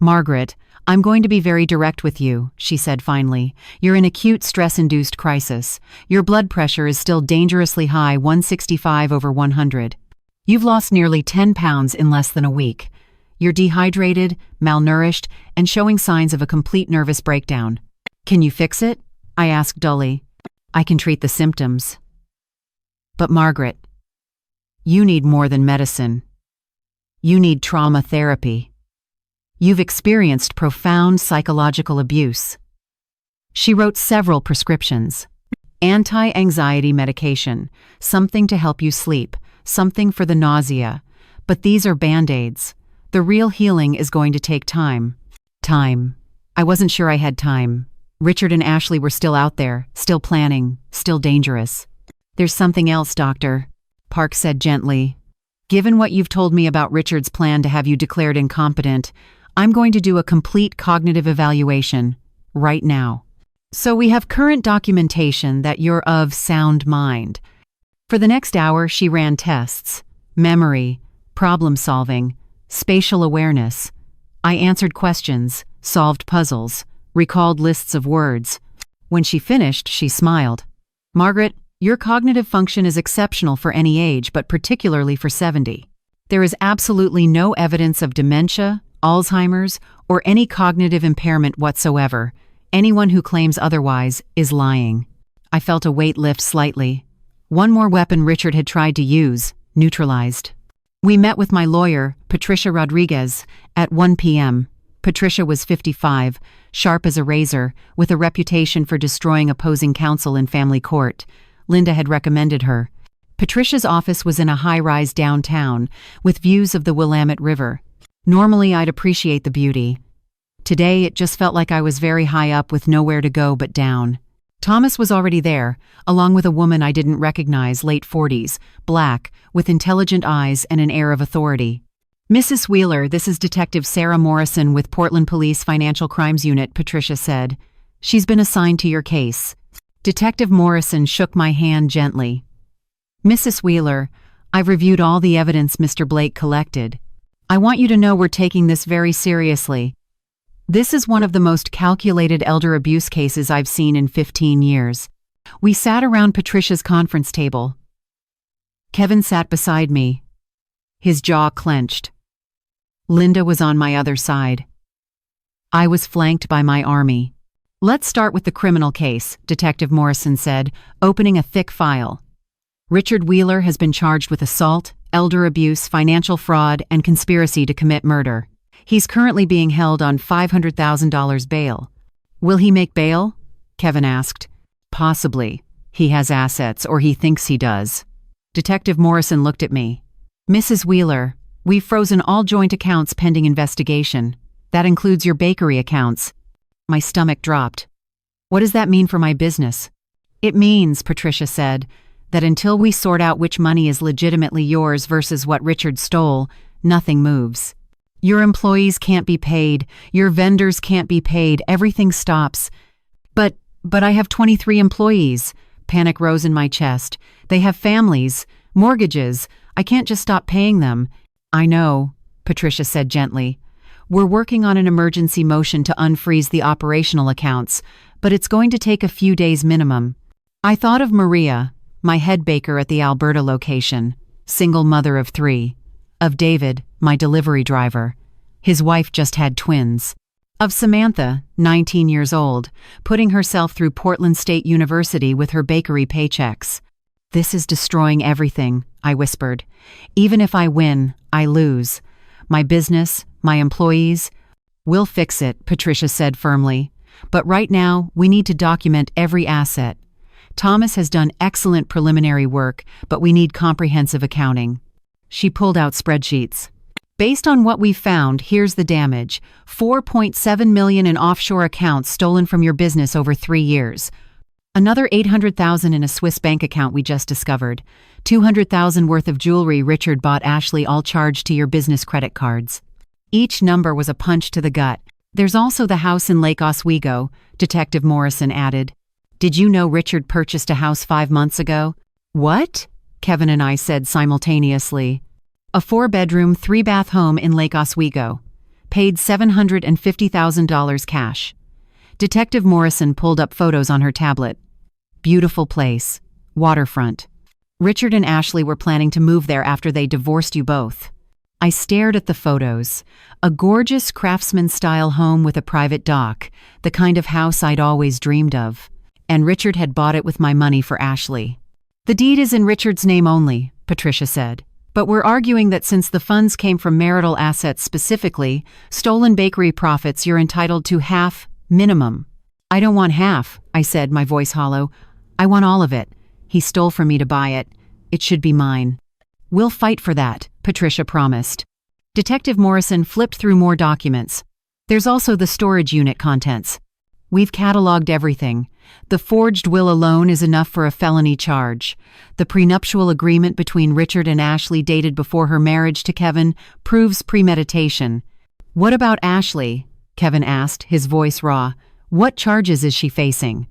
Margaret, I'm going to be very direct with you, she said finally. You're in acute stress-induced crisis. Your blood pressure is still dangerously high, 165/100. You've lost nearly 10 pounds in less than a week. You're dehydrated, malnourished, and showing signs of a complete nervous breakdown. Can you fix it? I asked dully. I can treat the symptoms. But Margaret, you need more than medicine. You need trauma therapy. You've experienced profound psychological abuse. She wrote several prescriptions. Anti-anxiety medication, something to help you sleep, something for the nausea. But these are band-aids. The real healing is going to take time. Time. I wasn't sure I had time. Richard and Ashley were still out there, still planning, still dangerous. There's something else, Doctor, Park said gently. Given what you've told me about Richard's plan to have you declared incompetent, I'm going to do a complete cognitive evaluation, right now. So we have current documentation that you're of sound mind. For the next hour, she ran tests. Memory, problem solving, spatial awareness. I answered questions, solved puzzles, recalled lists of words. When she finished, she smiled. "Margaret, your cognitive function is exceptional for any age, but particularly for 70. There is absolutely no evidence of dementia, Alzheimer's, or any cognitive impairment whatsoever. Anyone who claims otherwise is lying." I felt a weight lift slightly. One more weapon Richard had tried to use, neutralized. We met with my lawyer, Patricia Rodriguez, at 1 p.m. Patricia was 55, sharp as a razor, with a reputation for destroying opposing counsel in family court. Linda had recommended her. Patricia's office was in a high-rise downtown, with views of the Willamette River. Normally I'd appreciate the beauty. Today it just felt like I was very high up with nowhere to go but down. Thomas was already there, along with a woman I didn't recognize, late 40s, black, with intelligent eyes and an air of authority. "Mrs. Wheeler, this is Detective Sarah Morrison with Portland Police Financial Crimes Unit," Patricia said. "She's been assigned to your case." Detective Morrison shook my hand gently. "Mrs. Wheeler, I've reviewed all the evidence Mr. Blake collected. I want you to know we're taking this very seriously. This is one of the most calculated elder abuse cases I've seen in 15 years. We sat around Patricia's conference table. Kevin sat beside me. His jaw clenched. Linda was on my other side. I was flanked by my army. "Let's start with the criminal case," Detective Morrison said, opening a thick file. "Richard Wheeler has been charged with assault, elder abuse, financial fraud, and conspiracy to commit murder. He's currently being held on $500,000 bail." "Will he make bail?" Kevin asked. "Possibly. He has assets, or he thinks he does." Detective Morrison looked at me. "Mrs. Wheeler, we've frozen all joint accounts pending investigation. That includes your bakery accounts." My stomach dropped. "What does that mean for my business?" "It means," Patricia said, "that until we sort out which money is legitimately yours versus what Richard stole, nothing moves. Your employees can't be paid, your vendors can't be paid, everything stops." But I have 23 employees. Panic rose in my chest. "They have families, mortgages. I can't just stop paying them." "I know," Patricia said gently. "We're working on an emergency motion to unfreeze the operational accounts, but it's going to take a few days minimum." I thought of Maria, my head baker at the Alberta location, single mother of 3. Of David, my delivery driver. His wife just had twins. Of Samantha, 19 years old, putting herself through Portland State University with her bakery paychecks. "This is destroying everything," I whispered. "Even if I win, I lose. My business, my employees." "We'll fix it," Patricia said firmly. "But right now, we need to document every asset. Thomas has done excellent preliminary work, but we need comprehensive accounting." She pulled out spreadsheets. "Based on what we've found, here's the damage. $4.7 million in offshore accounts stolen from your business over 3 years. Another $800,000 in a Swiss bank account we just discovered. $200,000 worth of jewelry Richard bought Ashley, all charged to your business credit cards." Each number was a punch to the gut. "There's also the house in Lake Oswego," Detective Morrison added. "Did you know Richard purchased a house 5 months ago?" "What?" Kevin and I said simultaneously. "A 4-bedroom, 3-bath home in Lake Oswego. Paid $750,000 cash." Detective Morrison pulled up photos on her tablet. "Beautiful place. Waterfront. Richard and Ashley were planning to move there after they divorced you both." I stared at the photos. A gorgeous craftsman-style home with a private dock, the kind of house I'd always dreamed of. And Richard had bought it with my money for Ashley. "The deed is in Richard's name only," Patricia said. "But we're arguing that since the funds came from marital assets specifically, stolen bakery profits, you're entitled to half, minimum." "I don't want half," I said, my voice hollow. "I want all of it. He stole from me to buy it. It should be mine." "We'll fight for that," Patricia promised. Detective Morrison flipped through more documents. "There's also the storage unit contents. We've cataloged everything. The forged will alone is enough for a felony charge. The prenuptial agreement between Richard and Ashley, dated before her marriage to Kevin, proves premeditation." "What about Ashley?" Kevin asked, his voice raw. "What charges is she facing?"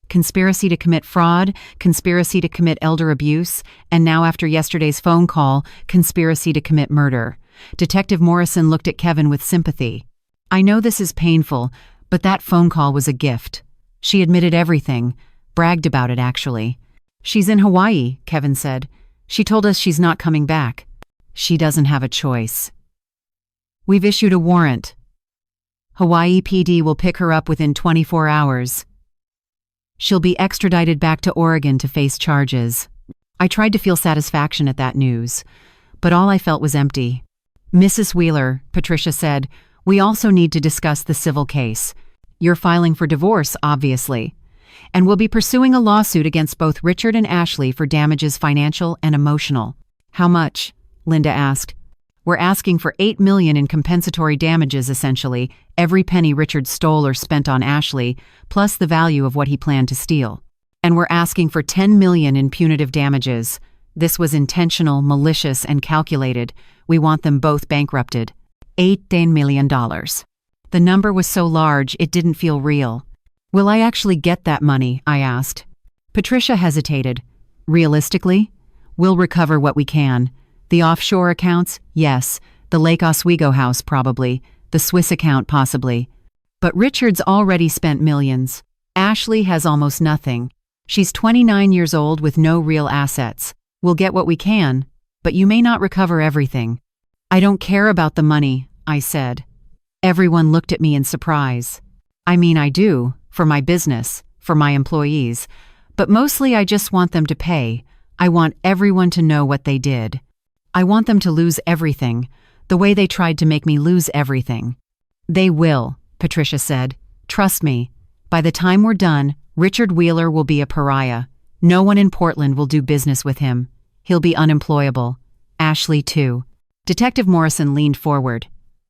"Conspiracy to commit fraud, conspiracy to commit elder abuse, and now after yesterday's phone call, conspiracy to commit murder." Detective Morrison looked at Kevin with sympathy. I know this is painful, but that phone call was a gift. She admitted everything, bragged about it actually. She's in Hawaii, Kevin said. She told us she's not coming back. She doesn't have a choice. We've issued a warrant. Hawaii PD will pick her up within 24 hours. She'll be extradited back to Oregon to face charges. I tried to feel satisfaction at that news, but all I felt was empty. Mrs. Wheeler, Patricia said, we also need to discuss the civil case. You're filing for divorce, obviously. And we'll be pursuing a lawsuit against both Richard and Ashley for damages financial and emotional. How much? Linda asked. We're asking for $8 million in compensatory damages, essentially, every penny Richard stole or spent on Ashley, plus the value of what he planned to steal. And we're asking for $10 million in punitive damages. This was intentional, malicious, and calculated. We want them both bankrupted. $18 million. The number was so large it didn't feel real. Will I actually get that money? I asked. Patricia hesitated. Realistically? We'll recover what we can. The offshore accounts? Yes. The Lake Oswego house, probably. The Swiss account, possibly. But Richard's already spent millions. Ashley has almost nothing. She's 29 years old with no real assets. We'll get what we can, but you may not recover everything. I don't care about the money, I said. Everyone looked at me in surprise. I mean, I do, for my business, for my employees, but mostly I just want them to pay. I want everyone to know what they did. I want them to lose everything, the way they tried to make me lose everything. They will, Patricia said. Trust me. By the time we're done, Richard Wheeler will be a pariah. No one in Portland will do business with him. He'll be unemployable. Ashley, too. Detective Morrison leaned forward.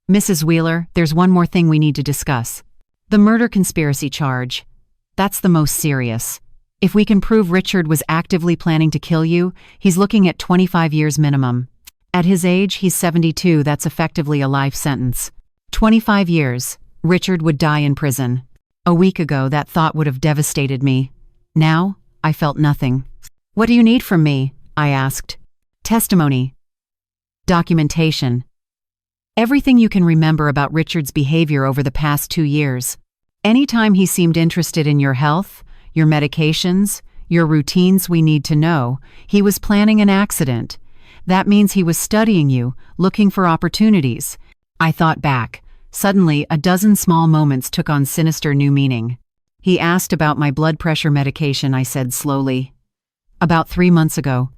Mrs. Wheeler, there's one more thing we need to discuss. The murder conspiracy charge. That's the most serious. If we can prove Richard was actively planning to kill you, he's looking at 25 years minimum. At his age, he's 72, that's effectively a life sentence. 25 years. Richard would die in prison. A week ago, that thought would have devastated me. Now, I felt nothing. What do you need from me? I asked. Testimony. Documentation. Everything you can remember about Richard's behavior over the past 2 years. Anytime he seemed interested in your health, your medications, your routines, we need to know. He was planning an accident. That means he was studying you, looking for opportunities. I thought back. Suddenly, a dozen small moments took on sinister new meaning. He asked about my blood pressure medication, I said slowly. About 3 months ago.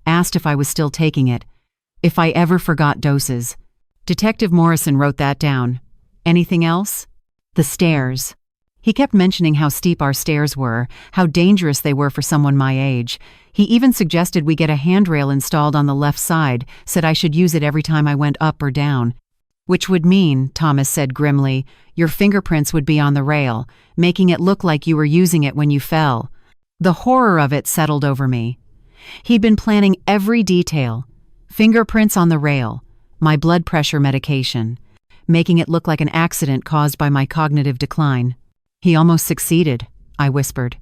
Asked if I was still taking it. If I ever forgot doses. Detective Morrison wrote that down. Anything else? The stairs. He kept mentioning how steep our stairs were, how dangerous they were for someone my age. He even suggested we get a handrail installed on the left side, said I should use it every time I went up or down. Which would mean, Thomas said grimly, your fingerprints would be on the rail, making it look like you were using it when you fell. The horror of it settled over me. He'd been planning every detail. Fingerprints on the rail, my blood pressure medication, making it look like an accident caused by my cognitive decline. He almost succeeded, I whispered.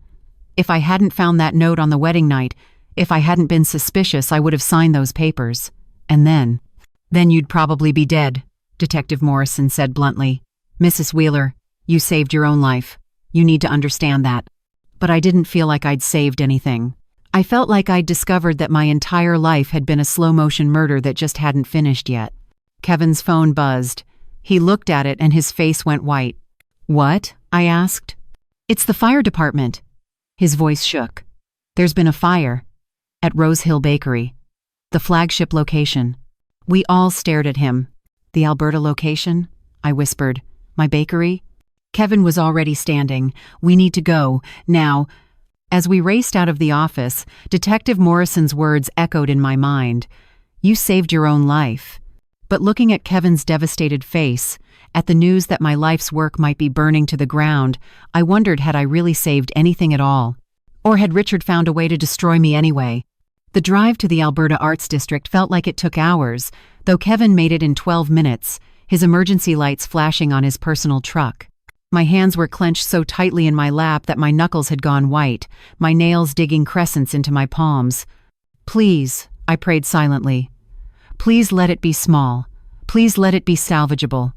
If I hadn't found that note on the wedding night, if I hadn't been suspicious, I would have signed those papers. And then you'd probably be dead, Detective Morrison said bluntly. Mrs. Wheeler, you saved your own life. You need to understand that. But I didn't feel like I'd saved anything. I felt like I'd discovered that my entire life had been a slow-motion murder that just hadn't finished yet. Kevin's phone buzzed. He looked at it and his face went white. What? I asked. It's the fire department. His voice shook. There's been a fire. At Rose Hill Bakery. The flagship location. We all stared at him. The Alberta location? I whispered. My bakery? Kevin was already standing. We need to go. Now. As we raced out of the office, Detective Morrison's words echoed in my mind. You saved your own life. But looking at Kevin's devastated face, at the news that my life's work might be burning to the ground, I wondered had I really saved anything at all. Or had Richard found a way to destroy me anyway? The drive to the Alberta Arts District felt like it took hours, though Kevin made it in 12 minutes, his emergency lights flashing on his personal truck. My hands were clenched so tightly in my lap that my knuckles had gone white, my nails digging crescents into my palms. Please, I prayed silently. Please let it be small. Please let it be salvageable.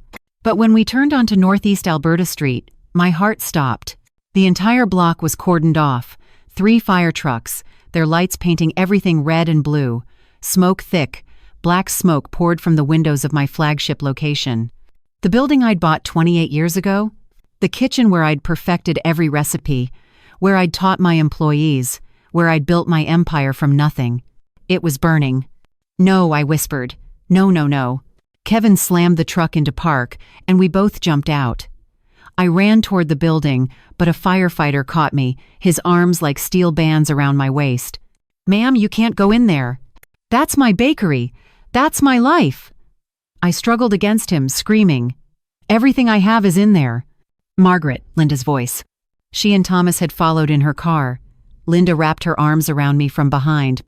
But when we turned onto Northeast Alberta Street, my heart stopped. The entire block was cordoned off. 3 fire trucks, their lights painting everything red and blue. Smoke thick, black smoke poured from the windows of my flagship location. The building I'd bought 28 years ago? The kitchen where I'd perfected every recipe, where I'd taught my employees, where I'd built my empire from nothing. It was burning. "No," I whispered. "No, no, no." Kevin slammed the truck into park, and we both jumped out. I ran toward the building, but a firefighter caught me, his arms like steel bands around my waist. "Ma'am, you can't go in there. That's my bakery. That's my life." I struggled against him, screaming. "Everything I have is in there." "Margaret," Linda's voice. She and Thomas had followed in her car. Linda wrapped her arms around me from behind,